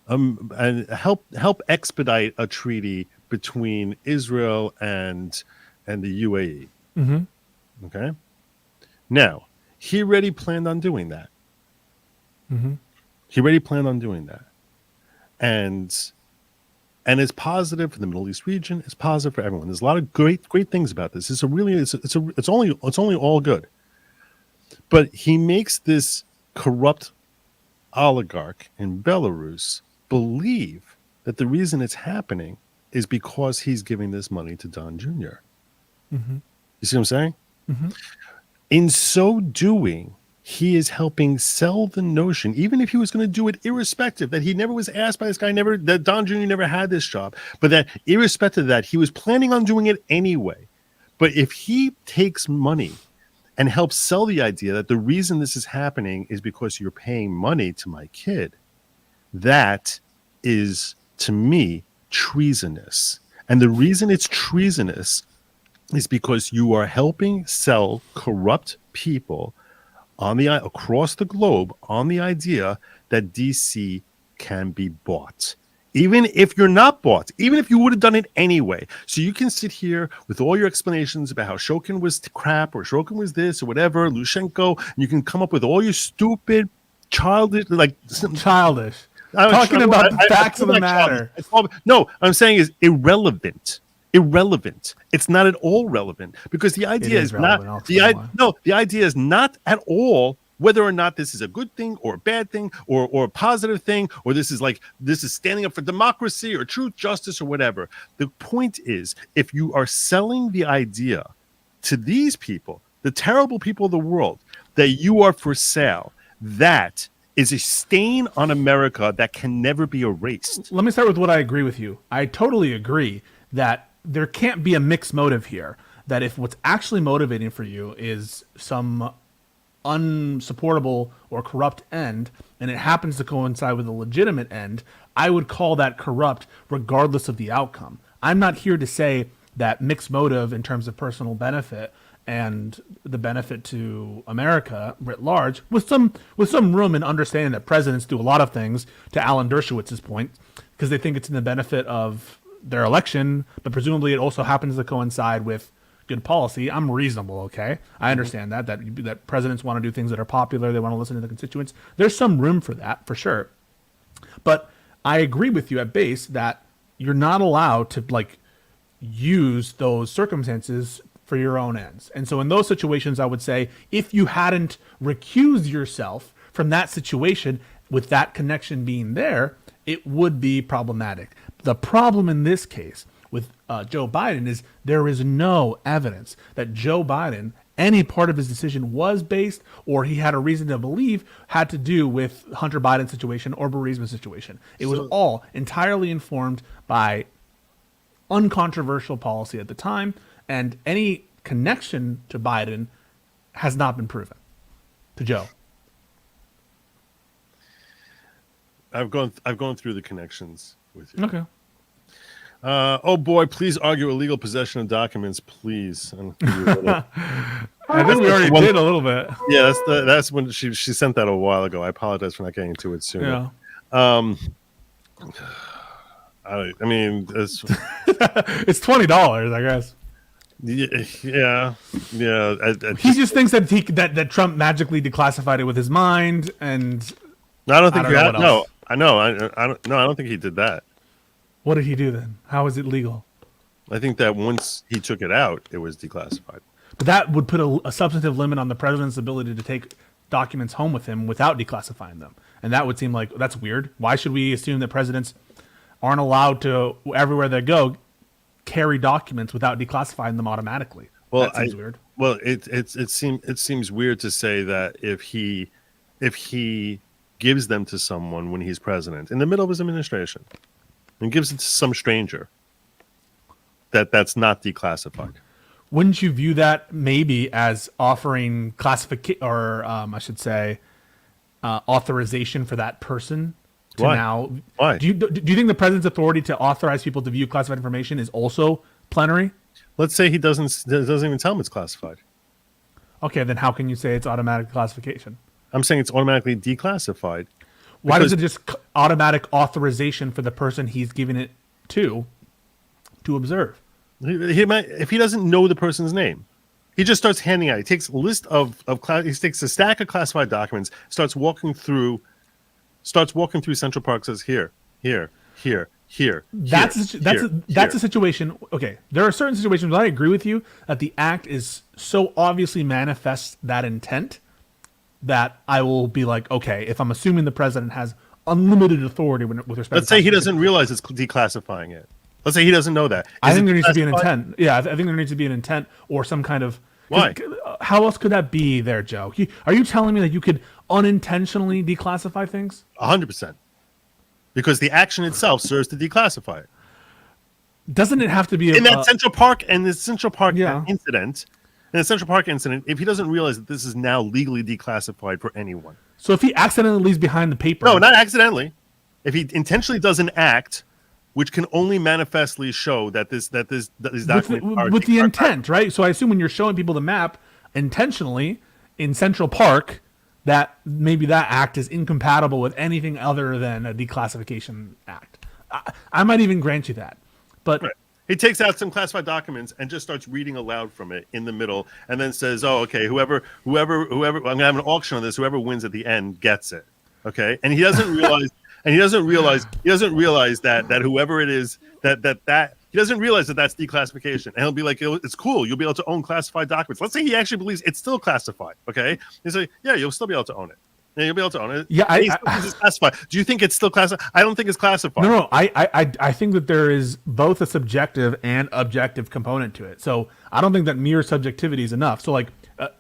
and help expedite a treaty between Israel and the UAE. Mm-hmm. Okay. Now, he already planned on doing that. Mm-hmm. He already planned on doing that. And it's positive for the Middle East region. It's positive for everyone. There's a lot of great things about this. It's only all good. But he makes this corrupt oligarch in Belarus believe that the reason it's happening is because he's giving this money to Don Jr. Mm-hmm. You see what I'm saying? Mm-hmm. In so doing, he is helping sell the notion, even if he was going to do it irrespective, that he never was asked by this guy, that Don Jr. never had this job, but that irrespective of that, he was planning on doing it anyway. But if he takes money and helps sell the idea that the reason this is happening is because you're paying money to my kid, that is, to me, treasonous. And the reason it's treasonous is because you are helping sell corrupt people across the globe on the idea that DC can be bought. Even if you're not bought, even if you would have done it anyway. So you can sit here with all your explanations about how Shokin was crap or Shokin was this or whatever, Lushenko, and you can come up with all your stupid, childish. Talking about the facts of the matter. No, I'm saying is irrelevant. It's not at all relevant because the idea is not the idea is not at all whether or not this is a good thing or a bad thing or a positive thing, or this is standing up for democracy or truth, justice, or whatever. The point is, if you are selling the idea to these people, the terrible people of the world, that you are for sale, that is a stain on America that can never be erased. Let me start with what I agree with you. I totally agree that there can't be a mixed motive here. That if what's actually motivating for you is some unsupportable or corrupt end, and it happens to coincide with a legitimate end, I would call that corrupt regardless of the outcome. I'm not here to say that mixed motive in terms of personal benefit and the benefit to America writ large, with some room in understanding that presidents do a lot of things, to Alan Dershowitz's point, because they think it's in the benefit of their election, but presumably it also happens to coincide with good policy. I'm reasonable, okay? I understand that presidents want to do things that are popular. They want to listen to the constituents. There's some room for that, for sure. But I agree with you at base that you're not allowed to use those circumstances for your own ends. And so in those situations, I would say if you hadn't recused yourself from that situation with that connection being there, it would be problematic. The problem in this case with Joe Biden is there is no evidence that Joe Biden, any part of his decision was based or he had a reason to believe had to do with Hunter Biden's situation or Burisma's situation. It was all entirely informed by uncontroversial policy at the time, and any connection to Biden has not been proven to Joe. I've gone through the connections with you. Okay. Oh boy, please argue illegal possession of documents, please. I think we already did a little bit. Yeah, that's when she sent that a while ago. I apologize for not getting to it sooner. Yeah. I mean, it's $20, I guess. Yeah. He just thinks that that Trump magically declassified it with his mind, and I don't think I don't know. I know. I don't think he did that. What did he do then? How is it legal? I think that once he took it out, it was declassified. But that would put a substantive limit on the president's ability to take documents home with him without declassifying them. And that would seem like that's weird. Why should we assume that presidents aren't allowed to, everywhere they go, carry documents without declassifying them automatically? Well, that seems weird. Well, it seems weird to say that if he gives them to someone when he's president in the middle of his administration and gives it to some stranger, that's not declassified. Wouldn't you view that maybe as offering classification, or I should say, authorization for that person to Why? now? Why? Do you think the president's authority to authorize people to view classified information is also plenary? Let's say he doesn't even tell them it's classified. Okay, then how can you say it's automatic classification? I'm saying it's automatically declassified. Why does it just automatic authorization for the person he's giving it to observe? He might, if he doesn't know the person's name, he just starts handing out. He takes a list he takes a stack of classified documents, starts walking through Central Park, says here. That's a situation. Okay, there are certain situations where I agree with you that the act is so obviously manifests that intent that I will be like, okay, if I'm assuming the president has unlimited authority with respect. Let's say he doesn't realize it's declassifying it. Let's say he doesn't know that. I think there needs to be an intent. Yeah, I think there needs to be an intent or some kind of. Why? How else could that be there, Joe? Are you telling me that you could unintentionally declassify things? 100%. Because the action itself serves to declassify it. Doesn't it have to be in that Central Park Yeah. incident? In the Central Park incident, if he doesn't realize that this is now legally declassified for anyone. So if he accidentally leaves behind the paper. No, not accidentally. If he intentionally does an act which can only manifestly show that these documents with the intent, right? So I assume when you're showing people the map intentionally in Central Park, that maybe that act is incompatible with anything other than a declassification act. I might even grant you that, but right. He takes out some classified documents and just starts reading aloud from it in the middle, and then says, "Oh, okay, whoever, I'm gonna have an auction on this. Whoever wins at the end gets it." Okay, and he doesn't realize. And he doesn't realize that whoever it is that he doesn't realize that that's declassification. And he'll be like, it's cool. You'll be able to own classified documents. Let's say he actually believes it's still classified. Okay. He's like, yeah, you'll still be able to own it. Yeah, you'll be able to own it. Yeah. It's classified. Do you think it's still classified? I don't think it's classified. No. I think that there is both a subjective and objective component to it. So I don't think that mere subjectivity is enough. So like,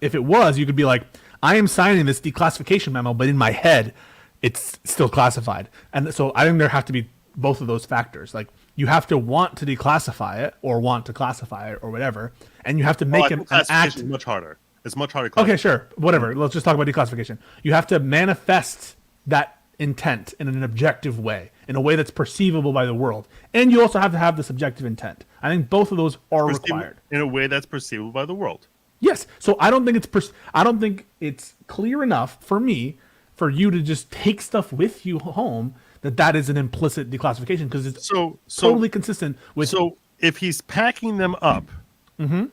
if it was, you could be like, I am signing this declassification memo, but in my head, it's still classified. And so I think there have to be both of those factors. Like you have to want to declassify it or want to classify it or whatever. And you have to make an act. Is much harder. It's much harder. Okay, sure. Whatever. Let's just talk about declassification. You have to manifest that intent in an objective way, in a way that's perceivable by the world. And you also have to have the subjective intent. I think both of those are required. In a way that's perceivable by the world. Yes. So I don't think it's clear enough for me for you to just take stuff with you home that is an implicit declassification because it's totally consistent with. So if he's packing them up, and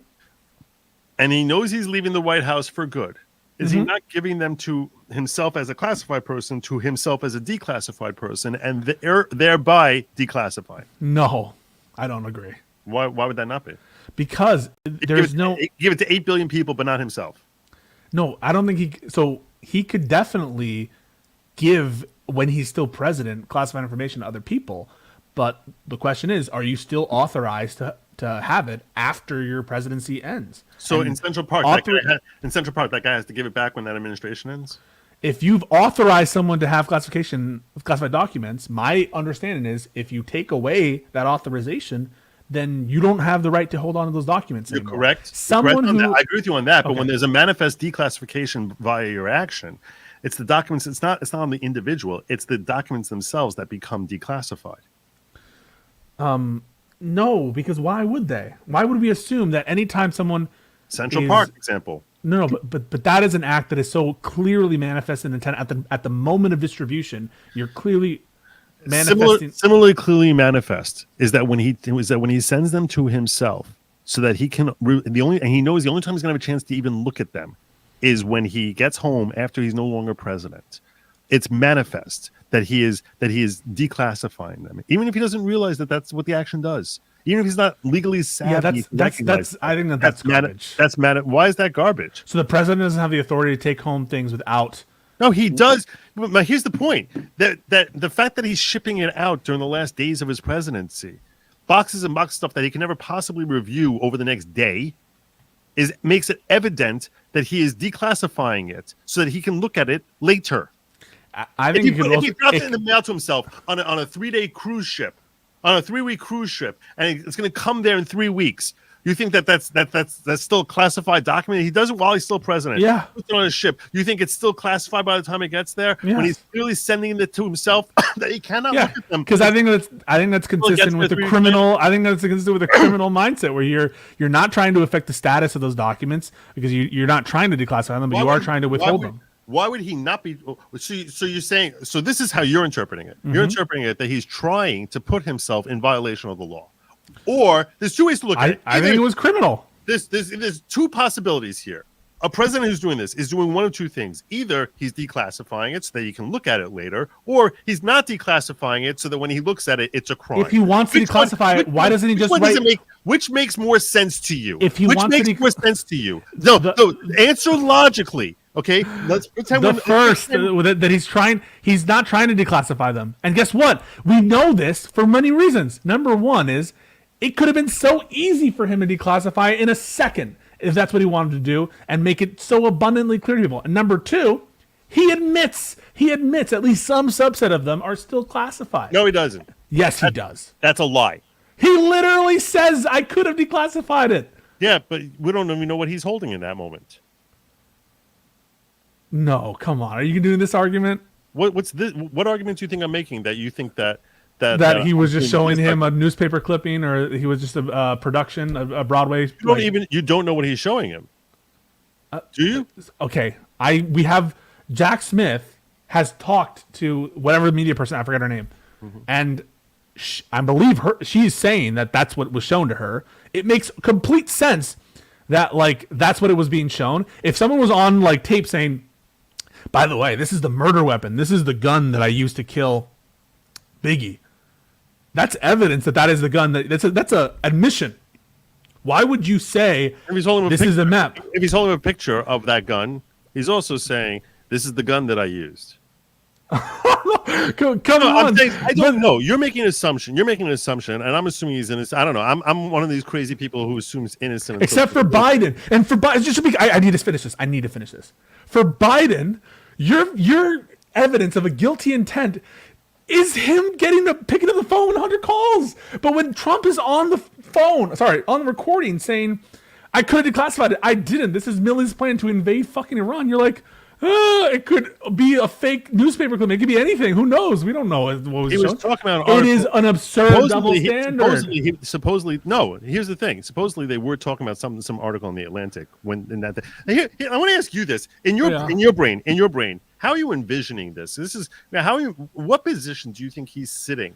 he knows he's leaving the White House for good, is he not giving them to himself as a classified person, to himself as a declassified person, and thereby declassifying? No, I don't agree. Why would that not be? Because there's give it to 8 billion people, but not himself. No, I don't think he could definitely give, when he's still president, classified information to other people. But the question is, are you still authorized to have it after your presidency ends? So in Central Park, that guy has to give it back when that administration ends? If you've authorized someone to have classified documents, my understanding is if you take away that authorization, then you don't have the right to hold on to those documents anymore. You're correct. I agree with you on that. But when there's a manifest declassification via your action, it's the documents. It's not on the individual. It's the documents themselves that become declassified. No, because why would they? Why would we assume that anytime someone Central Park example? No, but that is an act that is so clearly manifested intent at the moment of distribution. You're clearly manifesting. Similarly, clearly manifest is that when he sends them to himself, so that he can he knows the only time he's going to have a chance to even look at them is when he gets home after he's no longer president. It's manifest that he is declassifying them, even if he doesn't realize that that's what the action does. Even if he's not legally savvy. Yeah, that's I think that's garbage. Why is that garbage? So the president doesn't have the authority to take home things without. No, he does. But here's the point: that the fact that he's shipping it out during the last days of his presidency, boxes and boxes of stuff that he can never possibly review over the next day, makes it evident that he is declassifying it so that he can look at it later. I think if he drops it in the mail to himself on a 3-day cruise ship, on a 3-week cruise ship, and it's going to come there in 3 weeks. You think that's still a classified document? He does it while he's still president. Yeah. Puts it on a ship. You think it's still classified by the time it gets there? Yes. When he's clearly sending it to himself that he cannot look at them. Because I think that's consistent with the criminal. I think that's consistent with the criminal mindset where you're not trying to affect the status of those documents because you're not trying to declassify them, but you are trying to withhold them. Why would he not be? So you're saying, so this is how you're interpreting it. You're interpreting it that he's trying to put himself in violation of the law. Or there's two ways to look at it. I think it was criminal. There's two possibilities here. A president who's doing this is doing one of two things. Either he's declassifying it so that you can look at it later, or he's not declassifying it so that when he looks at it, it's a crime. If he wants to declassify it, why doesn't he just write? Which makes more sense to you? More sense to you? No, answer logically. Okay, let's pretend that he's not trying to declassify them. And guess what? We know this for many reasons. Number one is it could have been so easy for him to declassify it in a second if that's what he wanted to do and make it so abundantly clear to people. And number two, he admits at least some subset of them are still classified. No, he doesn't. Yes, he does. That's a lie. He literally says, I could have declassified it. Yeah, but we don't even know what he's holding in that moment. No, come on. Are you doing this argument? What's this? What argument do you think I'm making that you think that he was just showing him a newspaper clipping, or he was just a production, a Broadway? You don't know what he's showing him. Do you? Okay, we have Jack Smith has talked to whatever media person, I forget her name, and I believe she's saying that that's what was shown to her. It makes complete sense that that's what it was being shown. If someone was on tape saying, by the way, this is the murder weapon. This is the gun that I used to kill Biggie. That's evidence that is the gun. That's a admission. Why would you say this is a map? If he's holding a picture of that gun, he's also saying this is the gun that I used. Come on. I don't know. You're making an assumption. And I'm assuming he's innocent. I don't know. I'm one of these crazy people who assumes innocent. Except for Biden. And for Biden, I need to finish this. For Biden, your evidence of a guilty intent is him picking up the phone when 100 calls. But when Trump is on the recording saying, I could have declassified it, I didn't. This is Milley's plan to invade fucking Iran. You're like, it could be a fake newspaper clip. It could be anything. Who knows? We don't know what was he shown. Was talking about. It is an absurd double standard. Supposedly, no. Here's the thing. Supposedly, they were talking about some article in the Atlantic when in that. Here, I want to ask you this: in your brain, how are you envisioning this? This is what position do you think he's sitting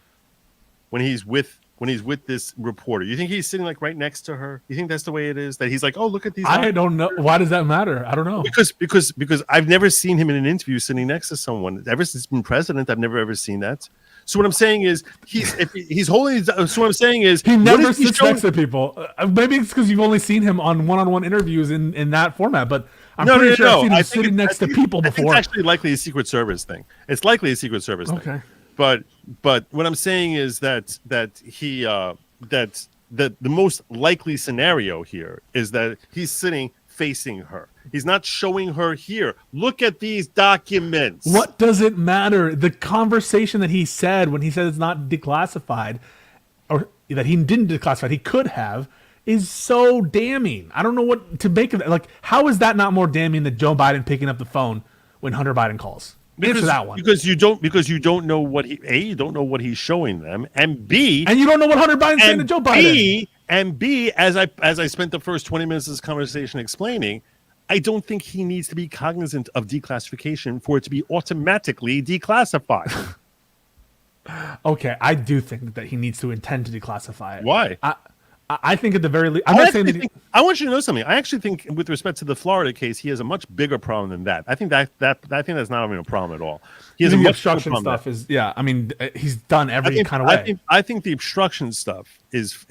when he's with this reporter? You think he's sitting right next to her? You think that's the way it is? That he's like, oh, look at these. I don't know. Why does that matter? I don't know. Because I've never seen him in an interview sitting next to someone. Ever since he's been president, I've never ever seen that. So what I'm saying is he's holding. So what I'm saying is he what never is he sits showing- next to people. Maybe it's because you've only seen him on one-on-one interviews in that format. But I'm No, pretty sure I've seen him I think sitting next to people I think before. it's actually likely a Secret Service thing. It's likely a Secret Service thing. Okay. But what I'm saying is that the most likely scenario here is that he's sitting facing her. He's not showing her here. Look at these documents. What does it matter? The conversation that he said when he said it's not declassified, or that he didn't declassify, he could have, is so damning. I don't know what to make of it. Like, how is that not more damning than Joe Biden picking up the phone when Hunter Biden calls? Answer that one. Because you don't know what you don't know what he's showing them, and B, And you don't know what Hunter Biden's saying to Joe Biden. B, as I spent the first 20 minutes of this conversation explaining, I don't think he needs to be cognizant of declassification for it to be automatically declassified. Okay, I do think that he needs to intend to declassify it. Why? I think at the very least, I'm not saying that. I want you to know something. I actually think, with respect to the Florida case, he has a much bigger problem than that. I think that's not even a problem at all. He has a The much obstruction bigger problem stuff is, yeah. I mean, he's done every kind of way. I think the obstruction stuff is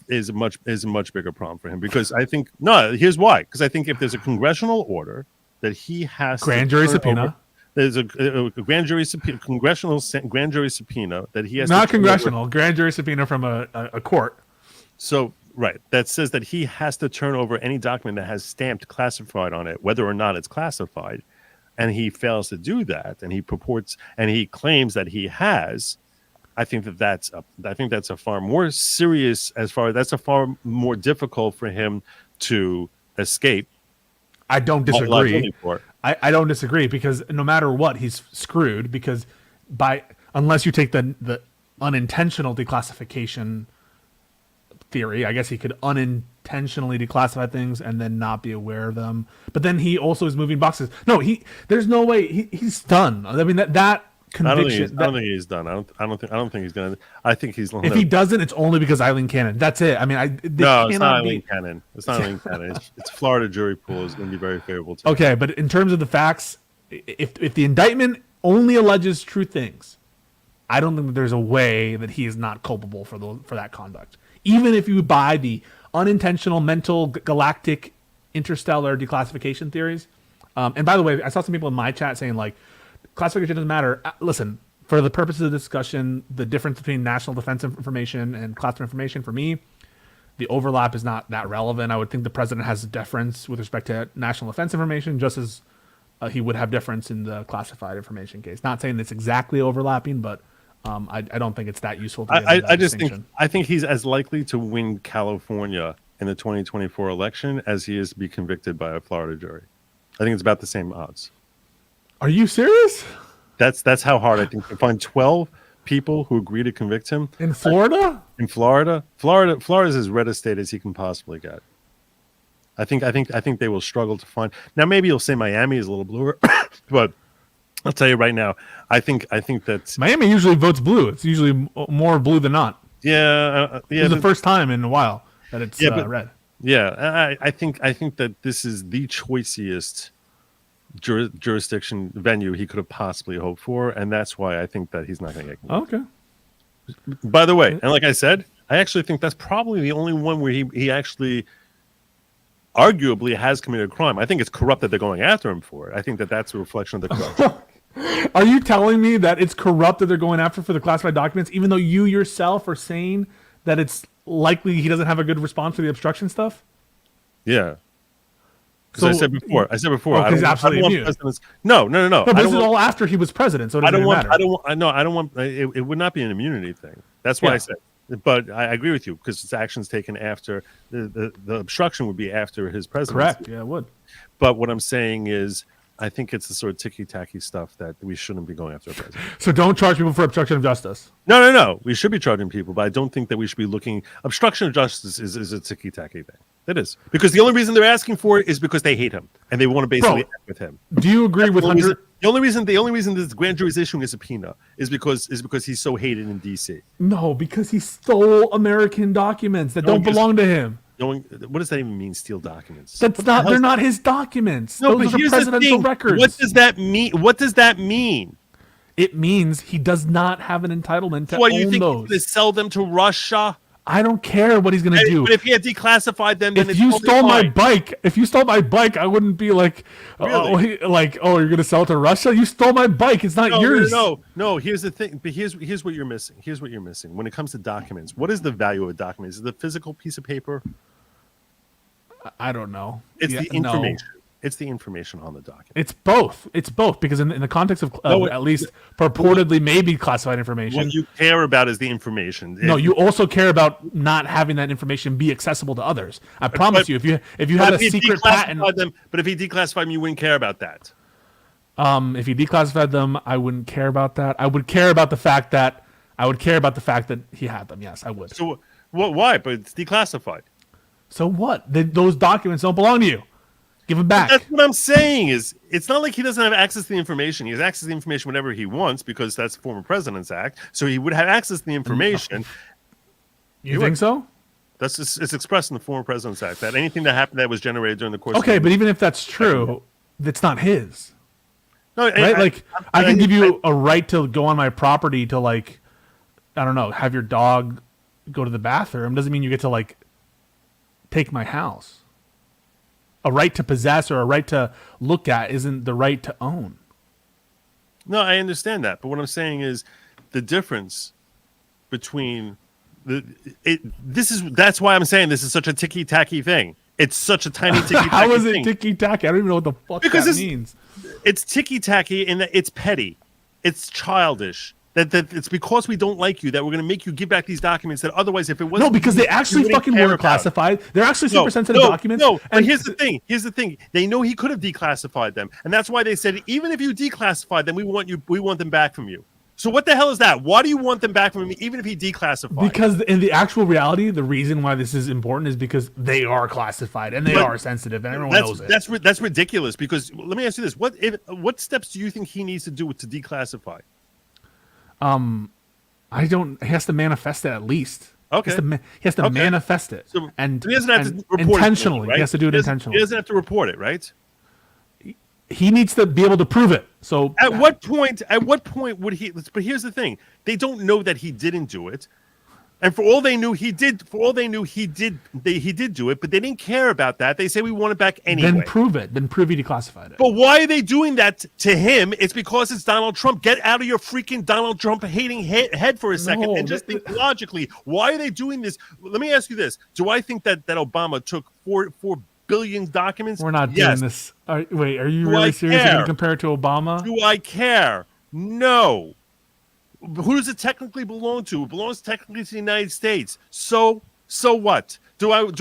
a much bigger problem for him, because I think here's why. Because I think if there's a congressional order that he has Grand jury subpoena. There's a grand jury subpoena, congressional grand jury subpoena that he has Not to turn over. congressional, grand jury subpoena from a court. So, right, that says that he has to turn over any document that has stamped classified on it, whether or not it's classified, and he fails to do that, and he claims that he has. I think that's a far more serious, that's a far more difficult for him to escape. I don't disagree. liability for. I don't disagree, because no matter what, he's screwed, because unless you take the unintentional declassification theory, I guess he could unintentionally declassify things and then not be aware of them. But then he also is moving boxes. No, there's no way he's done. I mean that conviction. I don't think he's done. I don't think he's gonna. I think he's. If he doesn't, it's only because Eileen Cannon. That's it. I mean, it's not Eileen Cannon. It's not Eileen Cannon. It's Florida jury pool is going to be very favorable to. Okay, but in terms of the facts, if the indictment only alleges true things, I don't think that there's a way that he is not culpable for that conduct. Even if you buy the unintentional mental galactic interstellar declassification theories. And by the way, I saw some people in my chat saying, like, classification doesn't matter. Listen, for the purposes of the discussion, the difference between national defense information and classified information, for me, the overlap is not that relevant. I would think the president has a deference with respect to national defense information, just as he would have deference in the classified information case. Not saying it's exactly overlapping, but I don't think it's that useful. I think he's as likely to win California in the 2024 election as he is to be convicted by a Florida jury. I think it's about the same odds. Are you serious? That's how hard I think to find 12 people who agree to convict him in Florida. Florida's as red a state as he can possibly get. I think they will struggle to find. Now maybe you'll say Miami is a little bluer, but I'll tell you right now, I think that Miami usually votes blue. It's usually more blue than not. Yeah. It's the first time in a while that it's red. Yeah, I think that this is the choicest jurisdiction venue he could have possibly hoped for, and that's why I think that he's not going to get convicted. Okay. By the way, and like I said, I actually think that's probably the only one where he actually arguably has committed a crime. I think it's corrupt that they're going after him for it. I think that that's a reflection of the corruption. Are you telling me that it's corrupt that they're going after for the classified documents, even though you yourself are saying that it's likely he doesn't have a good response to the obstruction stuff? Yeah. Because I said before, I don't want presidents. No. But this is all after he was president, so it doesn't matter. I don't want. It would not be an immunity thing. That's why I said. But I agree with you, because it's actions taken after the obstruction would be after his presidency. Correct. Yeah, it would. But what I'm saying is, I think it's the sort of ticky-tacky stuff that we shouldn't be going after a president. So don't charge people for obstruction of justice. No. We should be charging people, but I don't think that we should be looking. Obstruction of justice is a ticky-tacky thing. It is, because the only reason they're asking for it is because they hate him and they want to basically act with him. Do you agree with Hunter? The only reason this grand jury is issuing a subpoena is because he's so hated in D.C. No, because he stole American documents that don't belong to him. What does that even mean? Steal documents? They're not his documents. No, Those but are here's presidential the thing. records. What does that mean? What does that mean? It means he does not have an entitlement to What do you own think? those. He's going to sell them to Russia? I don't care what he's going to do. But if he had declassified them, then If it's you totally stole my fine. bike, I wouldn't be like, Really? oh, you're going to sell it to Russia? You stole my bike. It's not yours. No. Here's the thing. But here's what you're missing. Here's what you're missing. When it comes to documents, what is the value of a document? Is it the physical piece of paper? I don't know. It's Yeah, the information. It's the information on the document. It's both. It's both because in the context of at least purportedly maybe classified information. What you care about is the information. No, you also care about not having that information be accessible to others. I promise you, if you had a secret patent, but if he declassified them, you wouldn't care about that. if he declassified them, I wouldn't care about that. I would care about the fact that he had them. Yes, I would. So why? But it's declassified. So what? Those documents don't belong to you. Give them back. That's what I'm saying. Is it's not like he doesn't have access to the information. He has access to the information whenever he wants because that's the former President's Act. So he would have access to the information. You think so? That's just, it's expressed in the former President's Act that anything that happened that was generated during the course. Okay, of but even if that's true, it's not his. no, Right? I can give you a right to go on my property to I don't know, have your dog go to the bathroom. Doesn't mean you get to take my house. A right to possess or a right to look at isn't the right to own. No, I understand that, but what I'm saying is the difference between that's why I'm saying this is such a ticky-tacky thing. It's such a tiny ticky-tacky How is it thing. ticky-tacky? I don't even know what the fuck Because that means. It's ticky-tacky in that it's petty. It's childish. That it's because we don't like you that we're going to make you give back these documents that otherwise if it wasn't... No, because they actually fucking were classified. They're actually super sensitive documents. No, but and here's the thing. They know he could have declassified them. And that's why they said, even if you declassified them, we want them back from you. So what the hell is that? Why do you want them back from him, even if he declassified? Because in the actual reality, the reason why this is important is because they are classified and they are sensitive, and everyone knows it. That's ridiculous. Because let me ask you this: what steps do you think he needs to do to declassify? He has to manifest it at least. Okay. He has to manifest it. So and he doesn't have to report intentionally. it, right? He has to do it intentionally. He doesn't have to report it, right? He needs to be able to prove it. So at what point would he? But here's the thing: they don't know that he didn't do it, and for all they knew, he did. For all they knew, he did do it, but they didn't care about that. They say we want it back anyway. Then prove it. Then prove he declassified it. But why are they doing that to him? It's because it's Donald Trump. Get out of your freaking Donald Trump hating head for a second and just think logically. Why are they doing this? Let me ask you this: do I think that Obama took four billion documents? We're not doing this. Wait, are you really serious? You're going to compare it to Obama? Do I care? No. Who does it technically belong to? It belongs technically to the United States. So what? Do I think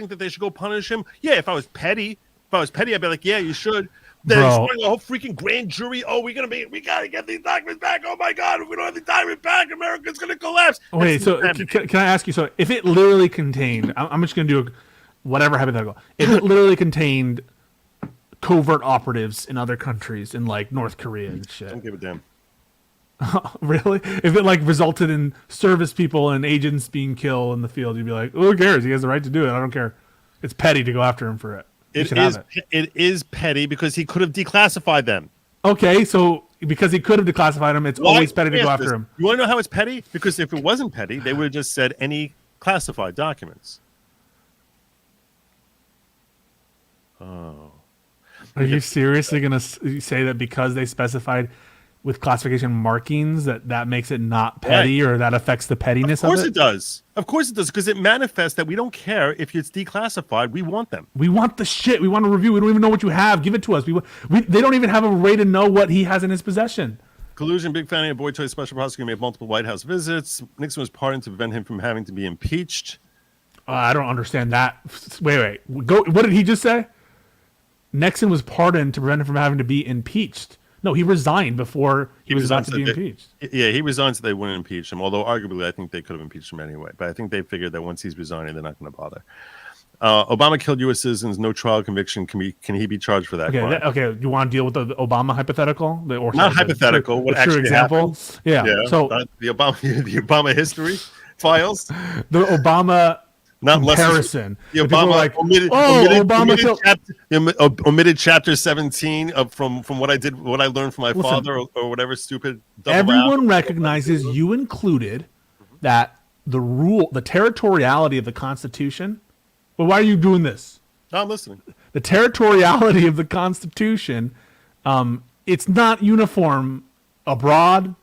that they should go punish him? Yeah, if I was petty, I'd be like, yeah, you should. Then a whole freaking grand jury. Oh, we gotta get these documents back. Oh my God, if we don't have the documents back, America's gonna collapse. Wait, so can I ask you? So if it literally contained, I'm just gonna do whatever hypothetical. If it literally contained covert operatives in other countries, in North Korea and shit. Don't give a damn. Really? If it resulted in service people and agents being killed in the field, you'd be like, who cares? He has the right to do it. I don't care. It's petty to go after him for it. It is petty because he could have declassified them. Okay, so because he could have declassified them, it's always petty to go after him. You want to know how it's petty? Because if it wasn't petty, they would have just said any classified documents. Oh. Are you seriously going to say that because they specified with classification markings that makes it not petty or that affects the pettiness of it? Of course it does. Of course it does, because it manifests that we don't care if it's declassified. We want them. We want the shit. We want a review. We don't even know what you have. Give it to us. They don't even have a way to know what he has in his possession. Collusion, big fan of Boy Toy special prosecutor made multiple White House visits. Nixon was pardoned to prevent him from having to be impeached. I don't understand that. Wait. What did he just say? Nixon was pardoned to prevent him from having to be impeached. No, he resigned before he was about to be impeached. Yeah, he resigned so they wouldn't impeach him, although arguably I think they could have impeached him anyway. But I think they figured that once he's resigning, they're not going to bother. Obama killed U.S. citizens, no trial conviction. Can he be charged for that? Okay. You want to deal with the Obama hypothetical? Not hypothetical. What actually example? Happened? Yeah. So the Obama history files. The Obama Not less. comparison. The But people Obama are like, omitted, oh, omitted, Obama omitted, killed. omitted chapter 17 of from what I learned from my Listen, father or whatever stupid. Everyone recognizes, you included, that the territoriality of the Constitution. Well, why are you doing this? No, I'm listening. The territoriality of the Constitution, it's not uniform abroad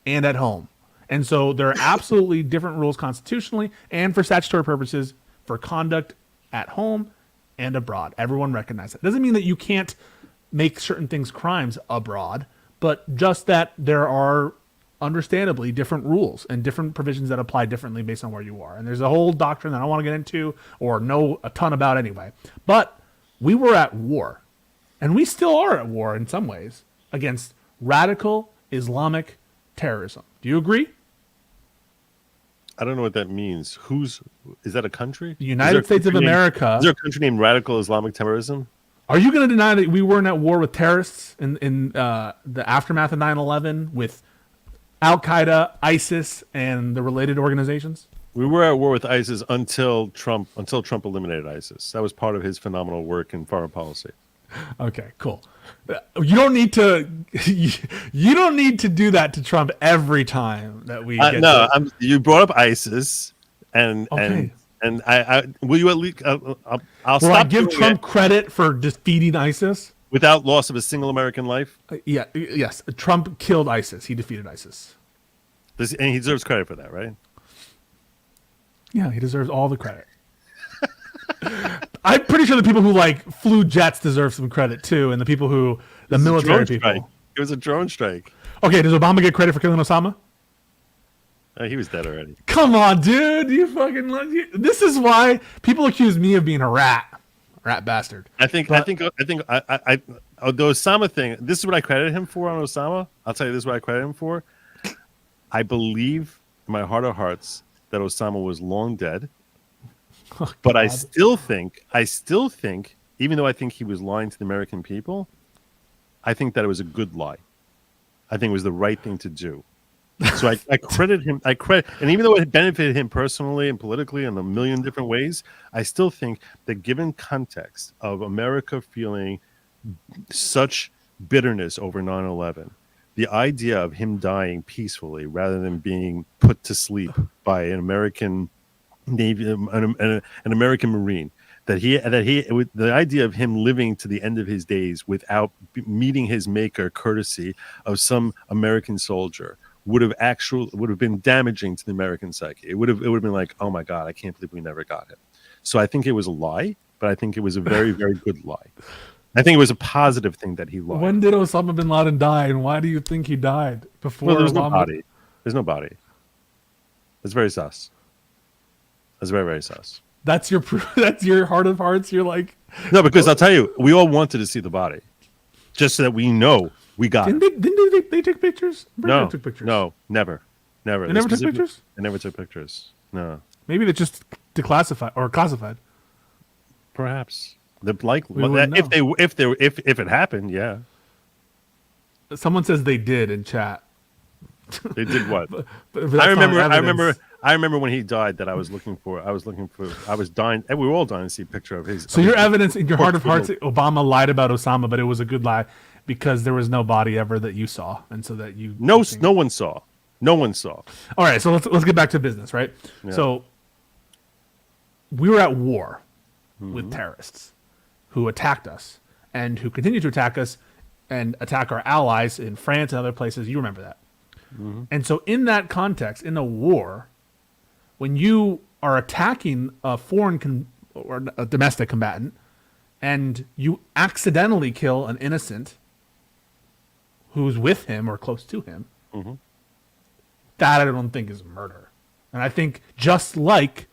and at home. And so there are absolutely different rules constitutionally and for statutory purposes for conduct at home and abroad. Everyone recognizes it. Doesn't mean that you can't make certain things crimes abroad, but just that there are understandably different rules and different provisions that apply differently based on where you are. And there's a whole doctrine that I don't want to get into or know a ton about anyway. But we were at war, and we still are at war in some ways, against radical Islamic terrorism. Do you agree? I don't know what that means. Is that a country? The United States of America. Is there a country named Radical Islamic Terrorism? Are you going to deny that we weren't at war with terrorists in the aftermath of 9/11 with Al Qaeda, ISIS, and the related organizations? We were at war with ISIS until Trump eliminated ISIS. That was part of his phenomenal work in foreign policy. Okay, cool. You don't need to. You don't need to do that to Trump every time that we. Get you brought up ISIS, and okay. and I will you at least I'll Will stop. I give Trump credit for defeating ISIS without loss of a single American life? Yes. Trump killed ISIS. He defeated ISIS. And he deserves credit for that, right? Yeah, he deserves all the credit. I'm pretty sure the people who flew jets deserve some credit too, and the people who the military people. Strike. It was a drone strike. Okay, does Obama get credit for killing Osama? He was dead already. Come on, dude! This is why people accuse me of being a rat bastard. I think the Osama thing. This is what I credit him for on Osama. I'll tell you, this is what I credit him for. I believe in my heart of hearts that Osama was long dead. Oh, but I still think, even though I think he was lying to the American people, I think that it was a good lie. I think it was the right thing to do. So I credit him. And even though it benefited him personally and politically in a million different ways, I still think that given context of America feeling such bitterness over 9/11, the idea of him dying peacefully rather than being put to sleep by an American Navy, an American Marine, the idea of him living to the end of his days without meeting his maker courtesy of some American soldier would have been damaging to the American psyche. It would have been like, oh my God, I can't believe we never got him. So I think it was a lie, but I think it was a very, very good lie. I think it was a positive thing that he lied. When did Osama Bin Laden die, and why do you think he died before? Well, there's Obama? no body. There's no body. It's very sus. That's very, very sus. That's your that's your heart of hearts. You're like, no, because I'll tell you, we all wanted to see the body, just so that we know we got it. Didn't they take pictures? No, took pictures. No, never. They never took pictures. They never took pictures. No. Maybe they're just declassified or classified. Perhaps if it happened, yeah. Someone says they did in chat. They did what? but I remember when he died that I was dying. And we were all dying to see a picture of his. So your evidence in your heart of hearts, Obama lied about Osama, but it was a good lie because there was no body ever that you saw, and so that you no one saw. All right, so let's get back to business, right? Yeah. So we were at war with terrorists who attacked us and who continue to attack us and attack our allies in France and other places. You remember that. Mm-hmm. And so in that context, in a war, when you are attacking a foreign or a domestic combatant and you accidentally kill an innocent who's with him or close to him, that I don't think is murder. And I think just like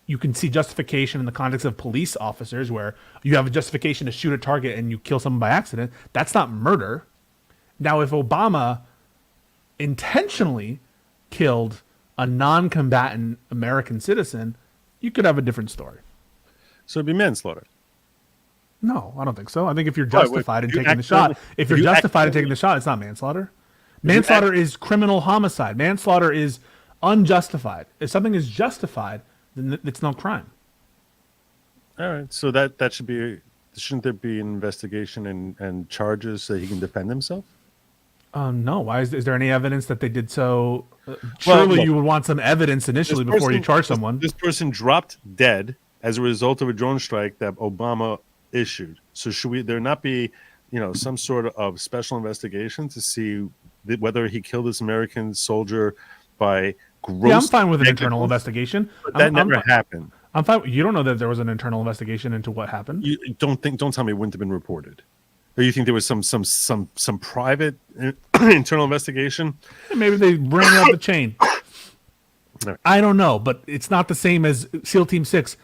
you can see justification in the context of police officers where you have a justification to shoot a target and you kill someone by accident, that's not murder. Now, if Obama intentionally killed a non-combatant American citizen, you could have a different story. So it'd be manslaughter. No, I don't think so. I think if you're justified in taking the shot, it's not manslaughter. Manslaughter is criminal homicide. Manslaughter is unjustified. If something is justified, then it's no crime. All right, so that should be. Shouldn't there be an investigation and charges so he can defend himself? No. Why is there any evidence that they did so? Surely look, you would want some evidence initially before you charge someone. This person dropped dead as a result of a drone strike that Obama issued. So should there not be, some sort of special investigation to see whether he killed this American soldier by gross? Yeah, I'm fine with an internal investigation. But that never happened. I'm fine. You don't know that there was an internal investigation into what happened. You don't tell me it wouldn't have been reported. Or you think there was some private internal investigation? Maybe they ran it up the chain. Right. I don't know, but it's not the same as SEAL Team 6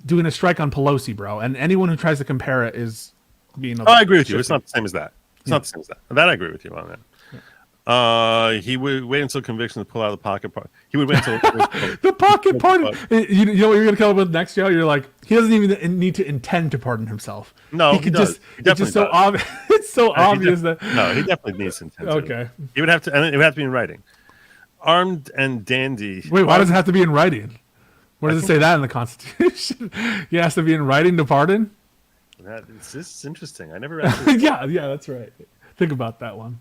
doing a strike on Pelosi, bro. And anyone who tries to compare it is being. I agree with you. It's not the same as that. It's not the same as that. That I agree with you on that. He would wait until conviction to pull out the pocket part. He would wait until the pocket pardon. You know what you're gonna come up with next, Joe? You're like, he doesn't even need to intend to pardon himself. No, he does. It's just so obvious. It's so obvious that. No, he definitely needs intent. Okay. He would have to, and it would have to be in writing. Armed and dandy. Wait, why does it have to be in writing? Where does it say that in the Constitution? He has to be in writing to pardon. This is interesting. I never. Actually yeah, that's right. Think about that one.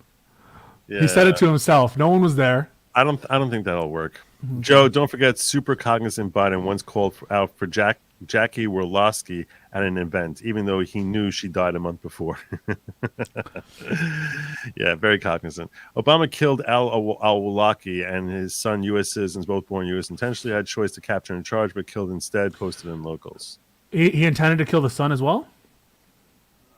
Yeah. He said it to himself. No one was there. I don't think that'll work. Mm-hmm. Joe, don't forget super cognizant Biden once called out for Jackie Worlowski at an event, even though he knew she died a month before. Yeah, very cognizant. Obama killed al-Awlaki and his son, U.S. citizens, both born U.S. intentionally, had choice to capture and charge, but killed instead, posted in locals. He intended to kill the son as well?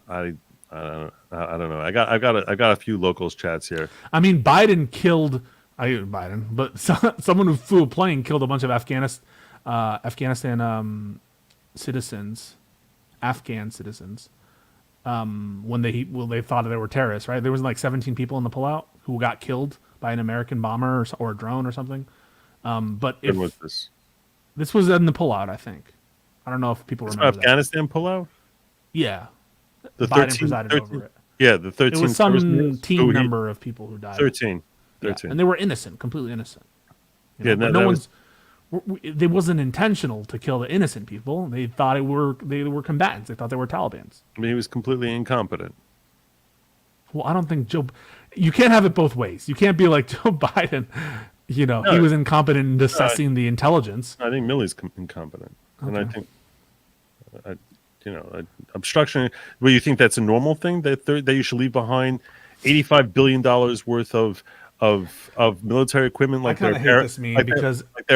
I don't know. I got a few locals chats here. I mean, Biden killed but someone who flew a plane killed a bunch of Afghan citizens, when they thought they were terrorists. Right? There was like 17 people in the pullout who got killed by an American bomber or a drone or something. But when was this? This was in the pullout, I think. I don't know if people remember Afghanistan pullout. Yeah. The Biden presided over it. Yeah, the 13. It was some team number of people who died. 13. Yeah. And they were innocent, completely innocent. Yeah, It wasn't intentional to kill the innocent people. They thought they were combatants. They thought they were Talibans. I mean, he was completely incompetent. Well, I don't think you can't have it both ways. You can't be like Joe Biden. He was incompetent in assessing the intelligence. I think Milley's incompetent, and I think. Obstruction. Well, you think that's a normal thing that you should leave behind $85 billion worth of military equipment, like they're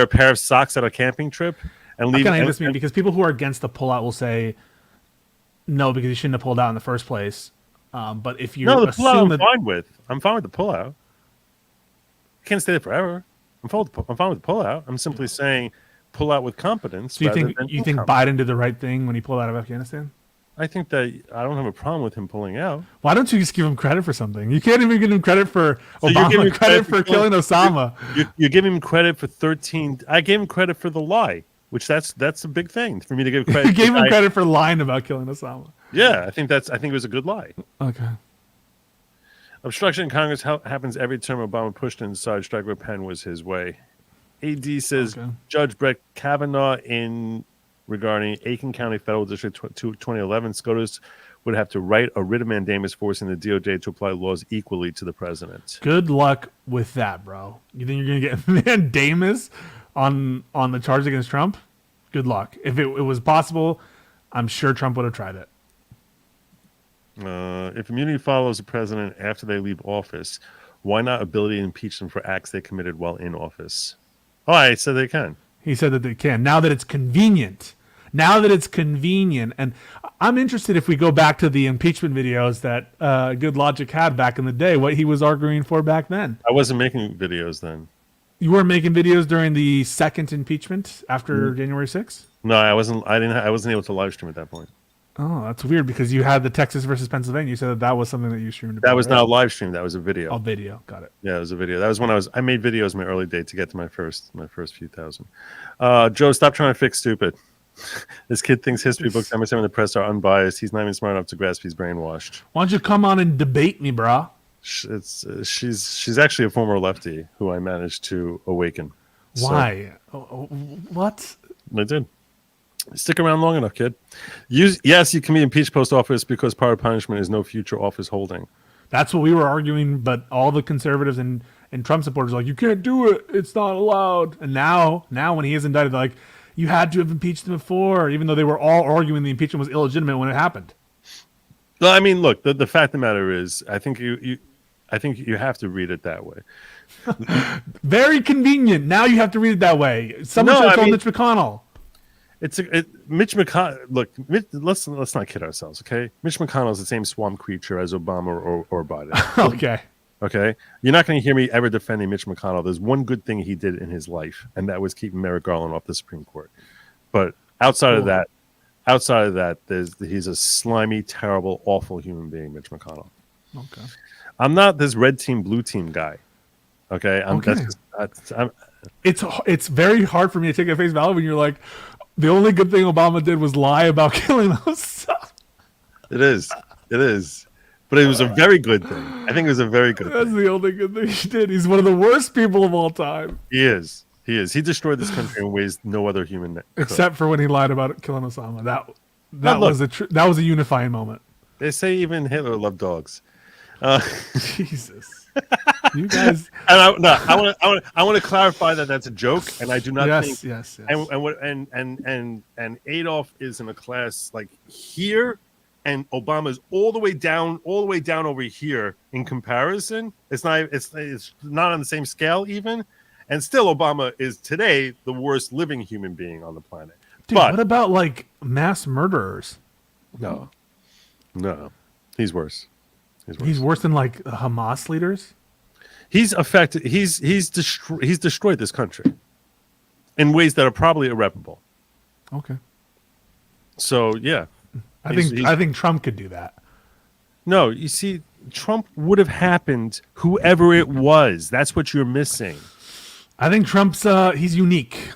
a pair of socks at a camping trip, and leave. I hate this meme because people who are against the pullout will say no because you shouldn't have pulled out in the first place. But if you the pullout, I'm fine with the pullout. Can't stay there forever. I'm fine with the pullout. I'm simply saying. Pull out with competence. So you think Biden did the right thing when he pulled out of Afghanistan? I think that I don't have a problem with him pulling out. Why don't you just give him credit for something? You can't even give him credit for Obama. Credit for killing Osama. You give him credit for 13. I gave him credit for the lie, which that's a big thing for me to give credit. You gave him credit for lying about killing Osama. Yeah, I think it was a good lie. Okay. Obstruction in Congress happens every term. Obama pushed inside. Strike with pen was his way. AD says Judge Brett Kavanaugh regarding Aiken County Federal District 2011 SCOTUS would have to write a writ of mandamus forcing the DOJ to apply laws equally to the president. Good luck with that, bro. You think you're going to get mandamus on the charge against Trump? Good luck. If it was possible, I'm sure Trump would have tried it. If immunity follows the president after they leave office, why not ability to impeach them for acts they committed while in office? Oh, I said they can. He said that they can. Now that it's convenient. And I'm interested if we go back to the impeachment videos that Good Lawgic had back in the day, what he was arguing for back then. I wasn't making videos then. You weren't making videos during the second impeachment after January 6th? No, I wasn't. I wasn't able to live stream at that point. Oh, that's weird because you had the Texas versus Pennsylvania. You said that was something that you streamed. That was not a live stream. That was a video. Oh, video. Got it. Yeah, it was a video. That was when I made videos in my early day to get to my first few thousand. Joe, stop trying to fix stupid. This kid thinks history books MSM and the press are unbiased. He's not even smart enough to grasp he's brainwashed. Why don't you come on and debate me, brah? She's actually a former lefty who I managed to awaken. Why? What? They did. Stick around long enough, kid. Yes, you can be impeached post office because part of punishment is no future office holding. That's what we were arguing, but all the conservatives and Trump supporters are like, you can't do it. It's not allowed. And now when he is indicted, they're like, you had to have impeached him before, even though they were all arguing the impeachment was illegitimate when it happened. Well, I mean, look, the fact of the matter is, I think you have to read it that way. Very convenient. Now you have to read it that way. Someone should have told Mitch McConnell. Mitch McConnell. Look, let's not kid ourselves, okay? Mitch McConnell is the same swamp creature as Obama or Biden. Okay. You're not going to hear me ever defending Mitch McConnell. There's one good thing he did in his life, and that was keeping Merrick Garland off the Supreme Court. But outside of that, he's a slimy, terrible, awful human being, Mitch McConnell. Okay. I'm not this red team, blue team guy. Okay. It's very hard for me to take at face value when you're like, the only good thing Obama did was lie about killing those. It is. But it was a very good thing. I think it was a very good thing. That's the only good thing he did. He's one of the worst people of all time. He is. He destroyed this country in ways no other human could. Except for when he lied about killing Osama. That was a unifying moment. They say even Hitler loved dogs. Jesus. You guys. And I want to clarify that that's a joke, and I do not think. Yes. And Adolf is in a class like here, and Obama's all the way down over here in comparison. It's not on the same scale even, and still Obama is today the worst living human being on the planet. Dude, what about like mass murderers? No, he's worse. He's worse than like Hamas leaders. He's affected. He's destroyed this country in ways that are probably irreparable. Okay. So yeah, I think Trump could do that. No, you see, Trump would have happened whoever it was. That's what you're missing. I think Trump's he's unique.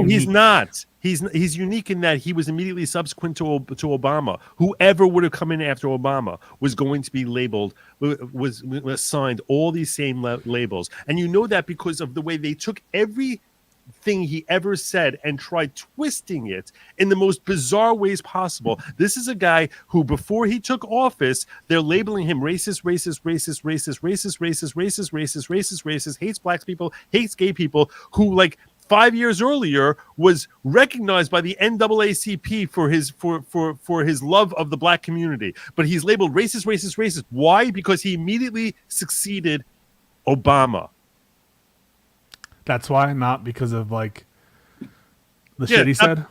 He's not. He's unique in that he was immediately subsequent to Obama. Whoever would have come in after Obama was going to be labeled, was assigned all these same labels. And you know that because of the way they took everything he ever said and tried twisting it in the most bizarre ways possible. This is a guy who, before he took office, they're labeling him racist, hates black people, hates gay people, who like 5 years earlier was recognized by the NAACP for his love of the black community. But he's labeled racist. Why? Because he immediately succeeded Obama. That's why, not because of like the shit he said.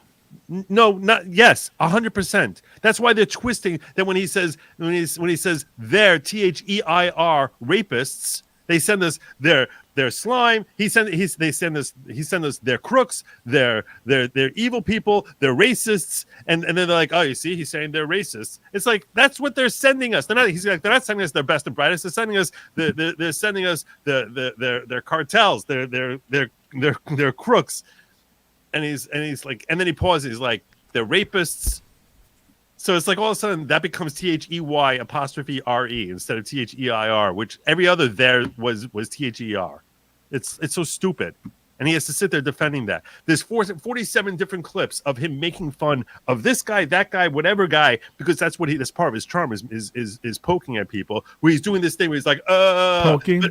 No, not yes, 100%. That's why they're twisting that when he says they're THEIR rapists, they send us their slime. He send us their crooks, they're evil people, they're racists, and then they're like, oh, you see, he's saying they're racists. It's like that's what they're sending us. They're not sending us their best and brightest. They're sending us their cartels, their crooks. And he's like, and then he pauses. He's like, they're rapists. So it's like all of a sudden that becomes THEY''RE instead of THEIR, which every other there was THER. It's so stupid. And he has to sit there defending that. There's 47 different clips of him making fun of this guy, that guy, whatever guy, because that's part of his charm is poking at people. Where he's doing this thing where he's like, poking.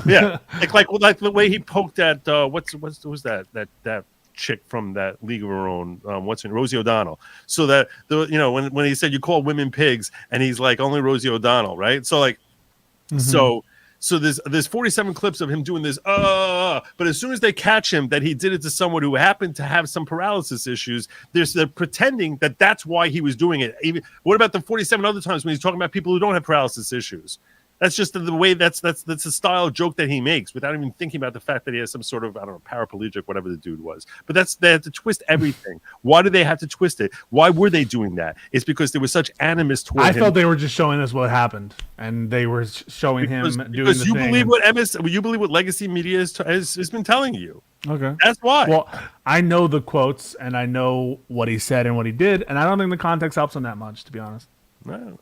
Yeah, like the way he poked at what was that chick from that League of Her Own, Rosie O'Donnell. So that when he said you call women pigs, and he's like only Rosie O'Donnell, right? So like, so there's 47 clips of him doing this, but as soon as they catch him that he did it to someone who happened to have some paralysis issues, they're pretending that that's why he was doing it. What about the 47 other times when he's talking about people who don't have paralysis issues? That's just the way that's the style joke that he makes without even thinking about the fact that he has some sort of, I don't know, paraplegic, whatever the dude was. But they have to twist everything. Why do they have to twist it? Why were they doing that? It's because there was such animus toward him. I thought they were just showing us what happened, and they were showing him doing because the you thing. You believe what legacy media has been telling you. Okay, that's why. Well, I know the quotes and I know what he said and what he did, and I don't think the context helps him that much, to be honest. No,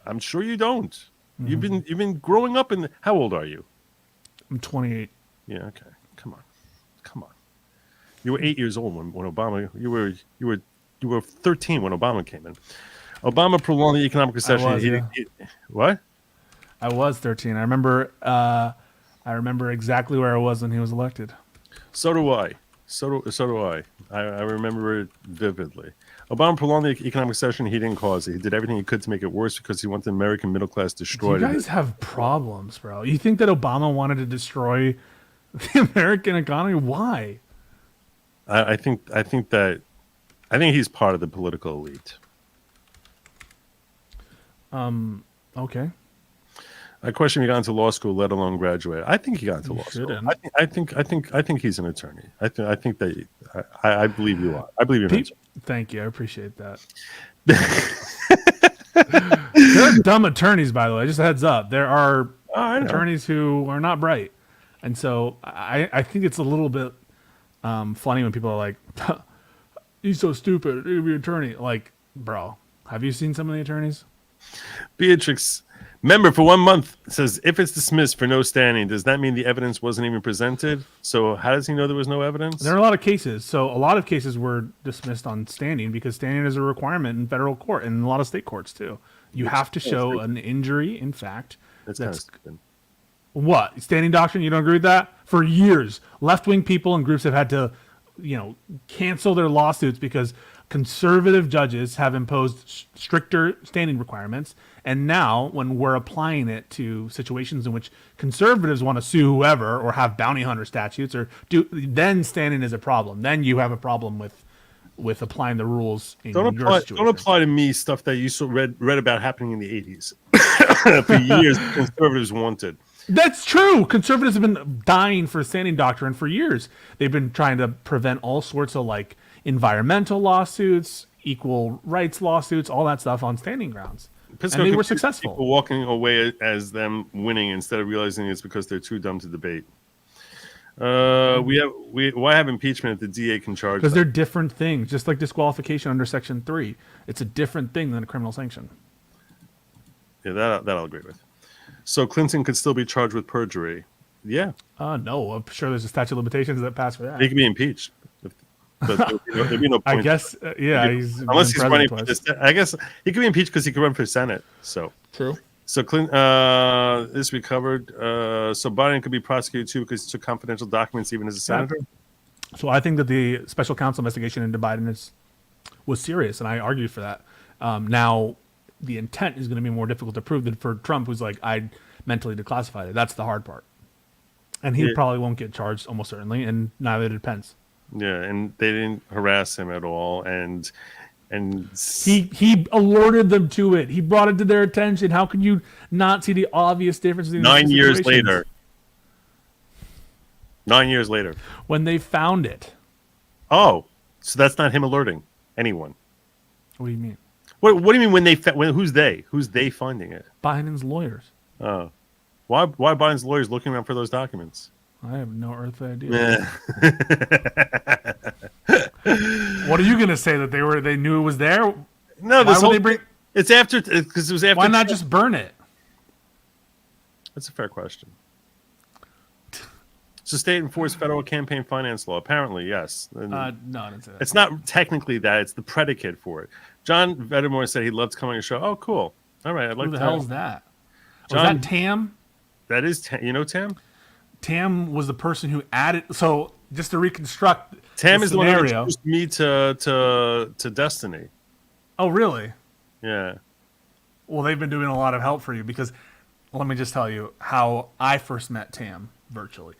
I'm sure you don't. You've been growing up in how old are you? I'm 28. Yeah, okay. Come on. You were 8 years old when Obama. You were 13 when Obama came in. Obama prolonged the economic recession. was, yeah. What? I was 13. I remember exactly where I was when he was elected. So do I. So do I. I remember it vividly. Obama prolonged the economic recession. He didn't cause it. He did everything he could to make it worse because he wanted the American middle class destroyed. You guys have problems, bro. You think that Obama wanted to destroy the American economy? Why? I think he's part of the political elite. Okay. I question if he got into law school, let alone graduate. I think he got into law school. I think he's an attorney. I think that I believe you are. I believe you're an attorney. Thank you. I appreciate that. There are dumb attorneys, by the way. Just a heads up. There are attorneys who are not bright. And so I think it's a little bit funny when people are like, he's so stupid. He'll be an attorney. Like, bro, have you seen some of the attorneys? Beatrix, member for 1 month, says, if it's dismissed for no standing, does that mean the evidence wasn't even presented? So how does he know there was no evidence? There are a lot of cases. So a lot of cases were dismissed on standing because standing is a requirement in federal court and in a lot of state courts too. You have to show an injury, in fact. That's kind of stupid. What? Standing doctrine? You don't agree with that? For years, left-wing people and groups have had to, cancel their lawsuits because conservative judges have imposed stricter standing requirements. And now when we're applying it to situations in which conservatives want to sue whoever or have bounty hunter statutes then standing is a problem. Then you have a problem with applying the rules in your situation. Don't apply to me stuff that you read about happening in the 80s. For years, conservatives wanted. That's true. Conservatives have been dying for standing doctrine for years. They've been trying to prevent all sorts of environmental lawsuits, equal rights lawsuits, all that stuff on standing grounds. PISCO, and they were successful. People walking away as them winning instead of realizing it's because they're too dumb to debate. Why have impeachment if the DA can charge? Because they're different things, just like disqualification under Section 3. It's a different thing than a criminal sanction. Yeah, that I'll agree with. So Clinton could still be charged with perjury. Yeah. No, I'm sure there's a statute of limitations that passed for that. He could be impeached. But there'd be no point. I guess, unless he's running for this. I guess he could be impeached because he could run for Senate. So true. So Clinton, this we covered. So Biden could be prosecuted too because he took confidential documents even as a senator. So I think that the special counsel investigation into Biden was serious, and I argued for that. Now, the intent is going to be more difficult to prove than for Trump, who's like, I mentally declassified it. That's the hard part. And he probably won't get charged, almost certainly, and neither did Pence. Yeah, and they didn't harass him at all, and he alerted them to it. He brought it to their attention. How could you not see the obvious differences? 9 years later. 9 years later, when they found it. Oh, so that's not him alerting anyone. What do you mean? What do you mean when who's they? Who's they finding it? Biden's lawyers. Oh, why Biden's lawyers looking around for those documents? I have no earthly idea. What are you gonna say, that they knew it was there? No, it's after, because it was after. Why not just burn it? That's a fair question. So state enforced federal campaign finance law. Apparently, yes. No, I didn't say that. It's not technically that. It's the predicate for it. John Vedemore said he loved coming to the show. Oh, cool. All right. Who the hell is that? Was that Tam? That is Tam. You know Tam? Tam was the person who added. So just to reconstruct, Tam is the one who scenario. introduced me to Destiny. Oh, really? Yeah. Well, they've been doing a lot of help for you, because let me just tell you how I first met Tam virtually.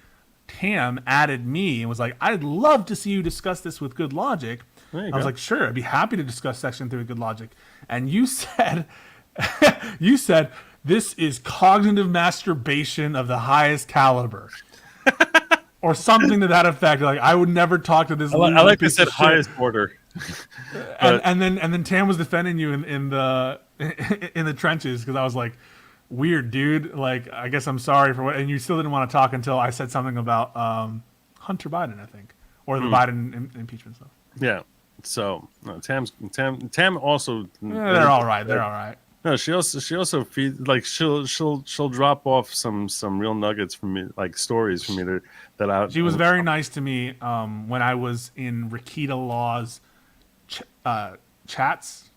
Tam added me and was like, I'd love to see you discuss this with Good Logic. I was like, sure, I'd be happy to discuss Section 3 with Good Logic. And you said, this is cognitive masturbation of the highest caliber. Or something to that effect. Like, I would never talk to this. I like to say highest order. and then Tam was defending you in the trenches, because I was like, weird, dude. Like, I guess I'm sorry for what. And you still didn't want to talk until I said something about Hunter Biden, I think, or the Biden impeachment stuff. Yeah. So Tam also. They're all right. They're all right. No, she also feeds like she'll drop off some real nuggets from me, like stories from me that I. She was very nice to me when I was in Rakita Law's chats.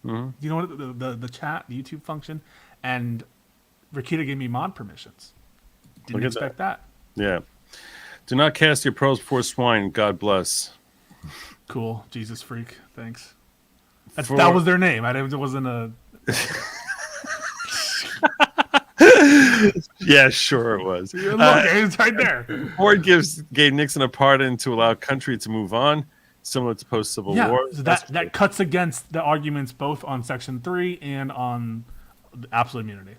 Mhm. You know what the chat, the YouTube function, and Rakita gave me mod permissions. Didn't Look at expect that. Yeah. Do not cast your pearls before swine. God bless. Cool, Jesus freak. Thanks. For- That was their name. It wasn't a. Yeah, sure it was. Look, it's right there. Ford gave Nixon a pardon to allow country to move on, similar to post-Civil Yeah, War. so that cuts against the arguments both on Section 3 and on absolute immunity.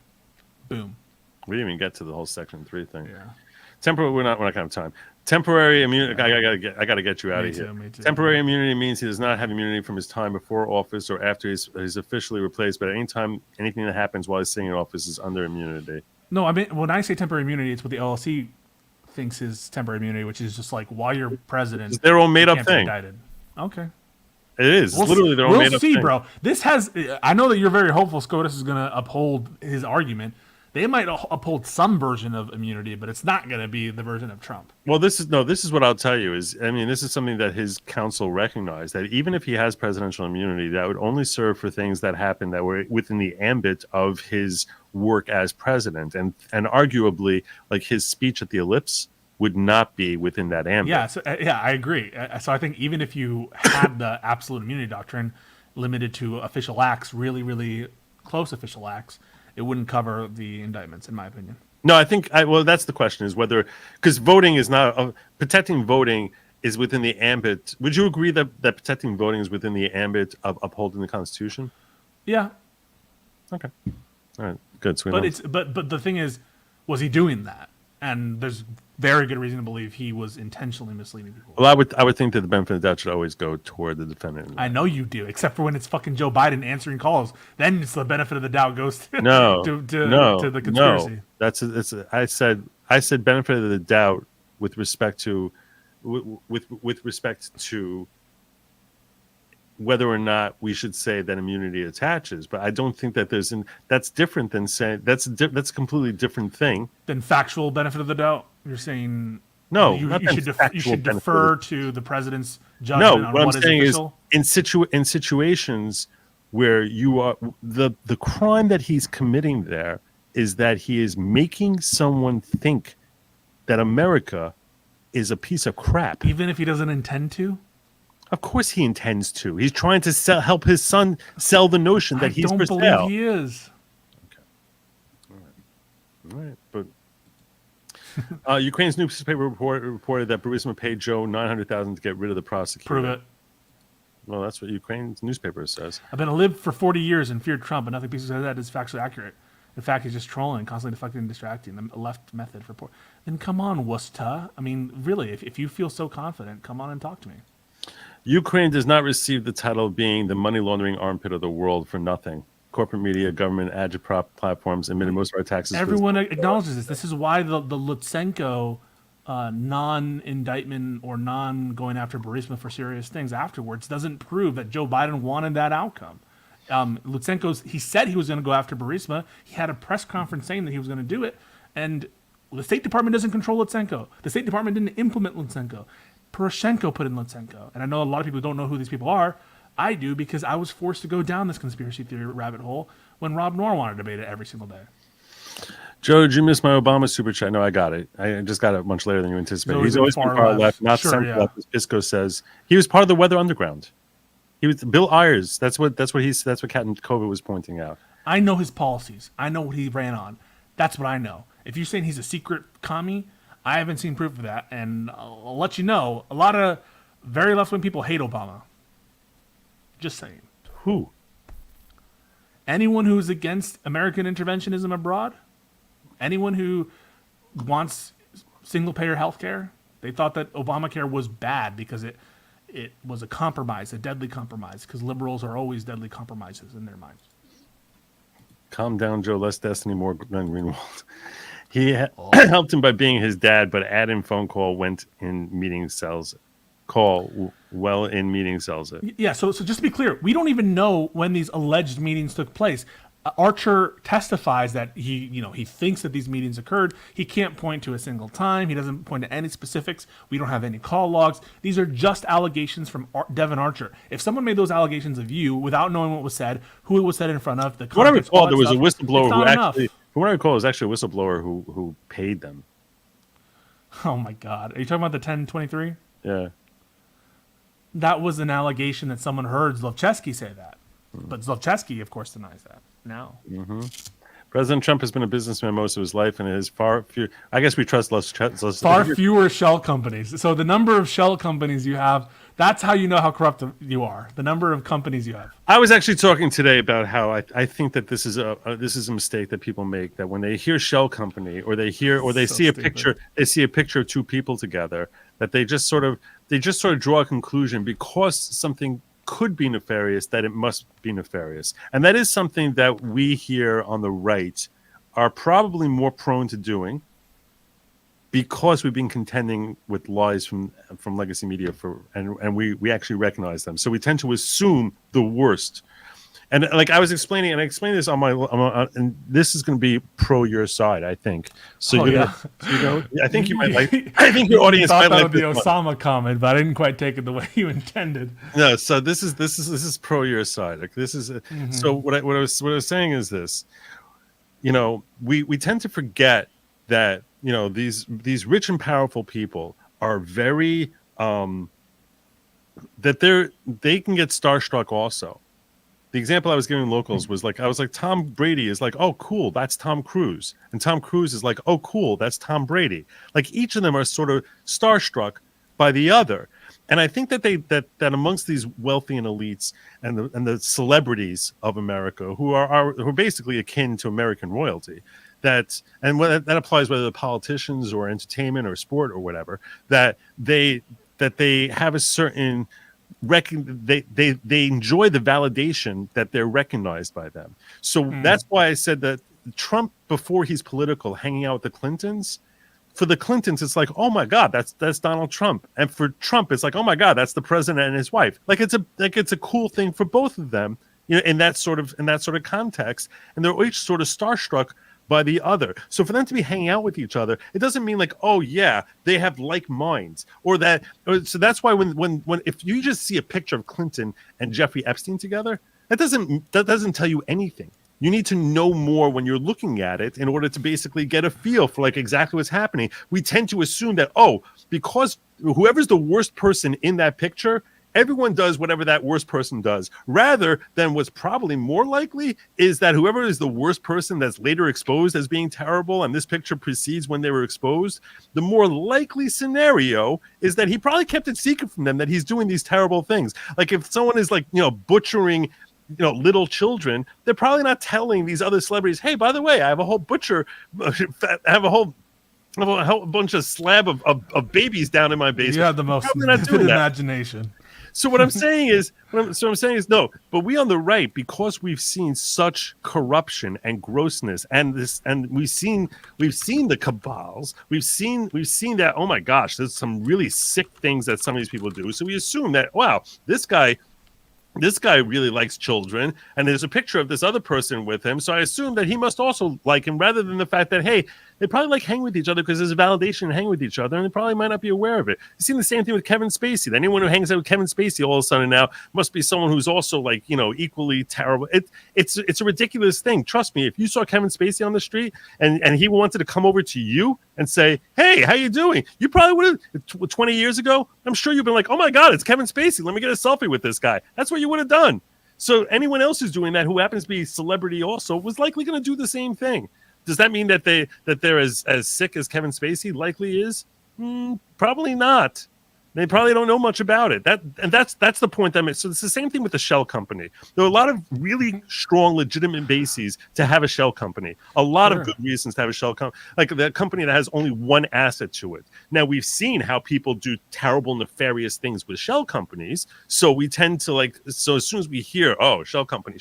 Boom. We didn't even get to the whole Section 3 thing. Yeah. Temporary. We're not going to have time. Temporary immunity. I gotta get you out of here. Me too. Temporary immunity means he does not have immunity from his time before office or after he's officially replaced. But at any time, anything that happens while he's sitting in office is under immunity. No, I mean when I say temporary immunity, it's what the LLC thinks is temporary immunity, which is just like while you're president, It's their own made you up can't be thing. indicted. Okay. It is. It's literally their own made up thing. We'll see, bro. This has. I know that you're very hopeful SCOTUS is going to uphold his argument. They might uphold some version of immunity, but it's not going to be the version of Trump. Well, this is what I'll tell you is, I mean, this is something that his counsel recognized, that even if he has presidential immunity, that would only serve for things that happened that were within the ambit of his work as president, and arguably, like his speech at the Ellipse would not be within that ambit. Yeah, I agree. So I think even if you had the absolute immunity doctrine limited to official acts, really, really close official acts, it wouldn't cover the indictments, in my opinion. No, I think well, that's the question: is whether, because voting is not protecting voting is within the ambit. Would you agree that protecting voting is within the ambit of upholding the Constitution? Yeah, Okay, all right, good. So but the thing is, was he doing that? And there's very good reason to believe he was intentionally misleading people. Well, I would think that the benefit of the doubt should always go toward the defendant. I know you do, except for when it's fucking Joe Biden answering calls. Then it's the benefit of the doubt goes to to the conspiracy. No, I said benefit of the doubt with respect to whether or not we should say that immunity attaches. But I don't think that that's different than saying that's a completely different thing. Then factual benefit of the doubt. You're saying no, you should defer to the president's judgment on what I'm saying official? Is in situations where you are the crime that he's committing there is that he is making someone think that America is a piece of crap, even if he doesn't intend to. Of course he intends to. He's trying to help his son sell the notion that he's for sale. I don't believe he is. Okay. All right. But Ukraine's newspaper reported that Burisma paid Joe $900,000 to get rid of the prosecutor. Prove it. Well, that's what Ukraine's newspaper says. I've been a lib for 40 years and feared Trump, but nothing PISCO says that is factually accurate. In fact, he's just trolling, constantly deflecting and distracting. The left method for poor. Then come on, Wusta. I mean, really, if you feel so confident, come on and talk to me. Ukraine does not receive the title of being the money laundering armpit of the world for nothing. Corporate media, government, agitprop platforms emitted most of our taxes. Everyone acknowledges this. This is why the Lutsenko non-indictment or non-going after Burisma for serious things afterwards doesn't prove that Joe Biden wanted that outcome. He said he was going to go after Burisma. He had a press conference saying that he was going to do it, and the State Department doesn't control Lutsenko. The State Department didn't implement Lutsenko. Poroshenko put in Lutsenko. And I know a lot of people don't know who these people are. I do, because I was forced to go down this conspiracy theory rabbit hole when Rob Noor wanted to debate it every single day. Joe, did you miss my Obama super chat? No, I got it. I just got it much later than you anticipated. He's always been far left, not center left, as PISCO says. He was part of the Weather Underground. He was Bill Ayers. That's what Captain COVID was pointing out. I know his policies. I know what he ran on. That's what I know. If you're saying he's a secret commie, I haven't seen proof of that, and I'll let you know, a lot of very left-wing people hate Obama. Just saying. Who? Anyone who's against American interventionism abroad, anyone who wants single-payer health care, they thought that Obamacare was bad because it was a compromise, a deadly compromise, because liberals are always deadly compromises in their minds. Calm down, Joe. Less Destiny, more Glenn Greenwald. He helped him by being his dad, but add-in phone call went in meeting cells. call well in meeting sells it. Yeah, so just to be clear, we don't even know when these alleged meetings took place. Archer testifies that he thinks that these meetings occurred. He can't point to a single time. He doesn't point to any specifics. We don't have any call logs. These are just allegations from Devin Archer. If someone made those allegations of you without knowing what was said, who it was said in front of, the What I context, recall, all that there was a stuff, whistleblower it's who not enough. actually, from what I recall, it was actually a whistleblower who paid them. Oh my God, are you talking about the 1023? Yeah. That was an allegation that someone heard Zlochevsky say that, but Zlochevsky, of course, denies that now. President Trump has been a businessman most of his life, and his far few. I guess we trust less. Far fewer shell companies. So the number of shell companies you have, that's how you know how corrupt you are. The number of companies you have. I was actually talking today about how I think that this is a mistake that people make, that when they hear shell company or they see a stupid. picture of two people together, that they just sort of draw a conclusion because something could be nefarious, that it must be nefarious. And that is something that we here on the right are probably more prone to doing, because we've been contending with lies from legacy media and we actually recognize them. So we tend to assume the worst. And like I was explaining, and I explained this on my and this is going to be pro your side, I think. So I think you might like. I think your audience thought might that like would be this one. Osama comment, but I didn't quite take it the way you intended. No, so this is pro your side. Like this is so what I was saying is this. We tend to forget that these rich and powerful people are very that they can get starstruck also. The example I was giving locals was like, I was like, Tom Brady is like, oh, cool, that's Tom Cruise. And Tom Cruise is like, oh, cool, that's Tom Brady. Like each of them are sort of starstruck by the other. And I think that that amongst these wealthy and elites and the celebrities of America who are basically akin to American royalty, that applies whether they're politicians or entertainment or sport or whatever, that they have a certain they enjoy the validation that they're recognized by them. So that's why I said that Trump, before he's political, hanging out with the Clintons, for the Clintons it's like, oh my God, that's Donald Trump, and for Trump it's like, oh my God, that's the president and his wife. Like it's a cool thing for both of them, in that sort of context, and they're each sort of starstruck by the other. So for them to be hanging out with each other, it doesn't mean like, oh yeah, they have like minds, or that. So that's why when if you just see a picture of Clinton and Jeffrey Epstein together, that doesn't tell you anything. You need to know more when you're looking at it in order to basically get a feel for like exactly what's happening. We tend to assume that, because whoever's the worst person in that picture, everyone does whatever that worst person does, rather than what's probably more likely is that whoever is the worst person that's later exposed as being terrible, and this picture precedes when they were exposed, the more likely scenario is that he probably kept it secret from them that he's doing these terrible things. Like if someone is like, butchering little children, they're probably not telling these other celebrities, hey, by the way, I have a whole bunch of slab of babies down in my basement. You have the most vivid imagination. So what I'm saying is no, but we on the right, because we've seen such corruption and grossness and we've seen the cabals, we've seen that, oh my gosh, there's some really sick things that some of these people do. So we assume that, wow, this guy really likes children, and there's a picture of this other person with him, so I assume that he must also like him, rather than the fact that, hey, they probably like hanging with each other because there's a validation in hanging with each other, and they probably might not be aware of it. You've seen the same thing with Kevin Spacey. Anyone who hangs out with Kevin Spacey all of a sudden now must be someone who's also like, equally terrible. It's a ridiculous thing. Trust me, if you saw Kevin Spacey on the street and he wanted to come over to you and say, hey, how you doing? You probably would have, 20 years ago, I'm sure you've been like, oh my God, it's Kevin Spacey. Let me get a selfie with this guy. That's what you would have done. So anyone else who's doing that, who happens to be a celebrity also, was likely going to do the same thing. Does that mean that they're as sick as Kevin Spacey likely is? Probably not. They probably don't know much about it. That's the point that makes. So it's the same thing with the shell company. There are a lot of really strong, legitimate bases to have a shell company. A lot of good reasons to have a shell company, like the company that has only one asset to it. Now we've seen how people do terrible, nefarious things with shell companies. So we tend to so as soon as we hear, oh, shell company,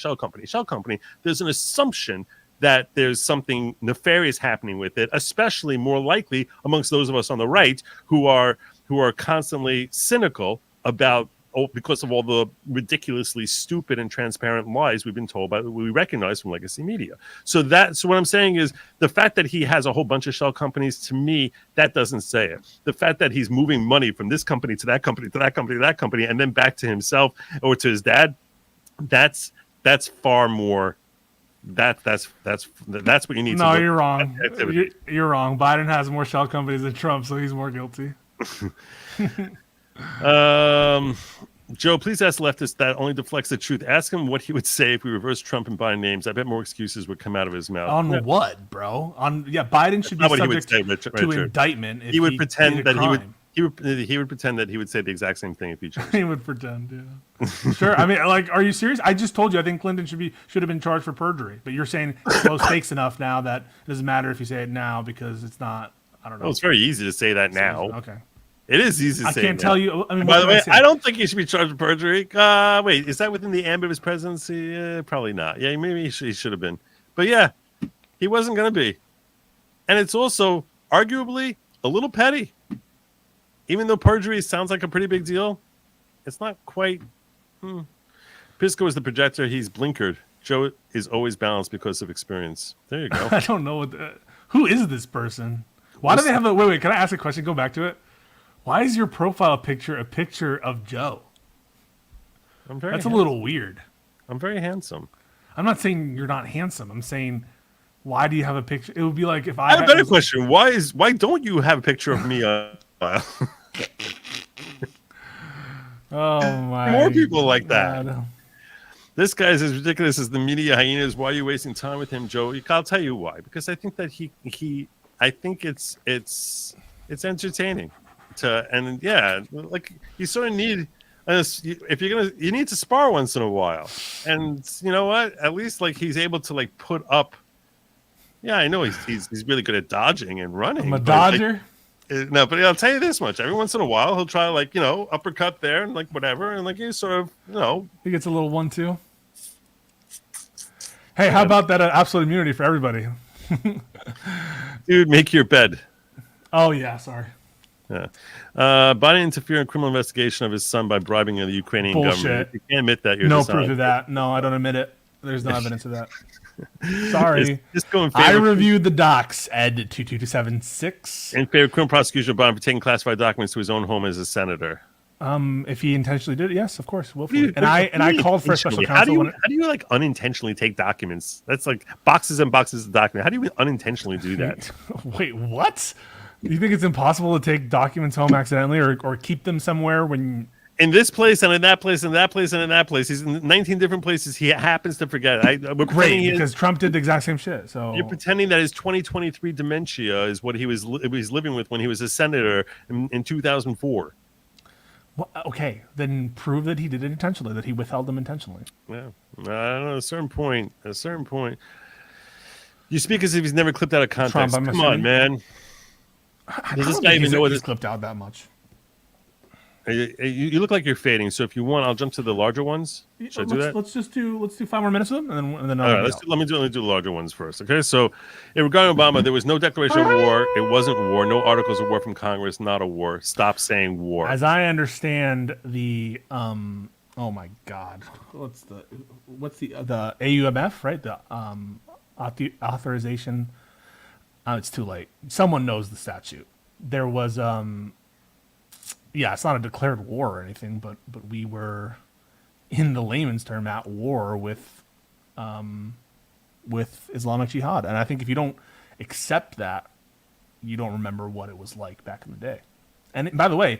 there's an assumption that there's something nefarious happening with it, especially more likely amongst those of us on the right who are who are constantly cynical about because of all the ridiculously stupid and transparent lies we've been told by we recognize from legacy media. So what I'm saying is the fact that he has a whole bunch of shell companies, to me, that doesn't say it. The fact that he's moving money from this company to that company to that company to that company and then back to himself or to his dad, that's far more. That's what you need. No, to you're wrong. You're wrong. Biden has more shell companies than Trump, so he's more guilty. Joe, please ask leftists that only deflects the truth. Ask him what he would say if we reversed Trump and Biden names. I bet more excuses would come out of his mouth. On what, bro? Biden should be subject to indictment. If he would pretend that he would pretend that he would say the exact same thing if he chose. He would pretend, yeah. Sure. I mean, like, are you serious? I just told you I think Clinton should have been charged for perjury. But you're saying it's low stakes enough now that it doesn't matter if you say it now because it's not. I don't know. Well, it's very easy to say that now. Okay. It is easy to say. I can't tell you. I mean, by the way, I don't think he should be charged with perjury. Wait, is that within the ambit of his presidency? Probably not. Yeah, maybe he should have been. But yeah, he wasn't going to be. And it's also arguably a little petty. Even though perjury sounds like a pretty big deal, it's not quite. PISCO is the projector. He's blinkered. Joe is always balanced because of experience. There you go. I don't know who is this person. Why do they have a wait? Can I ask a question? Go back to it. Why is your profile picture a picture of Joe? That's a little weird. I'm very handsome. I'm not saying you're not handsome. I'm saying, why do you have a picture? It would be like if I have a better question. Why don't you have a picture of me on file? Oh my! More people like that. God. This guy is as ridiculous as the media hyenas. Why are you wasting time with him, Joe? I'll tell you why. Because I think that I think it's entertaining. Like you sort of need, if you need to spar once in a while, and you know what? At least like he's able to like put up. Yeah, I know he's really good at dodging and running. I'm a dodger. No, but I'll tell you this much: every once in a while, he'll try like uppercut there and like whatever, and like he's sort of he gets a little 1-2. Hey, how about that absolute immunity for everybody? Dude, make your bed. Oh yeah, sorry. Yeah. Biden interfered in criminal investigation of his son by bribing the Ukrainian government. You can't admit that. You're no proof of that. No, I don't admit it. There's no evidence of that. Sorry. I reviewed the docs, Ed 22276. In favor of criminal prosecution of Biden for taking classified documents to his own home as a senator. If he intentionally did it, yes, of course, willfully. And I called for a special counsel. How do you like unintentionally take documents? That's like boxes and boxes of documents. How do you unintentionally do that? Wait, what? You think it's impossible to take documents home accidentally or keep them somewhere when... In this place and in that place and that place and in that place. He's in 19 different places. He happens to forget. Great, because Trump did the exact same shit. So you're pretending that his 2023 dementia is what he was living with when he was a senator in 2004. Well, okay, then prove that he did it intentionally, that he withheld them intentionally. Yeah, I don't know. At a certain point, you speak as if he's never clipped out of context. Trump, come on, man. Does this guy even know what he's clipped out that much? You look like you're fading. So if you want, I'll jump to the larger ones. Should I do that? Let's do 5 more minutes of them, and then all right. Let me do the larger ones first. Okay. So, regarding Obama, there was no declaration of war. It wasn't war. No articles of war from Congress. Not a war. Stop saying war. As I understand the oh my God, what's the AUMF, right? The authorization. It's too late. Someone knows the statute. There was yeah, it's not a declared war or anything, but we were, in the layman's term, at war with Islamic Jihad. And I think if you don't accept that, you don't remember what it was like back in the day. And by the way,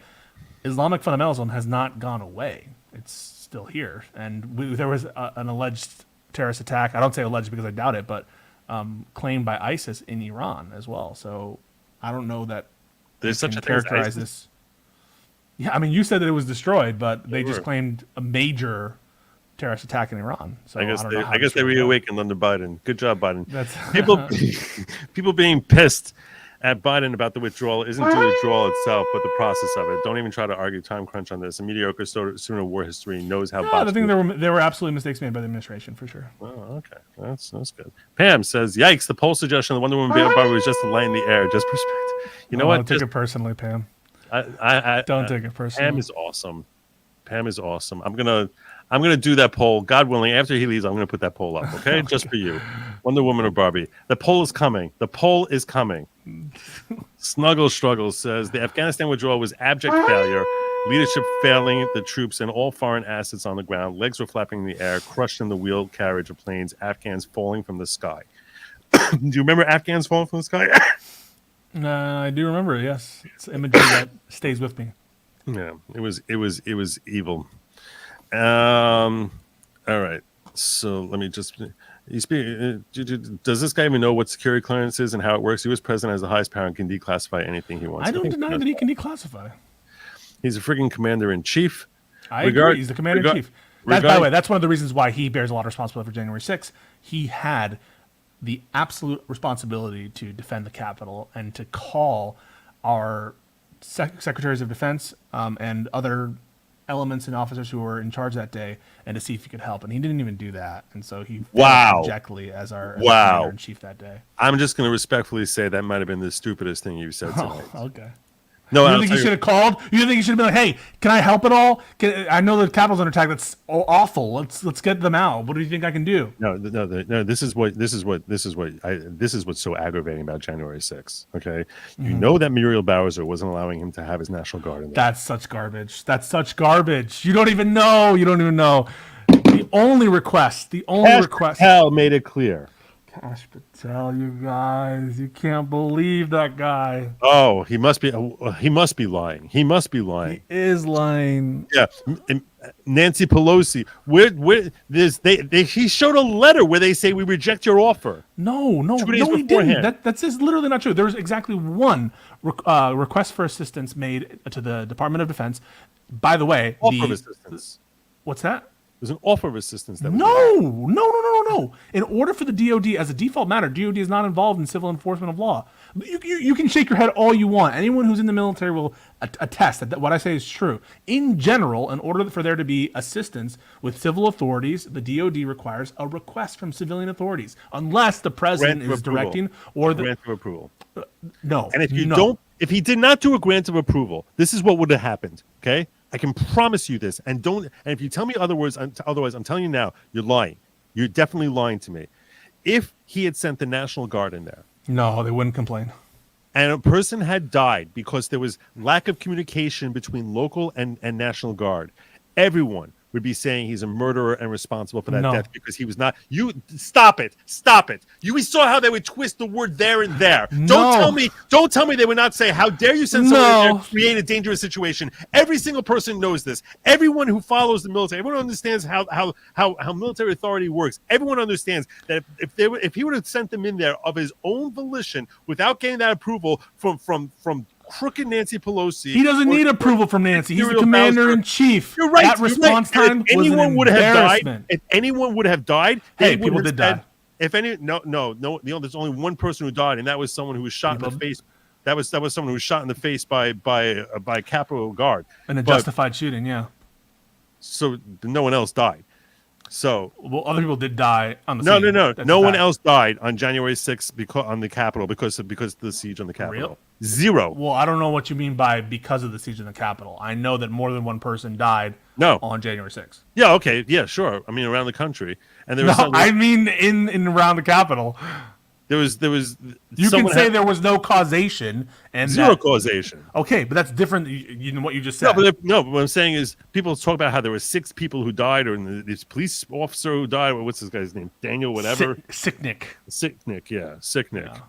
Islamic fundamentalism has not gone away. It's still here. And there was an alleged terrorist attack. I don't say alleged because I doubt it, but claimed by ISIS in Iran as well. So I don't know that there's such a characterize this. Yeah, I mean, you said that it was destroyed, but they just claimed a major terrorist attack in Iran. So I guess they reawakened under Biden. Good job, Biden. People being pissed at Biden about the withdrawal isn't the withdrawal itself, but the process of it. Don't even try to argue time crunch on this. A mediocre student of war history knows how. I think there were absolutely mistakes made by the administration for sure. Oh, okay, that's good. Pam says, "Yikes! The poll suggestion the Wonder Woman Barbie was just a lie in the air. Just perspective. You know what? Take it personally, Pam. Don't take it personally. Pam is awesome. Pam is awesome. I'm gonna do that poll. God willing, after he leaves, I'm gonna put that poll up. Okay, just for you, Wonder Woman or Barbie. The poll is coming. The poll is coming. Snuggle Struggles says the Afghanistan withdrawal was abject failure. Leadership failing the troops and all foreign assets on the ground. Legs were flapping in the air, crushed in the wheel carriage of planes. Afghans falling from the sky. Do you remember Afghans falling from the sky? I do remember. Yes, it's imagery that stays with me. Yeah, it was evil. All right. So let me just. You speak. Does this guy even know what security clearance is and how it works? The U.S. president has the highest power and can declassify anything he wants. I don't deny that he can declassify. He's a freaking commander in chief. I agree. He's the commander in chief. By the way, that's one of the reasons why he bears a lot of responsibility for January 6th. He had the absolute responsibility to defend the Capitol and to call our secretaries of defense and other elements and officers who were in charge that day and to see if he could help. And he didn't even do that. And so he failed abjectly as our commander in chief that day. I'm just going to respectfully say that might have been the stupidest thing you said tonight. Okay. No, you think he should have called? You think he should have been like, "Hey, can I help at all? I know the Capitol's under attack. That's awful. Let's get them out. What do you think I can do?" No. This is what's so aggravating about January 6th. Okay, you know that Muriel Bowser wasn't allowing him to have his National Guard in there. That's such garbage. You don't even know. The only request. Hell made it clear. Cash Patel, you guys, you can't believe that guy. Oh, he must be lying. He is lying. Yeah, Nancy Pelosi. He showed a letter where they say we reject your offer. No, he didn't. That's just literally not true. There was exactly one request for assistance made to the Department of Defense. By the way, offer of assistance. What's that? There's an offer of assistance. No. In order for the DOD, as a default matter, DOD is not involved in civil enforcement of law. You can shake your head all you want. Anyone who's in the military will attest that what I say is true. In general, in order for there to be assistance with civil authorities, the DOD requires a request from civilian authorities, unless the president is directing or the grant of approval. No. And if he did not do a grant of approval, this is what would have happened. Okay. I can promise you this, and if you tell me otherwise, I'm telling you now, you're lying. You're definitely lying to me. If he had sent the National Guard in there, no, they wouldn't complain. And a person had died because there was lack of communication between local and National Guard, everyone would be saying he's a murderer and responsible for that death because he was not. You stop it. We saw how they would twist the word there and there. Don't tell me they would not say, how dare you send someone in there to create a dangerous situation. Every single person knows this. Everyone who follows the military, everyone understands how military authority works. Everyone understands that if he would have sent them in there of his own volition without getting that approval from crooked Nancy Pelosi. He doesn't need approval from Nancy. He's the commander in chief. You're right. That response time was an embarrassment. If anyone would have died, hey, people did die. There's only one person who died, and that was someone who was shot in the face. That was someone who was shot in the face by a Capitol Guard. In a justified shooting, yeah. So no one else died. So other people did die on the scene. No. No one else died on January 6th on the Capitol because of the siege on the Capitol. Real? Zero. Well, I don't know what you mean by because of the siege on the Capitol. I know that more than one person died on January 6th. Yeah, okay. Yeah, sure. I mean, around the country. And there was in around the Capitol. There was. You can say there was no causation and zero causation. Okay, but that's different than what you just said. No, but what I'm saying is people talk about how there were 6 people who died, or this police officer who died. What's this guy's name? Daniel, whatever. Sicknick. Yeah.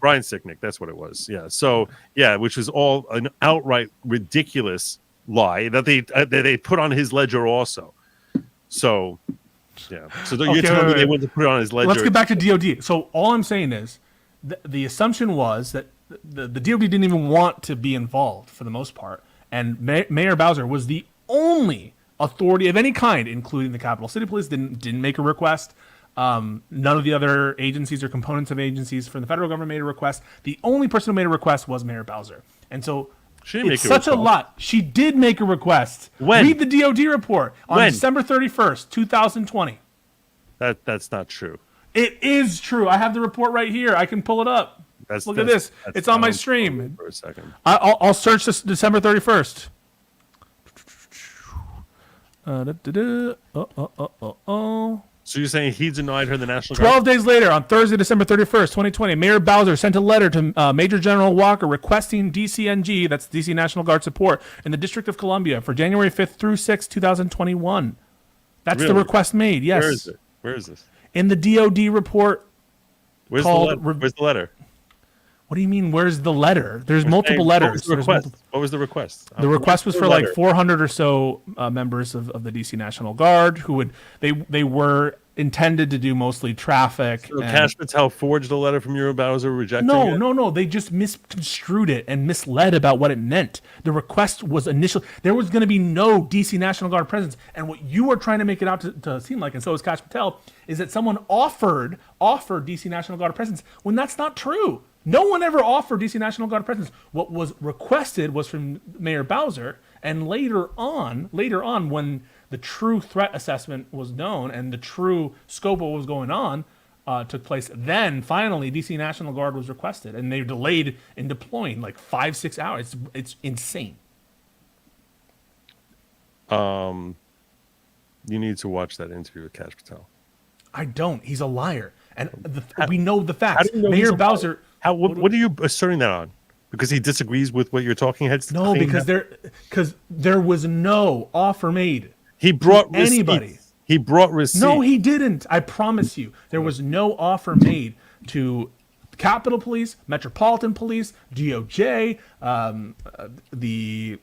Brian Sicknick. That's what it was. Yeah. So which was all an outright ridiculous lie that they put on his ledger also. So. Yeah. So you're telling me they wouldn't put it on his ledger. Let's get back to DOD. So all I'm saying is the assumption was that the DOD didn't even want to be involved for the most part. And Mayor Bowser was the only authority of any kind, including the Capital City Police, didn't make a request. None of the other agencies or components of agencies from the federal government made a request. The only person who made a request was Mayor Bowser. And so it's such a lot. She did make a request. When? Read the DOD report on December 31st, 2020. That's not true. It is true. I have the report right here. I can pull it up. Look at this. It's on my stream. For a second. I'll search this December 31st. So you're saying he denied her the National Guard? 12 days later, on Thursday, December 31st, 2020, Mayor Bowser sent a letter to Major General Walker requesting DCNG, that's DC National Guard support, in the District of Columbia for January 5th through 6th, 2021. That's Really? the request made, yes. Where is it? Where is this? In the DOD report. Where's called Where's the letter? What do you mean, where's the letter? There's multiple letters. What was the request? The request was for like 400 or so members of the DC National Guard who would they were intended to do mostly traffic. So Kash Patel forged a letter from Bowser rejecting it? No. They just misconstrued it and misled about what it meant. The request was initial. There was going to be no DC National Guard presence, and what you were trying to make it out to seem like, and so is Kash Patel, is that someone offered DC National Guard presence when that's not true. No one ever offered DC National Guard presence. What was requested was from Mayor Bowser, and later on, when the true threat assessment was known and the true scope of what was going on took place, then finally DC National Guard was requested, and they delayed in deploying like 5-6 hours. It's insane. You need to watch that interview with Kash Patel. I don't. He's a liar, and we know the facts. How do you know Mayor Bowser. What are you asserting that on? Because he disagrees with what you're talking heads? No, because there was no offer made. He brought anybody. Receipts. He brought receipts. No, he didn't. I promise you, there was no offer made to Capitol Police, Metropolitan Police, DOJ, the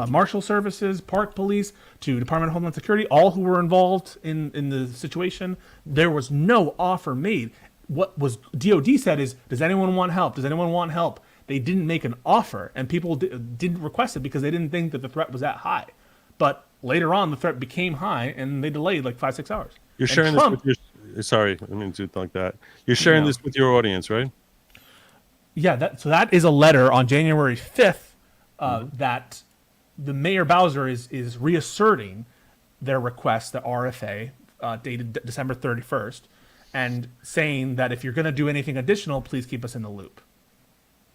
Marshal Services, Park Police, to Department of Homeland Security, all who were involved in the situation. There was no offer made. What was DOD said is, does anyone want help? Does anyone want help? They didn't make an offer, and people didn't request it because they didn't think that the threat was that high. But later on, the threat became high, and they delayed like 5-6 hours. You're sharing this with your... Sorry, I mean to like that. You're sharing this with your audience, right? Yeah, so that is a letter on January 5th that the Mayor Bowser is reasserting their request, the RFA, dated December 31st, and saying that if you're going to do anything additional, please keep us in the loop.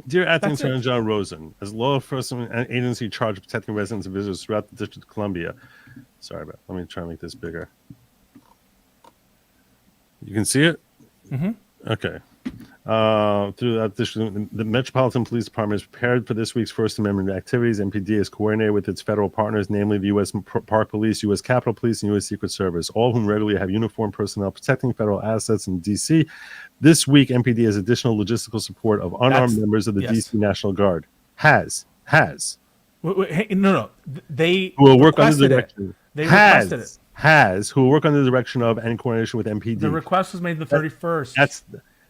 Dear Acting Attorney John Rosen, as law enforcement agency charged with protecting residents and visitors throughout the District of Columbia. Sorry, but let me try to make this bigger. You can see it? Mm-hmm. Okay. Throughout the Metropolitan Police Department is prepared for this week's First Amendment activities. MPD is coordinated with its federal partners, namely the U.S. Park Police, U.S. Capitol Police, and U.S. Secret Service, all whom regularly have uniformed personnel protecting federal assets in D.C. This week, MPD has additional logistical support of unarmed members of the D.C. National Guard. Has. Wait, no. They will work under the direction. They requested it. Who will work under the direction of and in coordination with MPD. The request was made the 31st. That's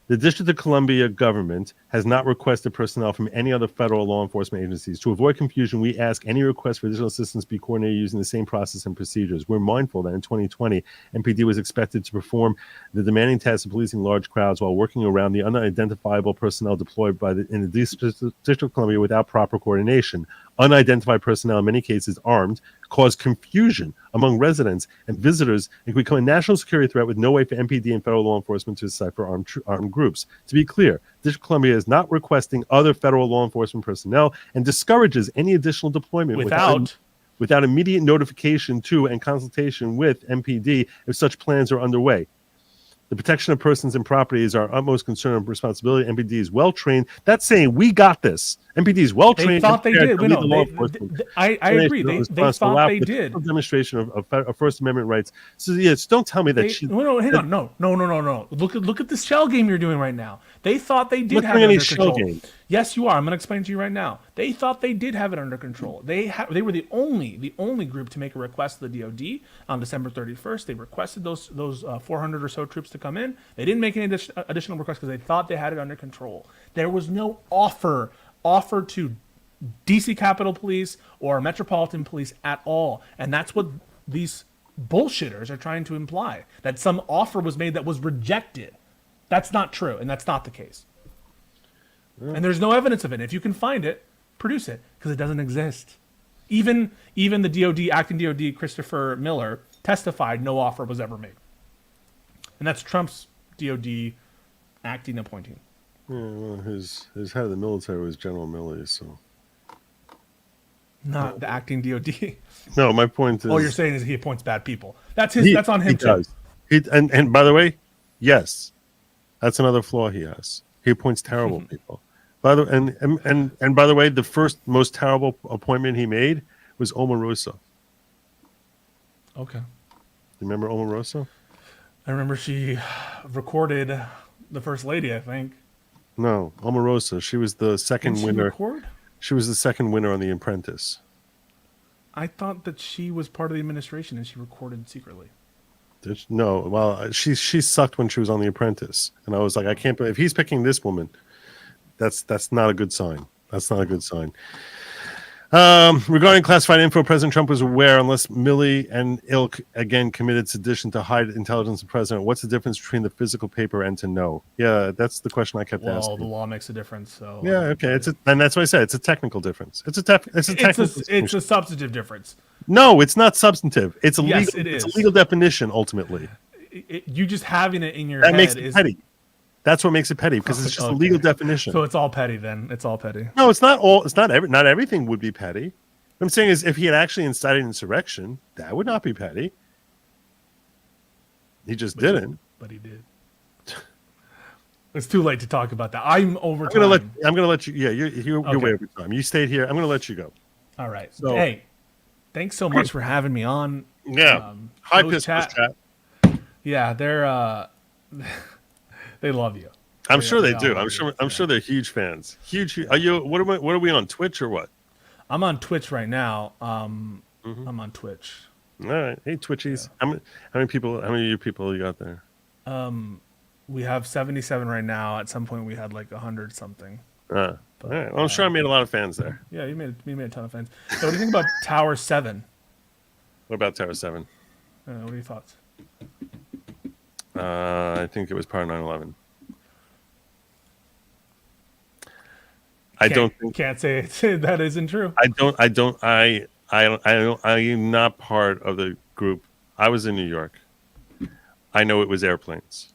the District of Columbia government has not requested personnel from any other federal law enforcement agencies. To avoid confusion, we ask any request for additional assistance be coordinated using the same process and procedures. We're mindful that in 2020, MPD was expected to perform the demanding task of policing large crowds while working around the unidentifiable personnel deployed in the District of Columbia without proper coordination. Unidentified personnel, in many cases armed, cause confusion among residents and visitors and can become a national security threat with no way for MPD and federal law enforcement to decipher armed groups. To be clear, District of Columbia is not requesting other federal law enforcement personnel and discourages any additional deployment without immediate notification to and consultation with MPD if such plans are underway. The protection of persons and property is our utmost concern and responsibility. MPD is well trained. That's saying we got this. MPD is well trained. They thought they did. I agree. They thought they did. Demonstration of First Amendment rights. So yes, don't tell me that. Hang on. No. Look at this shell game you're doing right now. They thought they did have it under control. Game. Yes, you are. I'm going to explain to you right now. They thought they did have it under control. They were the only group to make a request to the DOD on December 31st. They requested those 400 or so troops to come in. They didn't make any additional requests because they thought they had it under control. There was no offer to DC Capitol Police or Metropolitan Police at all, and that's what these bullshitters are trying to imply, that some offer was made that was rejected. That's not true, and that's not the case. And there's no evidence of it. If you can find it, produce it, because it doesn't exist. Even the DOD, acting DOD, Christopher Miller, testified no offer was ever made. And that's Trump's DOD acting appointee. well, his head of the military was General Milley. So Not the acting DOD. no, my point is. All you're saying is he appoints bad people. That's He, That's on him he too. does. And by the way, yes, that's another flaw he has. He appoints terrible people. By the and by the way, the first most terrible appointment he made was Omarosa. Okay. You remember Omarosa? I remember she recorded the first lady. I think. No, Omarosa. She was the second Didn't she winner. record? She was the second winner on The Apprentice. I thought that she was part of the administration and she recorded secretly. No, well, she sucked when she was on The Apprentice, and I was like, I can't believe if he's picking this woman. That's not a good sign. That's not a good sign. Regarding classified info, President Trump was aware, unless Milley and ilk again committed sedition to hide intelligence of the president. What's the difference between the physical paper and to know? Yeah, that's the question I kept Well, asking. the law makes a difference. So Yeah, okay, and that's what I said. It's a technical difference. It's a technical. it's a substantive difference. No, it's not substantive. It's a Yes, legal. it It's is. a legal definition. Ultimately, You just having it in your that head makes it is petty. That's what makes it petty because it's just a legal definition. So it's all petty then. It's all petty. No, it's not all. It's not not everything would be petty. What I'm saying is, if he had actually incited insurrection, that would not be petty. He just didn't. But he did. It's too late to talk about that. I'm over I'm time. gonna let you. Yeah, you're Okay. way over time. You stayed here. I'm gonna let you go. All right. So- Hey, thanks so much for having me on. Yeah. Hi, Joe's PISCO chat. Yeah, they're they love you. I'm sure they all do. love I'm you. sure they're huge fans. Huge. Are you? What are we on Twitch or what? I'm on Twitch right now. Mm-hmm. I'm on Twitch. All right. Hey, Twitchies. How many people? How many of you people you got there? We have 77 right now. At some point, we had like 100 something. All right. Well, I'm sure I made a lot of fans there. Yeah, you made a ton of fans. So, what do you think about Tower 7? What about Tower 7? What are your thoughts? I think it was part of 9/11. I don't think Can't say that isn't true. I'm not part of the group. I was in New York. I know it was airplanes.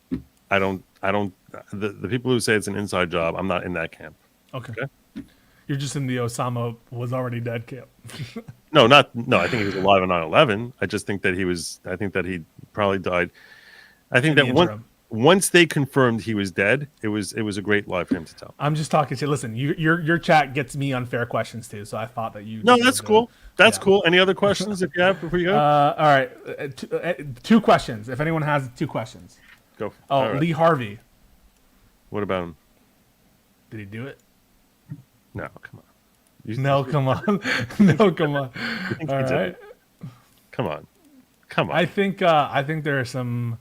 The people who say it's an inside job, I'm not in that camp. Okay. You're just in the Osama was already dead camp. No, I think he was alive on 9/11. I just think that I think that he probably died. I think In that the interim. once they confirmed he was dead, it was a great lie for him to tell. I'm just talking to listen. Your chat gets me unfair questions too, so I thought that you. No, that's cool. That's yeah. cool. Any other questions if you have before you go? All right, two questions. If anyone has 2 questions. Go. Oh, All right. Lee Harvey. What about him? Did he do it? No, come on. No, come on. No, come on. think All he did right. it? Come on. I think there are some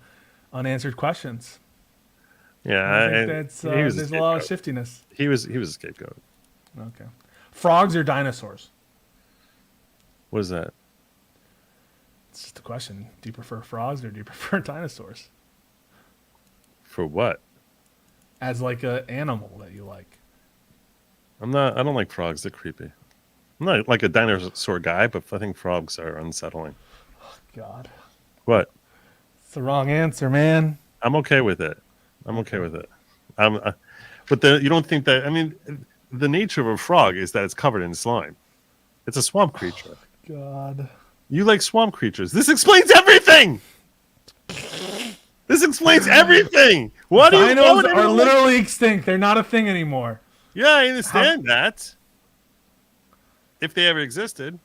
unanswered questions. Yeah, I think that's he was there's a lot of scapegoat. shiftiness. He was a scapegoat. Okay. Frogs or dinosaurs? What is that? It's just a question. Do you prefer frogs or do you prefer dinosaurs? For what? As like a animal that you like. I don't like frogs. They're creepy. I'm not like a dinosaur guy, but I think frogs are unsettling. God. What? It's the wrong answer, man. I'm okay with it. But you don't think that? I mean, the nature of a frog is that it's covered in slime. It's a swamp creature. God. You like swamp creatures. This explains everything. This explains everything. What do you? Why Dinos would are anyone like- literally extinct. They're not a thing anymore. Yeah, I understand that. If they ever existed.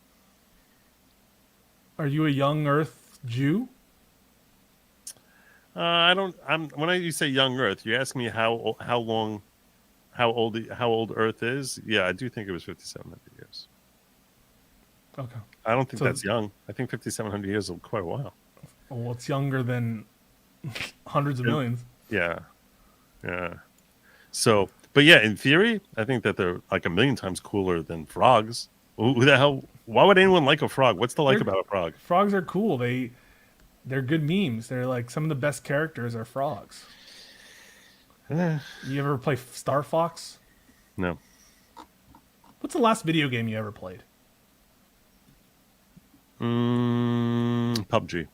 Are you a young Earth Jew? I don't. You say young Earth, you ask me how old Earth is. Yeah, I do think it was 5,700 years. Okay. I don't think So- that's young. I think 5,700 years is quite a while. Well, it's younger than hundreds of millions. Yeah. So, but yeah, in theory, I think that they're like a million times cooler than frogs. Who the hell? Why would anyone like a frog? What's to like They're- about a frog? Frogs are cool. They're good memes. They're like some of the best characters are frogs. You ever play Star Fox? No. What's the last video game you ever played? PUBG.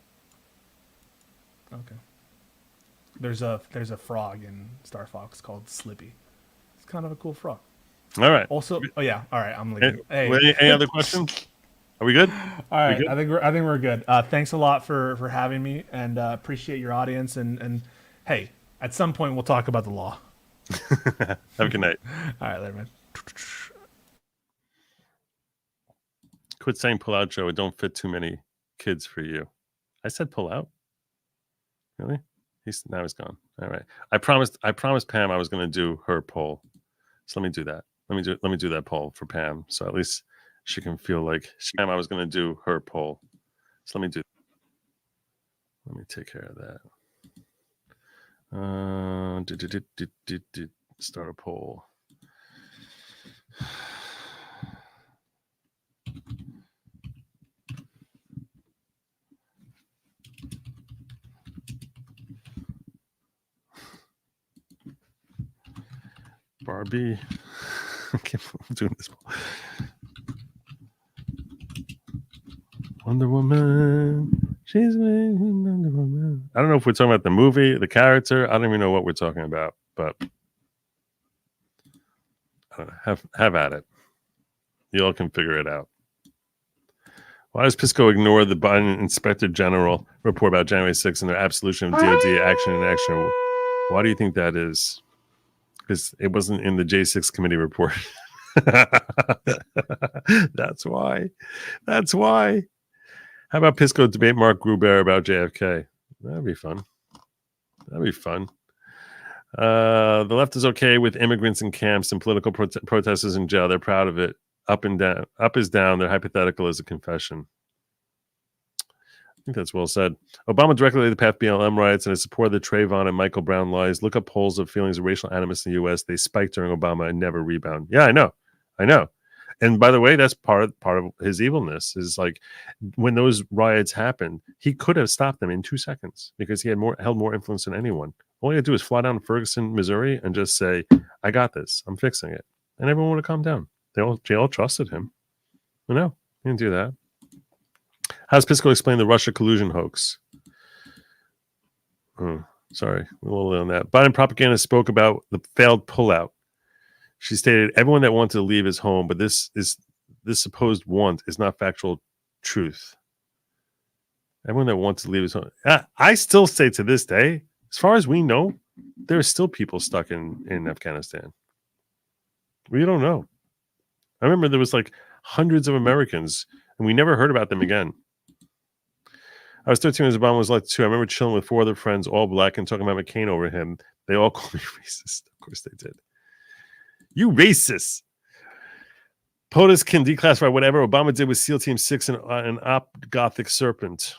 Okay. There's a frog in Star Fox called Slippy. kind of a cool frog. All right. Also, oh yeah, all right, I'm leaving. Hey, Any other questions? Are we good? all right, good? I think we're good. Thanks a lot for having me, and appreciate your audience. And hey, at some point we'll talk about the law. Have a good night. All right, later, man. Quit saying pull out, Joe. It don't fit too many kids for you. I said pull out. Really? Now he's gone. All right. I promised Pam I was going to do her poll. So let me do that. Let me do that poll for Pam. So at least she can feel like Pam, I was going to do her poll. So let me take care of that. Start a poll. Barbie. I can't believe I'm doing this. Wonder Woman. She's Wonder Woman. I don't know if we're talking about the movie, the character. I don't even know what we're talking about, but I don't know. Have at it. You all can figure it out. Why does PISCO ignore the Biden Inspector General report about January 6th and their absolution of DOD action and action? Why do you think that is? Because it wasn't in the J6 committee report. That's why. How about PISCO debate Mark Gruber about JFK? That'd be fun. The left is okay with immigrants in camps and political protesters in jail. They're proud of it. Up and down. Up is down. Their hypothetical is a confession. I think that's well said. Obama directly laid the path BLM riots and has supported the Trayvon and Michael Brown lies. Look up polls of feelings of racial animus in the U.S. They spiked during Obama and never rebound. Yeah, I know. And by the way, that's part of his evilness. Is like when those riots happened, he could have stopped them in 2 seconds because he had held more influence than anyone. All he had to do is fly down to Ferguson, Missouri, and just say, "I got this. I'm fixing it," and everyone would have calmed down. They all trusted him. No, he didn't do that. How does PISCO explain the Russia collusion hoax? Sorry, a little late on that. Biden propaganda spoke about the failed pullout. She stated, everyone that wanted to leave his home, but this supposed want is not factual truth. Everyone that wants to leave his home. I still say to this day, as far as we know, there are still people stuck in Afghanistan. We don't know. I remember there was like hundreds of Americans, and we never heard about them again. I was 13 when Obama was elected too. I remember chilling with 4 other friends, all black, and talking about McCain over him. They all called me racist. Of course they did. You racist. POTUS can declassify whatever Obama did with SEAL Team 6 and an Gothic serpent.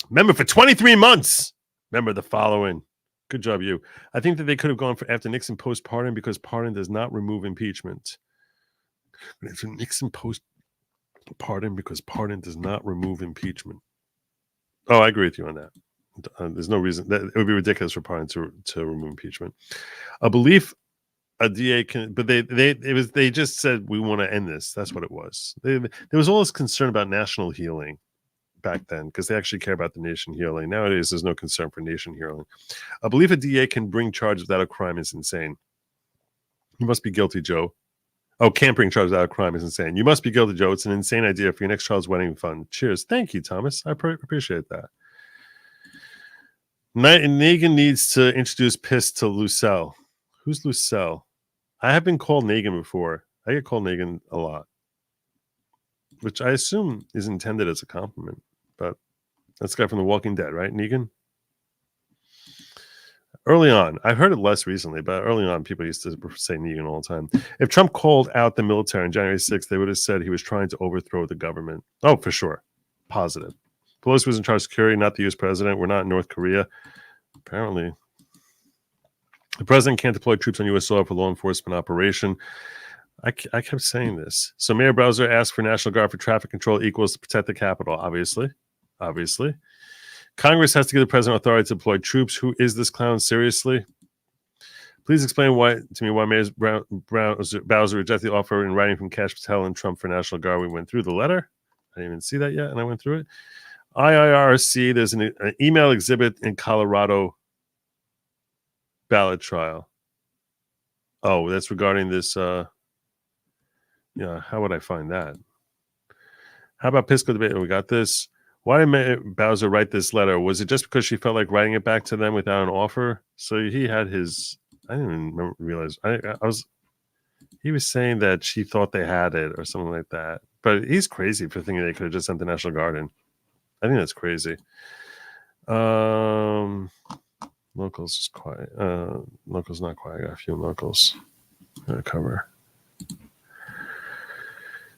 Remember, for 23 months. Remember the following. Good job, you. I think that they could have gone for after Nixon post-pardon because pardon does not remove impeachment. After Nixon post-pardon because pardon does not remove impeachment. Oh, I agree with you on that. There's no reason that it would be ridiculous for pardon to remove impeachment. A belief a DA can, but they just said we want to end this. That's what it was. There was all this concern about national healing back then because they actually care about the nation healing. Nowadays, there's no concern for nation healing. I believe a DA can bring charges without a crime is insane. You must be guilty, Joe. Oh, can't bring charges without a crime is insane. You must be guilty, Joe. It's an insane idea for your next child's wedding fund. Cheers. Thank you, Thomas. I appreciate that. Nagin needs to introduce PIS to Lucelle. Who's Lucelle? I have been called Nagin before. I get called Nagin a lot, which I assume is intended as a compliment. But that's the guy from The Walking Dead, right? Negan? Early on, I've heard it less recently, but early on, people used to say Negan all the time. If Trump called out the military on January 6th, they would have said he was trying to overthrow the government. Oh, for sure. Positive. Pelosi was in charge of security, not the U.S. president. We're not in North Korea. Apparently. The president can't deploy troops on U.S. soil for law enforcement operation. I kept saying this. So Mayor Bowser asked for National Guard for traffic control equals to protect the Capitol, obviously. Congress has to give the president authority to deploy troops. Who is this clown? Seriously? Please explain to me why Mayor Bowser rejected the offer in writing from Kash Patel and Trump for National Guard. We went through the letter. I didn't even see that yet, and I went through it. IIRC, there's an email exhibit in Colorado ballot trial. Oh, that's regarding this. Yeah, how would I find that? How about PISCO debate? We got this. Why did Bowser write this letter? Was it just because she felt like writing it back to them without an offer? So he had his. I didn't even realize. I was. He was saying that she thought they had it or something like that. But he's crazy for thinking they could have just sent the National Guard in. I think that's crazy. Locals is quiet. Locals not quiet. I got a few locals. I'm gonna cover.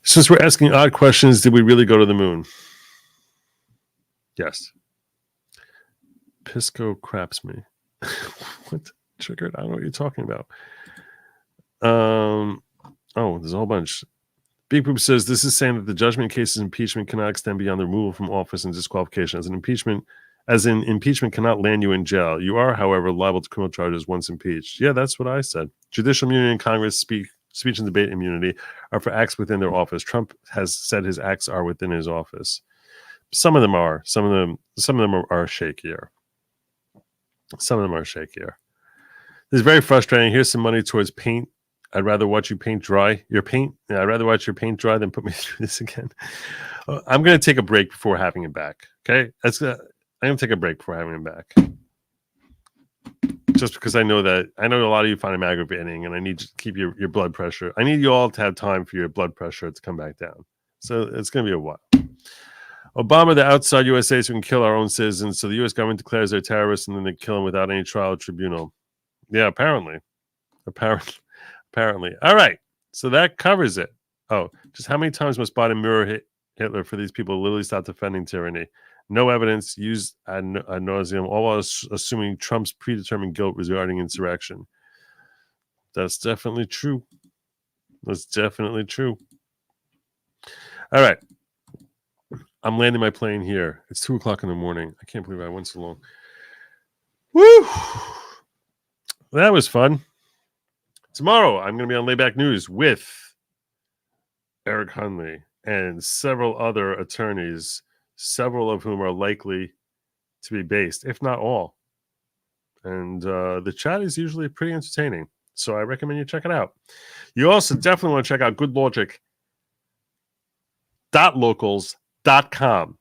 Since we're asking odd questions, did we really go to the moon? Yes. Pisco craps me. What? Triggered? I don't know what you're talking about. Oh, there's a whole bunch. Big Poop says this is saying that the judgment cases impeachment cannot extend beyond the removal from office and disqualification. As in impeachment cannot land you in jail. You are, however, liable to criminal charges once impeached. Yeah, that's what I said. Judicial immunity and Congress speech and debate immunity are for acts within their office. Trump has said his acts are within his office. Some of them are. Some of them are shakier. Some of them are shakier. This is very frustrating. Here's some money towards paint. I'd rather watch you paint dry. Your paint. I'd rather watch your paint dry than put me through this again. I'm going to take a break before having it back. Okay, I'm going to take a break before having it back. Just because I know a lot of you find him aggravating, and I need to keep your blood pressure. I need you all to have time for your blood pressure to come back down. So it's going to be a while. Obama, the outside USA, so we can kill our own citizens. So the U.S. government declares they're terrorists, and then they kill them without any trial or tribunal. Yeah, apparently. All right. So that covers it. Oh, just how many times must Biden mirror Hitler for these people to literally stop defending tyranny? No evidence used ad nauseum, all while assuming Trump's predetermined guilt regarding insurrection. That's definitely true. That's definitely true. All right. I'm landing my plane here. It's 2:00 in the morning. I can't believe I went so long. Woo! That was fun. Tomorrow, I'm going to be on Layback News with Eric Hunley and several other attorneys, several of whom are likely to be based, if not all. And the chat is usually pretty entertaining. So I recommend you check it out. You also definitely want to check out goodlogic.locals.com.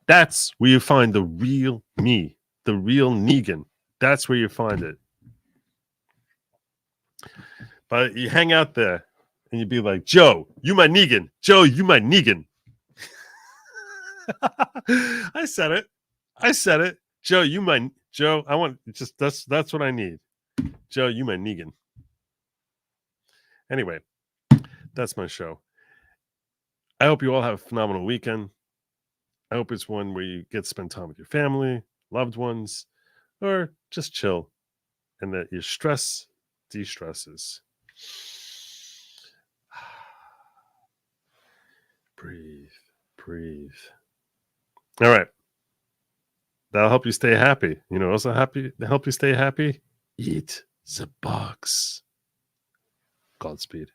That's where you find the real me, the real Negan. That's where you find it. But you hang out there and you'd be like, Joe, you my Negan. Joe, you my Negan. I said it. Joe, I want just that's what I need. Joe, you my Negan. Anyway, that's my show. I hope you all have a phenomenal weekend. I hope it's one where you get to spend time with your family, loved ones, or just chill, and that your stress de-stresses. Breathe. All right. That'll help you stay happy. You know, also happy to help you stay happy. Eat the bugs. Godspeed.